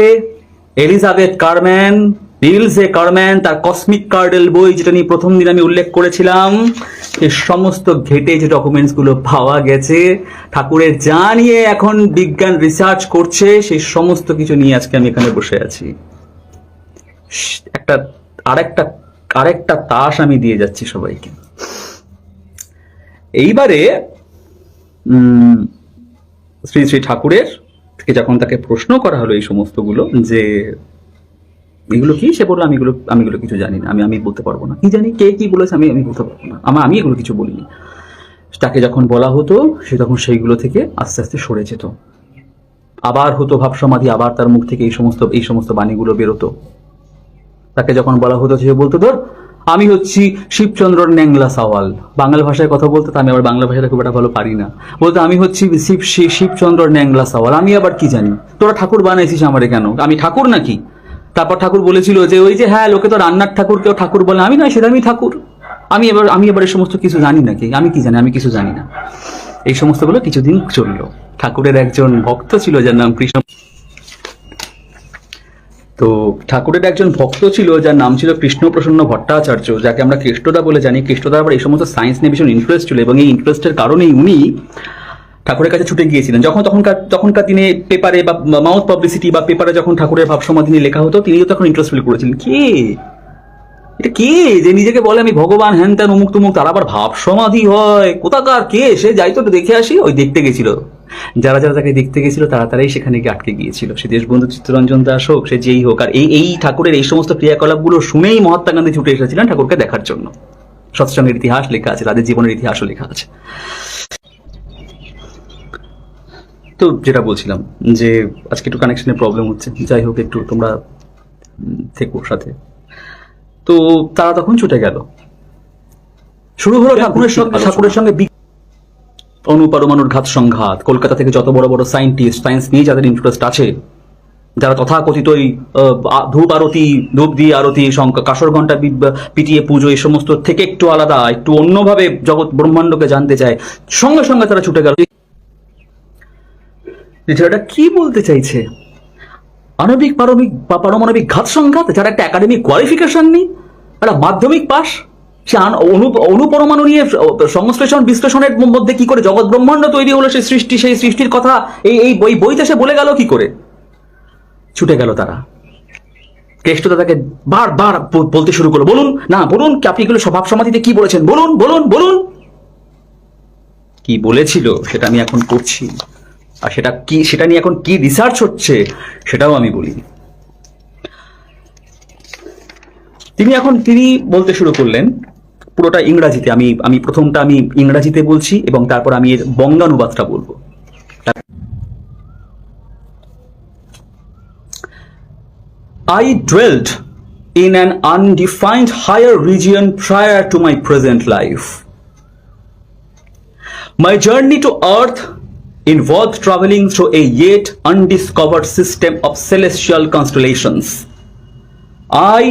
এলিজাবেথ কারম্যান, রিলসে কারম্যান, তার কসমিক কার্ডেল বই, যেটা নিয়ে প্রথম দিন আমি উল্লেখ করেছিলাম, এই সমস্ত ঘেটে যে ডকুমেন্টস গুলো পাওয়া গেছে, ঠাকুরের যা নিয়ে এখন বিজ্ঞান রিসার্চ করছে, সেই সমস্ত কিছু নিয়ে আজকে আমি এখানে বসে আছি। আরেকটা তাস আমি দিয়ে যাচ্ছি সবাইকে। এইবারে শ্রী শ্রী ঠাকুরের থেকে যখন তাকে প্রশ্ন করা হলো এই সমস্তগুলো, যে এগুলো কি, সে বললো আমি এগুলো কিছু জানি না, আমি বলতে পারবো না, কি জানি কে কি বলেছে, আমি বলতে পারবো না, আমি এগুলো কিছু বলিনি। তাকে যখন বলা হতো, সে তখন সেইগুলো থেকে আস্তে আস্তে সরে যেত, আবার হতো ভাব সমাধি, আবার তার মুখ থেকে এই সমস্ত বাণীগুলো বেরোতো। তাকে যখন বলা হতো, সে বলতো ধর আমি হচ্ছি শিবচন্দ্রর ন্যাংলা সাওয়াল, বাংলা ভাষায় কথা বলতো, আমি আবার বাংলা ভাষাটা খুব একটা ভালো পারি না, বলতো আমি হচ্ছি শিবচন্দ্রর ন্যাংলা সাওয়াল, আমি আবার কি জানি, তোরা ঠাকুর বানাইছিস আমারে কেন, আমি ঠাকুর নাকি? তারপর ঠাকুর বলেছিল যে ওই যে হ্যাঁ লোকে তো রান্নার ঠাকুর কেউ ঠাকুর বলে, আমি নয় সেটা আমি ঠাকুর, আমি এবার এই সমস্ত কিছু জানি নাকি, আমি কি জানি, আমি কিছু জানি না। এই সমস্তগুলো কিছুদিন চললো। ঠাকুরের একজন ভক্ত ছিল যার নাম কৃষ্ণ, তো ঠাকুরের একজন ভক্ত ছিল যার নাম ছিল কৃষ্ণপ্রসন্ন ভট্টাচার্য, যাকে আমরা কেষ্টদা বলে জানি। কেষ্টদা আবার এই সমস্ত সায়েন্স নিয়ে ভীষণ ইন্টারেস্ট ছিল, এবং এই ইন্টারেস্টের কারণেই উনি ঠাকুরের কাছে ছুটে গিয়েছিলেন। তখনকার দিনে পেপারে বা মাউথ পাবলিসিটি বা পেপারে যখন ঠাকুরের ভাবসমাধি নিয়ে লেখা হতো, তিনিও তখন ইন্টারেস্ট ফিল করেছিলেন। এটা কে যে নিজেকে বলে আমি ভগবান, হ্যান ত্যান অমুক তুমুক, তার আবার ভাব সমাধি হয়, কোথাকার কে, সে যাই তো দেখে আসি। ওই দেখতে গেছিল, যারা যারা তাকে দেখতে গেছিল তারাই সেখানে গিয়ে আটকে গিয়েছিল। সে দেশবন্ধু চিত্তরঞ্জন দাস হোক, সে যেই হোক। আর এই ঠাকুরের এই সমস্ত ক্রিয়াকলাপগুলো শুনেই মহাত্মা গান্ধী ছুটে এসেছিলেন ঠাকুরকে দেখার জন্য। সৎসঙ্গের ইতিহাস লেখা আছে, তাদের জীবনের ইতিহাসও লেখা আছে। তো যেটা বলছিলাম যে আজকে একটু কানেকশনের প্রবলেম হচ্ছে, যাই হোক একটু তোমরা থেকো সাথে। তো তারা তখন ছুটে গেল, শুরু হলো ঠাকুরের সঙ্গে অনুপরমাণুর ঘাত সংঘাত। কলকাতা থেকে যত বড় বড় সায়েন্টিস্ট, সায়েন্স নিয়ে যাদের ইন্টারেস্ট আছে, যারা তথাকথিত ধূপ দিয়ে আরতি, কাসর ঘন্টা পিটিয়ে পুজো, এই সমস্ত থেকে একটু আলাদা, একটু অন্যভাবে জগৎ ব্রহ্মাণ্ডকে জানতে চায়, সঙ্গে সঙ্গে তারা ছুটে গেল। ছেলেটা কি বলতে চাইছে? আণবিক পারমাণবিক ঘাত সংঘাত, যারা একটা একাডেমিক কোয়ালিফিকেশন নেই, একটা মাধ্যমিক পাস, সে অনুপরমাণু নিয়ে সংশ্লেষণ বিশ্লেষণের মধ্যে কি করে জগৎ ব্রহ্মাণ্ড তৈরি হলো, সেই সৃষ্টির কথা এই বইতে সে বলে গেল কি করে? ছুটে গেল তারা। কেষ্টদা তাকে বারবার বলতে শুরু করলো, বলুন না, বলুন আপনি এগুলো স্বভাব সমাধিতে কি বলেছেন, বলুন বলুন বলুন। কি বলেছিল সেটা আমি এখন করছি, আর সেটা নিয়ে এখন কি রিসার্চ হচ্ছে সেটাও আমি বলি। তিনি বলতে শুরু করলেন পুরোটা ইংরাজিতে। আমি প্রথমটা আমি ইংরাজিতে বলছি এবং তারপর আমি এর বঙ্গানুবাদটা বলবো। I dwelt in an undefined higher region prior to my present life. My journey to Earth involved traveling through a yet undiscovered system of celestial constellations. I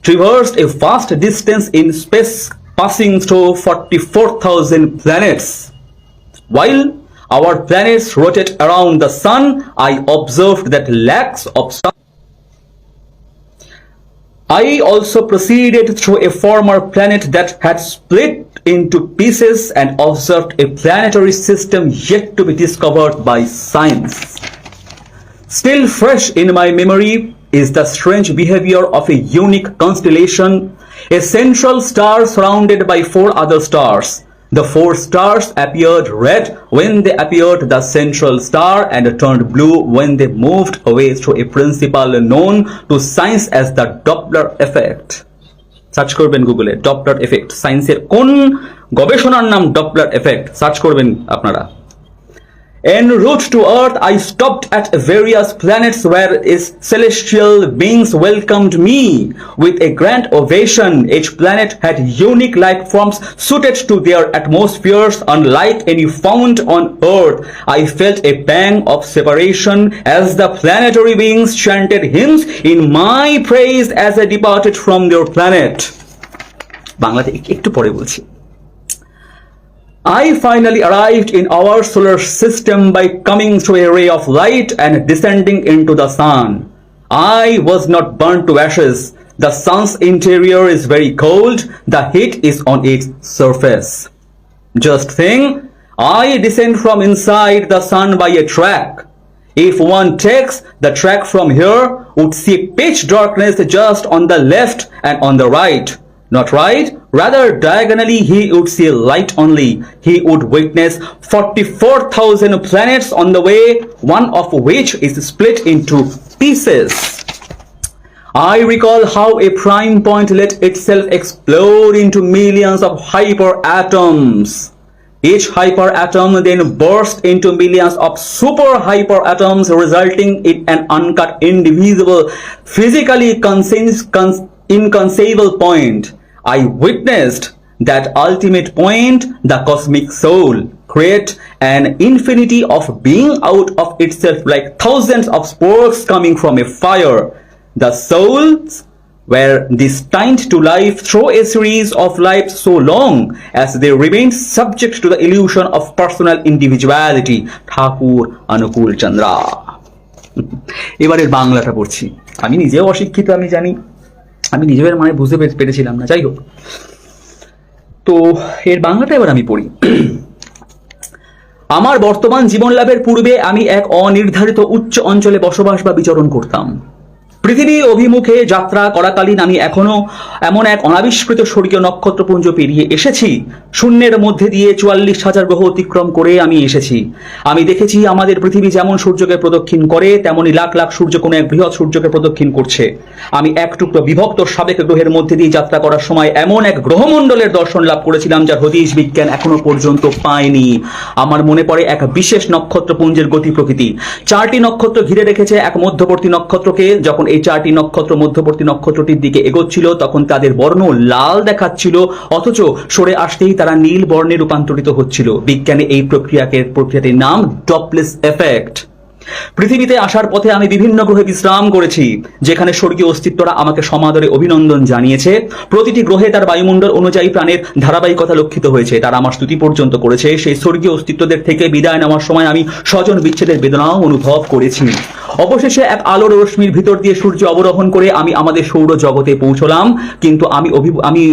traversed a vast distance in space, passing through 44,000 planets. While our planets rotate around the sun, I observed that lakhs of stars. I also proceeded through a former planet that had split into pieces and observed a planetary system yet to be discovered by science. Still fresh in my memory is the strange behavior of a unique constellation, a central star surrounded by 4 other stars. The 4 stars appeared red when they appeared the central star and turned blue when they moved away through a principle known to science as the Doppler effect. Search করবেন গুগলে Doppler effect, সায়েন্সের কোন গবেষণার নাম Doppler effect, search করবেন আপনারা। En route to Earth, I stopped at various planets where its celestial beings welcomed me with a grand ovation. Each planet had unique life forms suited to their atmospheres, unlike any found on Earth. I felt a pang of separation as the planetary beings chanted hymns in my praise as I departed from their planet. বাংলাতে একটু পরে বলছি। I finally arrived in our solar system by coming through a ray of light and descending into the sun. I was not burnt to ashes. The sun's interior is very cold. The heat is on its surface. Just think, I descend from inside the sun by a track. If one takes the track from here, would see pitch darkness just on the left and on the right. Not right, rather diagonally he would see light only. He would witness 44,000 planets on the way, one of which is split into pieces. I recall how a prime point let itself explode into millions of hyperatoms. Each hyperatom then burst into millions of super hyperatoms, resulting in an uncut, indivisible, physically inconceivable point. I witnessed that ultimate point, the cosmic soul, create an infinity of being out of itself like thousands of sparks coming from a fire. The souls were destined to live through a series of lives so long as they remained subject to the illusion of personal individuality. ঠাকুর অনুকূল চন্দ্রা। এবারের বাংলাটা পড়ছি। আমি নিজেও অশিক্ষিত, আমি জানি, আমি নিজের মানে বুঝতে পেরেছিলাম না, যাই হোক। তো এর বাংলাটা এবার আমি পড়ি। আমার বর্তমান জীবন লাভের পূর্বে আমি এক অনির্ধারিত উচ্চ অঞ্চলে বসবাস বা বিচরণ করতাম। পৃথিবী অভিমুখে যাত্রা করাকালীন আমি এখনো এমন এক অনাবিষ্কৃত স্বর্গীয় নক্ষত্রপুঞ্জ পেরিয়ে এসেছি। শূন্যের মধ্যে দিয়ে 44,000 গ্রহ অতিক্রম করে আমি এসেছি। আমি দেখেছি আমাদের পৃথিবী যেমন সূর্যকে প্রদক্ষিণ করে, তেমনি লাখ লাখ সূর্য কোনো এক বৃহৎ সূর্যকে প্রদক্ষিণ করছে। আমি এক টুকরো বিভক্ত সাবেক গ্রহের মধ্যে দিয়ে যাত্রা করার সময় এমন এক গ্রহমণ্ডলের দর্শন লাভ করেছিলাম যার হদিশ বিজ্ঞান এখনো পর্যন্ত পায়নি। আমার মনে পড়ে এক বিশেষ নক্ষত্রপুঞ্জের গতি প্রকৃতি। 4টি নক্ষত্র ঘিরে রেখেছে এক মধ্যবর্তী নক্ষত্রকে। যখন এই 4টি নক্ষত্র মধ্যবর্তী নক্ষত্রটির দিকে এগোচ্ছিল তখন তাদের বর্ণ লাল দেখাচ্ছিল, অথচ সরে আসতেই তারা নীল বর্ণে রূপান্তরিত হচ্ছিল। বিজ্ঞানে এই প্রক্রিয়াটির নাম ডপলেস এফেক্ট। পৃথিবীতে আসার পথে আমি বিভিন্ন গ্রহে বিশ্রাম করেছি, যেখানে স্বর্গীয় অস্তিত্বরা আমাকে সমাদরে অভিনন্দন জানিয়েছে। প্রতিটি গ্রহে তার বায়ুমণ্ডল অনুযায়ী প্রাণের ধারাবাহিকতা লক্ষিত হয়েছে। তারা আমার স্তুতি পর্যন্ত করেছে। সেই স্বর্গীয় অস্তিত্বদের থেকে বিদায় নেওয়ার সময় আমি স্বজন বিচ্ছেদের বেদনাও অনুভব করেছি। অবশেষে এক আলোর রশ্মির ভিতর দিয়ে সূর্য অবরোহণ করে আমি আমাদের সৌর জগতে পৌঁছলাম। কিন্তু আমি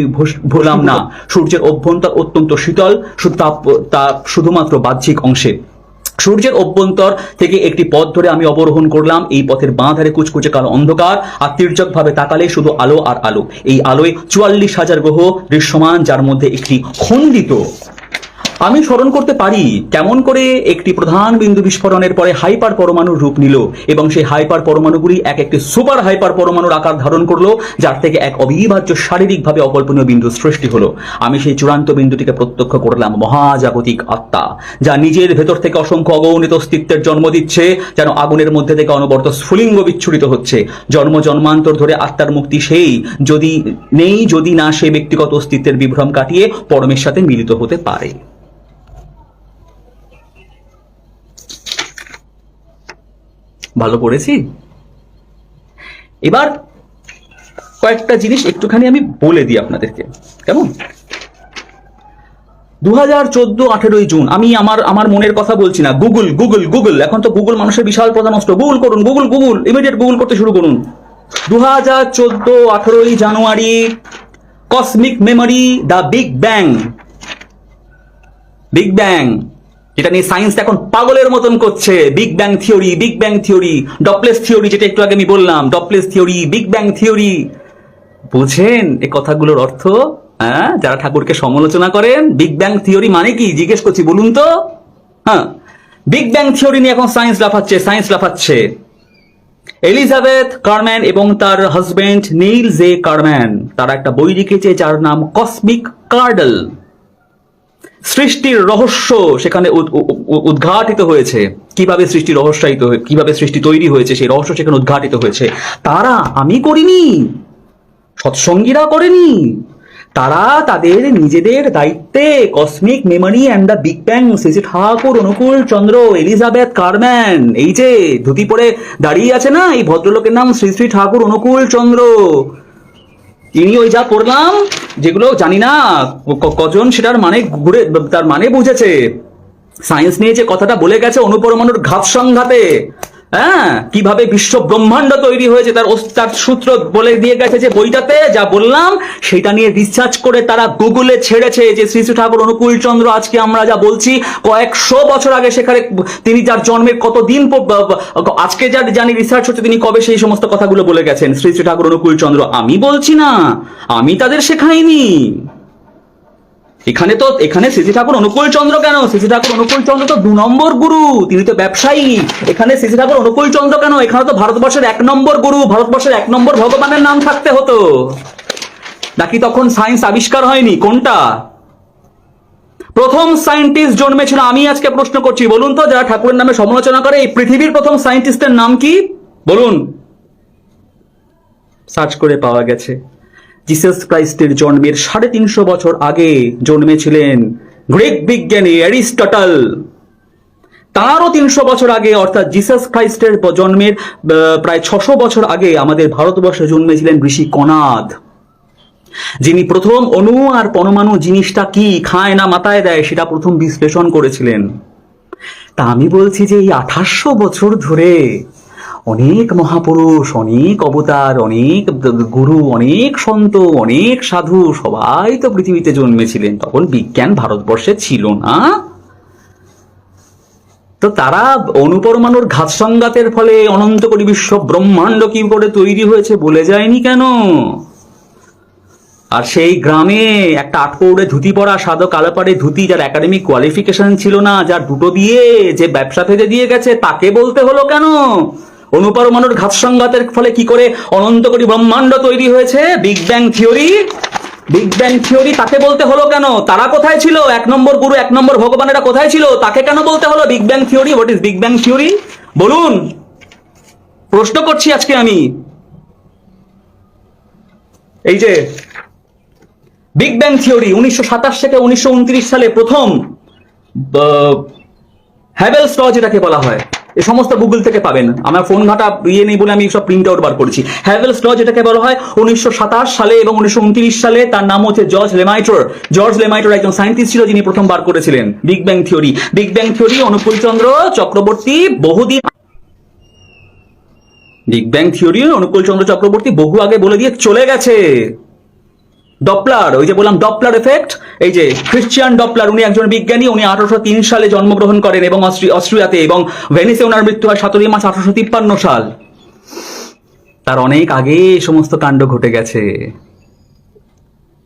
ভুললাম না, সূর্যের অভ্যন্তর অত্যন্ত শীতল, তা শুধুমাত্র বাহ্যিক অংশে। সূর্যের অভ্যন্তর থেকে একটি পথ ধরে আমি অবরোহণ করলাম। এই পথের বাঁ ধারে কুচকুচে কালো অন্ধকার, আর তির্যক ভাবে তাকালে শুধু আলো আর আলো। এই আলোয় 44,000 গ্রহ দৃশ্যমান, যার মধ্যে একটি খণ্ডিত। আমি স্মরণ করতে পারি কেমন করে একটি প্রধান বিন্দু বিস্ফোরণের পরে হাইপার পরমাণুর রূপ নিল এবং সেই হাইপার পরমাণুগুলি একটি সুপার হাইপার পরমাণুর আকার ধারণ করলো, যার থেকে এক অবিভাজ্য শারীরিকভাবে অকল্পনীয় বিন্দু সৃষ্টি হলো। আমি সেই চূড়ান্ত বিন্দুটিকে প্রত্যক্ষ করলাম, মহাজাগতিক আত্মা, যা নিজের ভেতর থেকে অসংখ্য অগণিত অস্তিত্বের জন্ম দিচ্ছে, যেন আগুনের মধ্যে থেকে অনবরত স্ফুলিঙ্গ বিচ্ছুরিত হচ্ছে। জন্ম জন্মান্তর ধরে আত্মার মুক্তি সেই যদি না সে ব্যক্তিগত অস্তিত্বের বিভ্রম কাটিয়ে পরমের সাথে মিলিত হতে পারে। ভালো পড়েছি? এবার কয়েকটা জিনিস একটুখানি আমি বলে দিই আপনাদেরকে, কেমন? 2014-18 জুন, আমি আমার মনের কথা বলছি না। গুগল, এখন তো গুগল মানুষের বিশাল প্রধান অস্ত্র। গুগল করুন, গুগল ইমিডিয়েট গুগল করতে শুরু করুন। 2014-18 January, cosmic memory, the big bang, যেটা নিয়ে সায়েন্স এখন পাগলের মতন করছে। Big bang theory, Doppler's theory, যেটা একটু আগে আমি বললাম, Doppler's theory, big bang theory. বুঝেন এই কথাগুলোর অর্থ? হ্যাঁ, যারা ঠাকুরকে সমালোচনা করেন, বিগ ব্যাং থিওরি মানে কি জিজ্ঞেস করছি, বলুন তো। হ্যাঁ, বিগ ব্যাং থিওরি নিয়ে এখন সায়েন্স লাফাচ্ছে। এলিজাবেথ কারম্যান এবং তার হাজবেন্ড নীল জে কারম্যান, তারা একটা বই লিখেছে যার নাম কসমিক কার্ডল। সৃষ্টির রহস্য সেখানে উদ্ঘাটিত হয়েছে। কিভাবে সৃষ্টি তৈরি হয়েছে সেই রহস্য সেখানে উদ্ঘাটিত হয়েছে। তারা, আমি করিনি, সৎসঙ্গীরা করেনি, তারা তাদের নিজেদের দায়িত্বে cosmic memory and the big bang, Shri Thakur Anukul Chandra, Elizabeth Carman, এই যে ধুতি পরে দাঁড়িয়ে আছে না, এই ভদ্রলোকের নাম শ্রী ঠাকুর অনুকূল চন্দ্র। ইনি ওই যা করলাম, যেগুলো জানি না কজন সেটার তার মানে বুঝেছে। সায়েন্স নিয়ে যে কথাটা বলে গেছে অনুপরমাণুর ঘাত সংঘাতে, হ্যাঁ, কিভাবে বিশ্ব ব্রহ্মাণ্ড তৈরি হয়েছে তার সূত্র বলে দিয়ে গেছে যে বইটাতে যা বললাম, সেটা নিয়ে রিসার্চ করে তারা গুগলে ছেড়েছে যে শ্রী ঠাকুর অনুকূল চন্দ্র, আজকে আমরা যা বলছি কয়েকশো বছর আগে সেখানে তিনি যার জন্মের কতদিন, আজকে যার জানি রিসার্চ হচ্ছে তিনি কবে সেই সমস্ত কথাগুলো বলে গেছেন শ্রী ঠাকুর অনুকূল চন্দ্র। আমি বলছি না, আমি তাদের শেখাইনি। এখানে শ্রী ঠাকুর অনুকূল চন্দ্র কেন? শ্রী ঠাকুর অনুকূল চন্দ্র তো 2 নম্বর গুরু, তিনি তো ব্যবসায়ী। এখানে শ্রী ঠাকুর অনুকূল চন্দ্র কেন? এখানে তো ভারতবর্ষের 1 নম্বর গুরু, ভারতবর্ষের 1 নম্বর ভগবানের নাম থাকতে হতো। নাকি তখন সায়েন্স আবিষ্কার হয়নি? কোনটা? প্রথম সায়েন্টিস্ট জন্মেছিল, আমি আজকে প্রশ্ন করছি, বলুন তো, যারা ঠাকুরের নামে সমালোচনা করে, এই পৃথিবীর প্রথম সায়েন্টিস্টের নাম কি বলুন? সার্চ করে পাওয়া গেছে, জিসাস ক্রাইস্টের জন্মের 350 বছর আগে জন্মেছিলেন গ্রিক বিজ্ঞানী অ্যারিস্টটল। তারও 300 বছর আগে, অর্থাৎ জিসাস খ্রাইস্টের জন্মের প্রায় 600 বছর আগে আমাদের ভারতবর্ষে জন্মেছিলেন ঋষি কনাদ, যিনি প্রথম অণু আর পরমাণু জিনিসটা কি, খায় না মাথায় দেয়, সেটা প্রথম বিশ্লেষণ করেছিলেন। তা আমি বলছি যে এই 2800 বছর ধরে অনেক মহাপুরুষ, অনেক অবতার, অনেক গুরু, অনেক সন্ত, অনেক সাধু সবাই তো পৃথিবীতে জন্মেছিলেন। তখন বিজ্ঞান ভারতবর্ষে ছিল না। তো তারা অনুপরমাণুর ঘাত সংঘাতের ফলে অনন্ত কোটি বিশ্ব ব্রহ্মাণ্ড কি করে তৈরি হয়েছে বলে যায়নি কেন? আর সেই গ্রামে একটা আটপৌড়ে ধুতি পরা সাধক কালোপাড়ে ধুতি, যার একাডেমিক কোয়ালিফিকেশন ছিল না, যার দুটো বিয়ে, যে ব্যবসা ফেলে দিয়ে গেছে, তাকে বলতে হলো কেন অনুপরমাণুর ঘাত সংঘাতের ফলে কি করে অনন্ত কোটি ব্রহ্মাণ্ড তৈরি হয়েছে? Big bang theory, big bang theory, তাকে বলতে হলো কেন? তারা কোথায় ছিল? 1 নম্বর গুরু, 1 নম্বর ভগবানেরা কোথায় ছিল? তাকে কেন বলতে হলো big bang theory? What is big bang theory বলুন, প্রশ্ন করছি আজকে আমি। এই যে বিগ ব্যাং থিওরি 1927 থেকে 1929 সালে প্রথম হ্যাভেলস ল যেটাকে বলা হয়, এই সমস্ত গুগল থেকে পাবেন, আমার ফোন ঘাটা ইয়ে নেই বলে আমি সব প্রিন্ট আউট বার করেছি। হ্যাভেলস ল যেটাকে বলা হয় 1927 সালে এবং 1929 সালে, তার নাম হচ্ছে জর্জ লেমাইটর। জর্জ লেমাইটর একজন সায়েন্টিস্ট ছিল যিনি প্রথম বার করেছিলেন big bang theory. Big bang theory Anukulchandra Chakraborty বহুদিন, big bang theory Anukulchandra Chakraborty বহু আগে বলে দিয়ে চলে গেছে। ডপলার, ওই যে বললাম ডপলার এফেক্ট, এই যে ক্রিশ্চিয়ান ডপলার, উনি একজন বিজ্ঞানী, উনি 1803 সালে জন্মগ্রহণ করেন এবং অস্ট্রিয়াতে, এবং ভেনিসে ওনার মৃত্যু হয় 17 মার্চ 1853 সাল। তার অনেক আগে এই সমস্ত কাণ্ড ঘটে গেছে।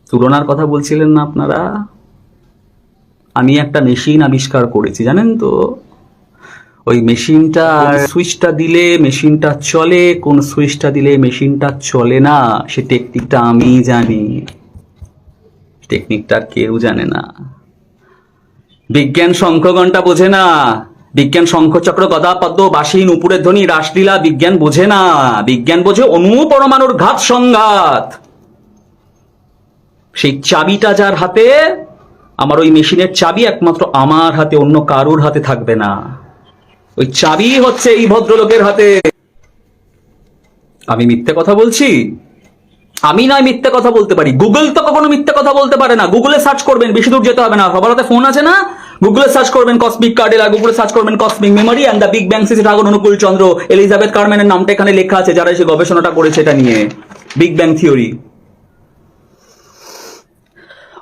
তুলনার কথা বলছিলেন না আপনারা? আমি একটা মেশিন আবিষ্কার করেছি, জানেন তো? ওই মেশিনটা, সুইচটা দিলে মেশিনটা চলে, কোন সুইচটা দিলে মেশিনটা চলে না, সে টেকনিকটা আমি জানি, টেকনিকটা কেউ জানে না। বিজ্ঞান শঙ্খ ঘন্টা বোঝে না, বিজ্ঞান শঙ্খ চক্র গদা পদ্ম বাঁশি নুপুরের ধ্বনি রাসলীলা বিজ্ঞান বোঝে না। বিজ্ঞান বোঝে অণু পরমাণুর ঘাত সংঘাত। সেই চাবিটা যার হাতে, আমার ওই মেশিনের চাবি একমাত্র আমার হাতে, অন্য কারুর হাতে থাকবে না। ওই চাবি হচ্ছে এই ভদ্রলোকের হাতে। আমি মিথ্যে কথা বলছি? আমি নয় মিথ্যে কথা বলতে পারি, গুগল তো কখনো মিথ্যে কথা বলতে পারে না। গুগলে সার্চ করবেন, বেশি দূর যেতে হবে না, সবার হাতে ফোন আছে না? গুগলে সার্চ করবেন কসমিক কার্ডেলা, গুগলে সার্চ করবেন cosmic memory and the big bang theory dragon Anukul Chandra, Elizabeth কারম্যানের নামটা এখানে লেখা আছে, যারা এসে গবেষণাটা করেছে এটা নিয়ে, বিগ ব্যাং থিওরি।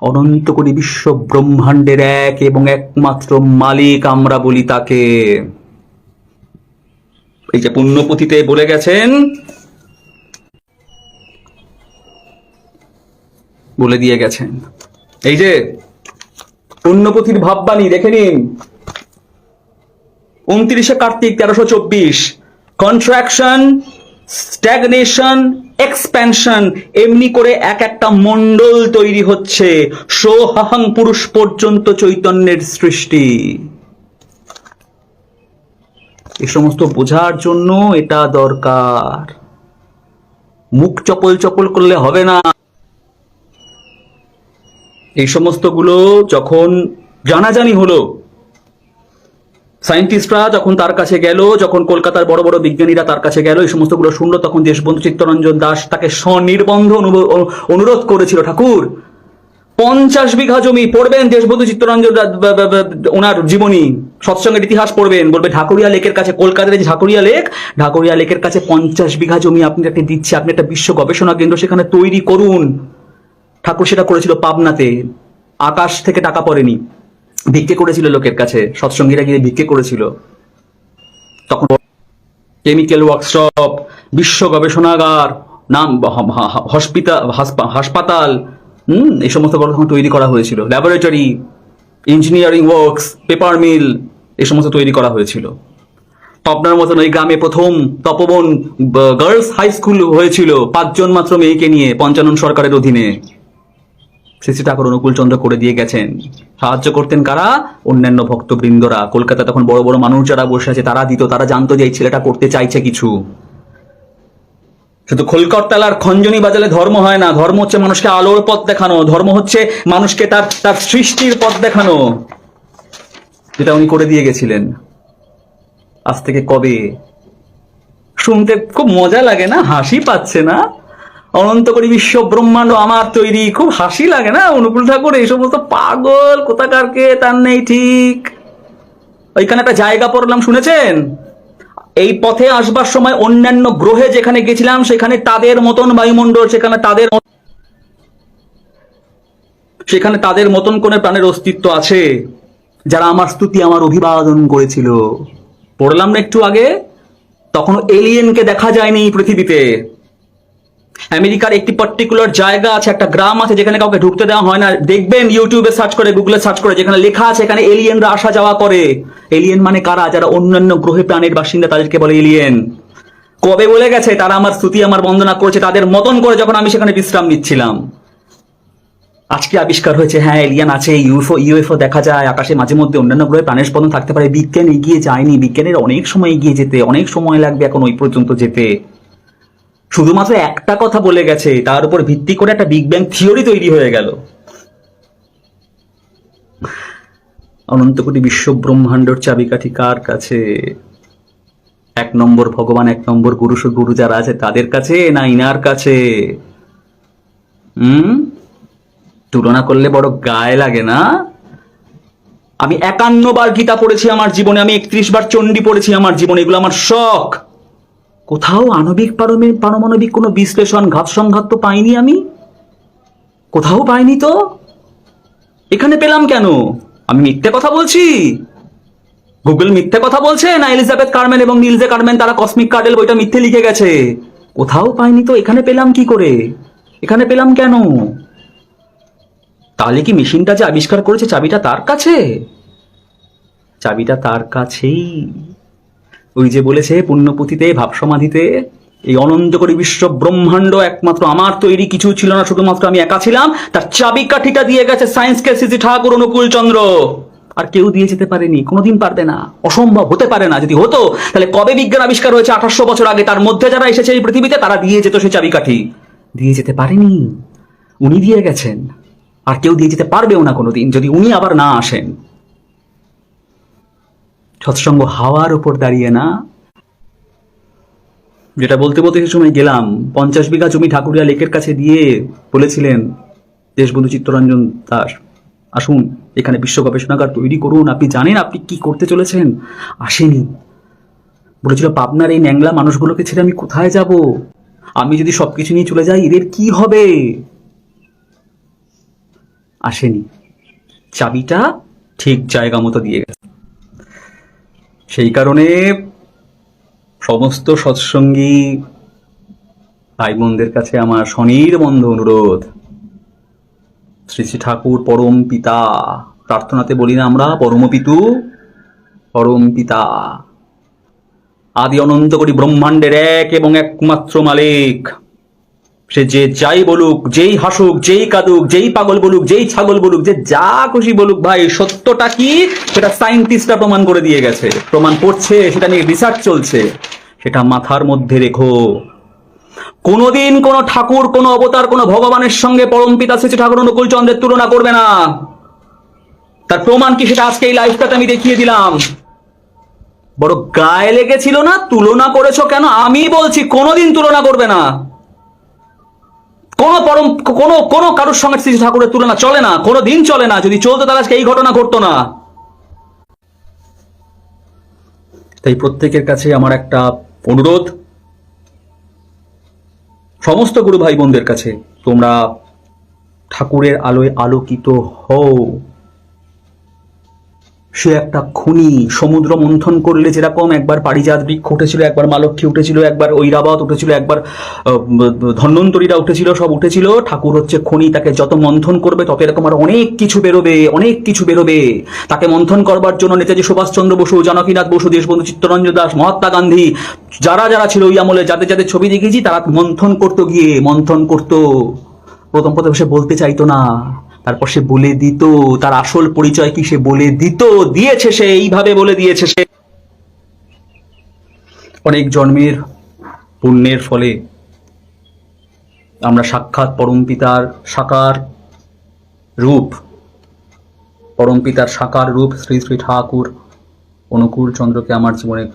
অনন্ত কোটি বিশ্ব ব্রহ্মাণ্ডের এক এবং একমাত্র মালিক আমরা বলি তাকে। এই যে পুণ্যপুঁথিতে বলে গেছেন, বলে দিয়ে গেছেন, এই যে পুণ্যপুঁথির ভাববাণী দেখে নিন, 29শে কার্তিক 1324, কন্ট্রাকশন, স্ট্যাগনেশন, এক্সপ্যানশন, এমনি করে এক একটা মন্ডল তৈরি হচ্ছে, সোহাং পুরুষ পর্যন্ত চৈতন্যের সৃষ্টি। এই সমস্ত বোঝার জন্য এটা দরকার, মুখ চপল চপল করলে হবে না। এই সমস্তগুলো যখন জানাজানি হলো, সায়েন্টিস্টরা যখন তার কাছে গেল, যখন কলকাতার বড় বড় বিজ্ঞানীরা তার কাছে গেল, এই সমস্তগুলো শুনলো, তখন দেশবন্ধু চিত্তরঞ্জন দাস তাকে স্বনির্বন্ধ অনুরোধ করেছিল, ঠাকুর 50 বিঘা জমি পড়বেন, দেশবন্ধু চিত্তরঞ্জন ওনার জীবনী সৎসঙ্গের ইতিহাস পড়বেন, বলবে ঢাকুরিয়া লেকের কাছে, কলকাতার যে ঢাকুরিয়া লেক, ঢাকুরিয়া লেকের কাছে 50 বিঘা জমি আপনাকে দিচ্ছে, আপনি একটা বিশ্ব গবেষণা কেন্দ্র সেখানে তৈরি করুন। ঠাকুর সেটা করেছিল পাবনাতে, আকাশ থেকে টাকা পড়েনি, ভিক্ষে করেছিল লোকের কাছে, সৎসঙ্গীরা গিয়ে ভিক্ষে করেছিল। তখন কেমিক্যাল ওয়ার্কশপ, বিশ্ব গবেষণাগার, নাম হাসপাতাল, এই সমস্ত তখন তৈরি করা হয়েছিল, laboratory, engineering works, paper mill, এই সমস্ত তৈরি করা হয়েছিল। পাবনার মতন ওই গ্রামে প্রথম তপবন গার্লস হাই স্কুল হয়েছিল, 5 জন মাত্র মেয়েকে নিয়ে, পঞ্চানন সরকারের অধীনে। শ্রী ঠাকুর অনুকূলচন্দ্র করে দিয়ে গেছেন। সাহায্য করতেন কারা? অন্যান্য ভক্তবৃন্দরা। কলকাতা তখন বড় বড় মানুষ যারা বসে আছে তারা দিত, তারা জানতো যে এই ছেলেটা করতে চাইছে কিছু। শুধু খোলকরতালার খঞ্জনি বাজালে ধর্ম হয় না, ধর্ম হচ্ছে মানুষকে আলোর পথ দেখানো, ধর্ম হচ্ছে মানুষকে তার সৃষ্টির পথ দেখানো, যেটা উনি করে দিয়ে গেছিলেন। আজ থেকে কবে? শুনতে খুব মজা লাগে না? হাসি পাচ্ছে না? অনন্ত কোটি বিশ্ব ব্রহ্মাণ্ড আমার তৈরি, খুব হাসি লাগে না? অনুকূল ঠাকুর এই সমস্ত পাগল কোথাকারকে তার নেই ঠিক। ওইখানে একটা জায়গা পড়লাম, শুনেছেন? এই পথে আসবার সময় অন্যান্য গ্রহে যেখানে গেছিলাম সেখানে তাদের মতন বায়ুমণ্ডল, সেখানে তাদের মতন কোন প্রাণের অস্তিত্ব আছে যারা আমার স্তুতি, আমার অভিবাদন করেছিল। পড়লাম না একটু আগে? তখনও এলিয়েনকে দেখা যায়নি পৃথিবীতে। আমেরিকার একটি পার্টিকুলার জায়গা আছে, একটা গ্রাম আছে যেখানে কাউকে ঢুকতে দেওয়া হয় না। দেখবেন ইউটিউবে সার্চ করে, গুগলে সার্চ করে, যেখানে লেখা আছে এখানে এলিয়েনরা আসা যাওয়া করে। এলিয়েন মানে কারা? যারা অন্যান্য গ্রহে প্রাণের বাসিন্দা, তাদেরকে বলে এলিয়েন। কবে বলে গেছে? তারা আমার স্তুতি, আমার বন্দনা করেছে তাদের মতন করে, যখন আমি সেখানে বিশ্রাম নিচ্ছিলাম। আজকে আবিষ্কার হয়েছে হ্যাঁ এলিয়েন আছে, ইউএফও দেখা যায় আকাশে মাঝে মধ্যে, অন্যান্য গ্রহে প্রাণের স্পন্দন থাকতে পারে। বিজ্ঞান এগিয়ে যায়নি, বিজ্ঞানের অনেক সময় এগিয়ে যেতে, অনেক সময় লাগবে এখন ওই পর্যন্ত যেতে। শুধুমাত্র একটা কথা বলে গেছে, তার উপর ভিত্তি করে একটা বিগ ব্যাং থিওরি তৈরি হয়ে গেল। অনন্ত কোটি বিশ্ব ব্রহ্মাণ্ডের চাবিকাঠি কার কাছে? এক নম্বর ভগবান, এক নম্বর গুরু যারা আছে তাদের কাছে, না ইনার কাছে? তুলনা করলে বড় গায়ে লাগে না? আমি 51 বার গীতা পড়েছি আমার জীবনে, আমি 31 বার চণ্ডী পড়েছি আমার জীবনে, এগুলো আমার শখ। কোথাও আণবিক পারমাণবিক কোনো বিশ্লেষণ, ঘাত সংঘাত তো পাইনি আমি, কোথাও পাইনি তো। এখানে পেলাম কেন? আমি মিথ্যে কথা বলছি? গুগল মিথ্যে কথা বলছে? না এলিজাবেথ কার্মেন এবং নিলজে কার্মেন তারা কসমিক কার্ডেল বইটা মিথ্যে লিখে গেছে? কোথাও পাইনি তো, এখানে পেলাম কি করে? এখানে পেলাম কেন? তাহলে কি মেশিনটা যে আবিষ্কার করেছে চাবিটা তার কাছে? চাবিটা তার কাছেই। ওই যে বলেছে পুণ্যপুঁথিতে, ভাবসমাধিতে, এই অনন্ত কোটি বিশ্ব ব্রহ্মাণ্ড একমাত্র আমার তৈরি, কিছু ছিল না, শুধুমাত্র আমি একা ছিলাম। তার চাবিকাঠিটা দিয়ে গেছে সায়েন্সকে শ্রী ঠাকুর অনুকূল চন্দ্র। আর কেউ দিয়ে যেতে পারেনি, কোনোদিন পারবে না, অসম্ভব, হতে পারে না। যদি হতো তাহলে কবে বিজ্ঞান আবিষ্কার হয়েছে? 1800 বছর আগে। তার মধ্যে যারা এসেছে এই পৃথিবীতে তারা দিয়ে যেত সেই চাবিকাঠি। দিয়ে যেতে পারেনি, উনি দিয়ে গেছেন। আর কেউ দিয়ে যেতে পারবেও না কোনোদিন, যদি উনি আবার না আসেন। সৎসঙ্গ হাওয়ার উপর দাঁড়িয়ে না? যেটা বলতে বলতে কিছু সময় গেলাম, 50 বিঘা জমি ঠাকুরিয়া লেকের কাছে দিয়ে বলেছিলেন দেশবন্ধু চিত্তরঞ্জন দাস, আসুন এখানে বিশ্ব গবেষণাগার তৈরি করুন, আপনি জানেন আপনি কি করতে চলেছেন। আসেনি। বলেছিল পাবনার এই ন্যাংলা মানুষগুলোকে ছেড়ে আমি কোথায় যাব? আমি যদি সবকিছু নিয়ে চলে যাই এদের কি হবে? আসেনি। চাবিটা ঠিক জায়গা মতো দিয়ে গেছে। সেই কারণে সমস্ত সৎসঙ্গী ভাই বোনদের কাছে আমার স্বনির্বন্ধ অনুরোধ, শ্রী শ্রী ঠাকুর পরম পিতা, প্রার্থনাতে বলি না আমরা পরম পিতু, পরম পিতা, আদি অনন্ত কোটি ব্রহ্মাণ্ডের এক এবং একমাত্র মালিক। সে যে যাই বলুক, যেই হাসুক, যেই কাঁদুক, যেই পাগল বলুক, যেই ছাগল বলুক, যে যা খুশি বলুক, ভাই সত্যটা কি সেটা সায়েন্টিস্টরা প্রমাণ করে দিয়ে গেছে, প্রমাণ করছে, সেটা নিয়ে রিসার্চ চলছে। সেটা মাথার মধ্যে রেখো। কোনোদিন কোন ঠাকুর, কোন অবতার, কোন ভগবানের সঙ্গে পরম পিতা শ্রী ঠাকুর অনুকূল চন্দ্রের তুলনা করবে না। তার প্রমাণ কি সেটা আজকে এই লাইভটাতে আমি দেখিয়ে দিলাম। বড় গায়ে লেগেছিল না? তুলনা করেছো কেন? আমি বলছি কোনোদিন তুলনা করবে না। কোন কারোর সঙ্গে শ্রী ঠাকুরের তুলনা চলে না, কোনো দিন চলে না। যদি চলতো তাহলে আজকে এই ঘটনা ঘটতো না। তাই প্রত্যেকের কাছে আমার একটা অনুরোধ, সমস্ত গুরু ভাই বোনদের কাছে, তোমরা ঠাকুরের আলোয় আলোকিত হও। সে একটা খনি, সমুদ্র মন্থন করলে যেরকম একবার পারিজাত বৃক্ষ উঠেছিল, একবার মালক্ষী উঠেছিল, একবার ঐরাবত উঠেছিল, একবার ধন্বন্তরীরা উঠেছিল, সব উঠেছিল। ঠাকুর হচ্ছে খনি, তাকে যত মন্থন করবে তত এরকম আর অনেক কিছু বেরোবে, অনেক কিছু বেরোবে। তাকে মন্থন করবার জন্য নেতাজি সুভাষচন্দ্র বসু, জানকীনাথ বসু, দেশবন্ধু চিত্তরঞ্জন দাস, মহাত্মা গান্ধী, যারা যারা ছিল ওই আমলে, যাদের যাদের ছবি দেখেছি, তারা মন্থন করতো, গিয়ে মন্থন করতো। প্রথম সে বলতে চাইতো না, তারপর সে বলে দিত তার আসল পরিচয় কি, সে বলে দিত, দিয়েছে, সে এইভাবে বলে দিয়েছে। সে অনেক জন্মের পুণ্যের ফলে আমরা সাক্ষাৎ পরমপিতার সাকার রূপ, পরমপিতার সাকার রূপ শ্রী শ্রী ঠাকুর অনুকূল চন্দ্রকে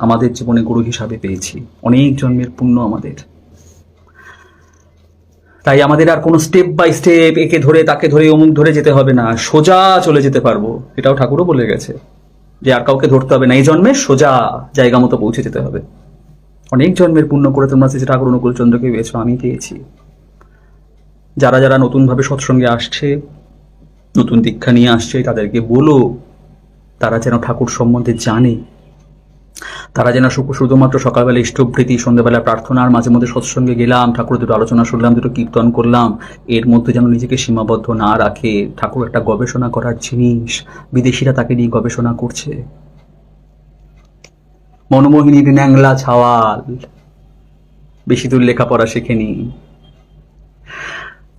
আমাদের জীবনে গুরু হিসাবে পেয়েছি, অনেক জন্মের পুণ্য আমাদের। তাই আমাদের আর কোনো স্টেপ বাই স্টেপ একে ধরে তাকে ধরে অমুক ধরে যেতে হবে না, সোজা চলে যেতে পারবো। এটাও ঠাকুরও বলে গেছে যে আর কাউকে ধরতে হবে না, এই জন্মে সোজা জায়গা মতো পৌঁছে যেতে হবে। অনেক জন্মের পুণ্য করে তোমরা শ্রী ঠাকুর অনুকূল চন্দ্রকে পেয়েছো, আমি পেয়েছি। যারা যারা নতুনভাবে সৎসঙ্গে আসছে, নতুন দীক্ষা নিয়ে আসছে, তাদেরকে বলো তারা যেন ঠাকুর সম্বন্ধে জানে, তারা যেন শুধুমাত্র সকালবেলা ইষ্টভৃতি, সন্ধ্যাবেলা প্রার্থনার, মাঝে মধ্যে সৎসঙ্গে গেলাম, ঠাকুর দুটো আলোচনা শুনলাম, দুটো কীর্তন করলাম, এর মধ্যে যেন নিজেকে সীমাবদ্ধ না রাখে। ঠাকুর একটা গবেষণা করার জিনিস, বিদেশিরা তাকে নিয়ে গবেষণা করছে। মনমোহিনীর ন্যাংলা ছাওয়াল, বেশি দূর লেখাপড়া শেখেনি,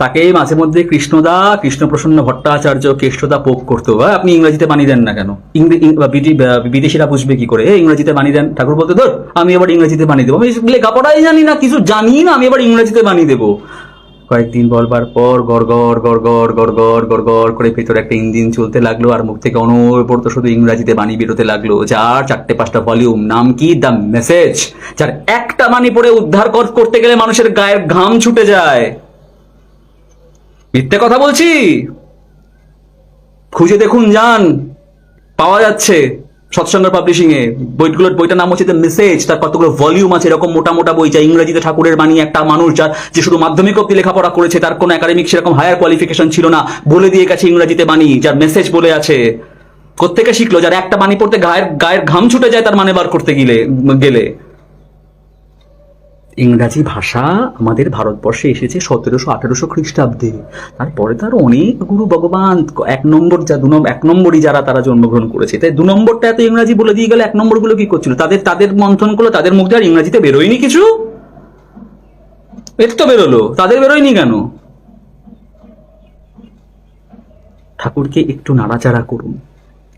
তাকে মাঝে মধ্যে কৃষ্ণপ্রসন্ন ভট্টাচার্য কেষ্টদা পোক করতো। আপনি ইংরেজিতে বানিয়ে দেন না কেন, বিদেশিরা বুঝবে কি করে, ইংরেজিতে বানিয়ে দেন। ঠাকুর বলতে, ধর আমি এবার ইংরেজিতে বানিয়ে দেবো, আমি লেখাপড়াই জানি না, কিছু জানি না, আমি এবার ইংরেজিতে বানিয়ে দেবো। কয়েকদিন বলবার পর গড়গড় গড়গড় গড়গড় গড়গড় করে ভেতরে একটা ইঞ্জিন চলতে লাগলো, আর মুখ থেকে অনবরত শুধু ইংরাজিতে বাণী বেরোতে লাগলো, যার 4-5টা ভলিউম, নাম কি দ্য মেসেজ, যার একটা বাণী পড়ে উদ্ধার করতে গেলে মানুষের গায়ের ঘাম ছুটে যায়। মিথ্যে কথা বলছি? খুঁজে দেখুন, যান, পাওয়া যাচ্ছে সৎসঙ্গ পাবলিশিং এ। বইটার নাম হচ্ছে দ্য মেসেজ, তার কতগুলো ভলিউম আছে, এরকম মোটা মোটা বই, যা ইংরেজিতে ঠাকুরের বাণী। একটা মানুষ যে শুধু মাধ্যমিক অব্দি লেখাপড়া করেছে, তার কোনো একাডেমিক সেরকম হায়ার কোয়ালিফিকেশন ছিল না, বলে দিয়ে গেছে ইংরেজিতে বাণী, যার মেসেজ বলে আছে। কোত্থেকে শিখলো? যার একটা বাণী পড়তে গায়ের ঘাম ছুটে যায় তার মানে বার করতে গেলে। ইংরাজি ভাষা আমাদের ভারতবর্ষে এসেছে 1700-1800 খ্রিস্টাব্দে। তারপরে তার অনেক গুরু ভগবান, এক নম্বরই যারা তারা জন্মগ্রহণ করেছে। তাই 2 নম্বরটা এত ইংরাজি বলে দিয়ে গেলে 1 নম্বর গুলো কি করছিল? তাদের মন্থন করলো, তাদের মুখ দিয়ে আর ইংরাজিতে বেরোয়নি কিছু। এর তো বেরোলো, তাদের বেরোয়নি কেন? ঠাকুরকে একটু নাড়াচাড়া করুন,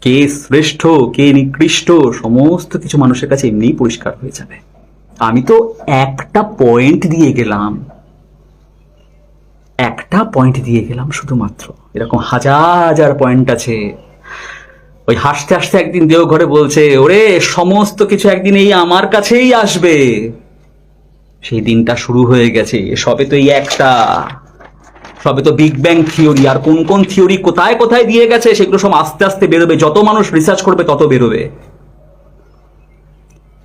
কে শ্রেষ্ঠ কে নিকৃষ্ট সমস্ত কিছু মানুষের কাছে এমনিই পরিষ্কার হয়ে যাবে। আমি তো একটা পয়েন্ট দিয়ে গেলাম শুধুমাত্র, এরকম হাজার পয়েন্ট আছে। ওই হাসতে হাসতে একদিন দেওঘরে বলছে, ওরে সমস্ত কিছু একদিন এই আমার কাছেই আসবে। সেই দিনটা শুরু হয়ে গেছে, সবে তো এই একটা, সবে তো বিগ ব্যাং থিওরি, আর কোন কোন থিওরি কোথায় কোথায় দিয়ে গেছে সেগুলো সব আস্তে আস্তে বেরোবে। যত মানুষ রিসার্চ করবে তত বেরোবে।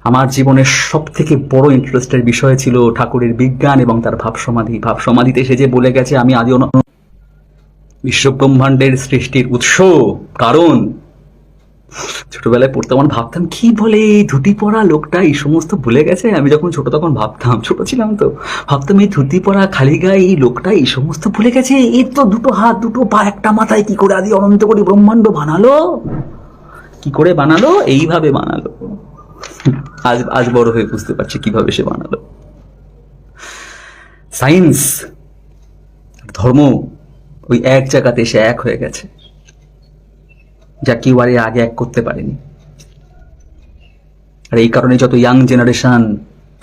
আমার জীবনের সব থেকে বড় ইন্টারেস্টের বিষয় ছিল ঠাকুরের বিজ্ঞান এবং তার ভাবসমাধিতে সে যে বলে গেছে, আমি আদি বিশ্বব্রহ্মাণ্ডের সৃষ্টির উৎস কারণ। ছোটবেলায় পড়তাম, ভাবতাম কি বলে ধুতি পরা লোকটা এই সমস্ত বলে গেছে। আমি যখন ছোট তখন ভাবতাম, ছোট ছিলাম তো, ভাবতাম এই ধুতি পরা খালি গায়ে এই লোকটা এই সমস্ত বলে গেছে। এর তো 2 হাত 2 পা 1টা মাথায়, কি করে আদি অনন্ত কোটি ব্রহ্মাণ্ড বানালো? কি করে বানালো? এইভাবে বানালো। আজ বড় হয়ে বুঝতে পারছি কিভাবে সে বানালো। সায়েন্স ধর্ম ওই এক জায়গাতে এসে এক হয়ে গেছে, যা কেউ আর আগে এক করতে পারেনি। আর এই কারণে যত ইয়াং জেনারেশন,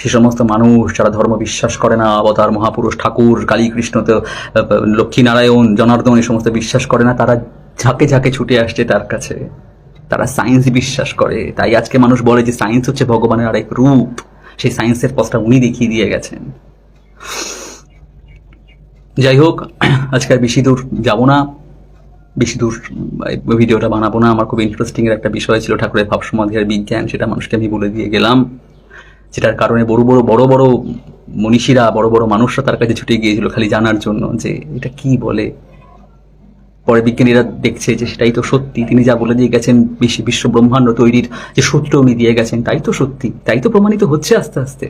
সে সমস্ত মানুষ যারা ধর্ম বিশ্বাস করে না, অবতার মহাপুরুষ ঠাকুর, কালী কৃষ্ণ, লক্ষ্মী নারায়ণ, জনার্দন, এই সমস্ত বিশ্বাস করে না, তারা ঝাঁকে ঝাঁকে ছুটে আসছে তার কাছে। তারা সায়েন্স বিশ্বাস করে। তাই আজকে মানুষ বলে যে সায়েন্স হচ্ছে ভগবানের আরেক রূপ। সেই সায়েন্সের পথটা উনি দেখিয়ে দিয়ে গেছেন। যাই হোক, আজকে আর বেশি দূর যাব না, বেশি দূর ভিডিওটা বানাবো না। আমার খুব ইন্টারেস্টিং এর একটা বিষয় ছিল ঠাকুরের ভাবসমাধি আর বিজ্ঞান, সেটা মানুষকে আমি বলে দিয়ে গেলাম, যেটার কারণে বড় বড় মনীষীরা, বড় বড় মানুষরা তার কাছে ছুটে গিয়েছিল খালি জানার জন্য যে এটা কি বলে। পরে বিজ্ঞানীরা দেখছে যে সেটাই তো সত্যি, তিনি যা বলে দিয়ে গেছেন বিশ্ব ব্রহ্মাণ্ড তৈরির যে সূত্র উনি দিয়ে গেছেন, তাই তো সত্যি, তাই তো প্রমাণিত হচ্ছে আস্তে আস্তে।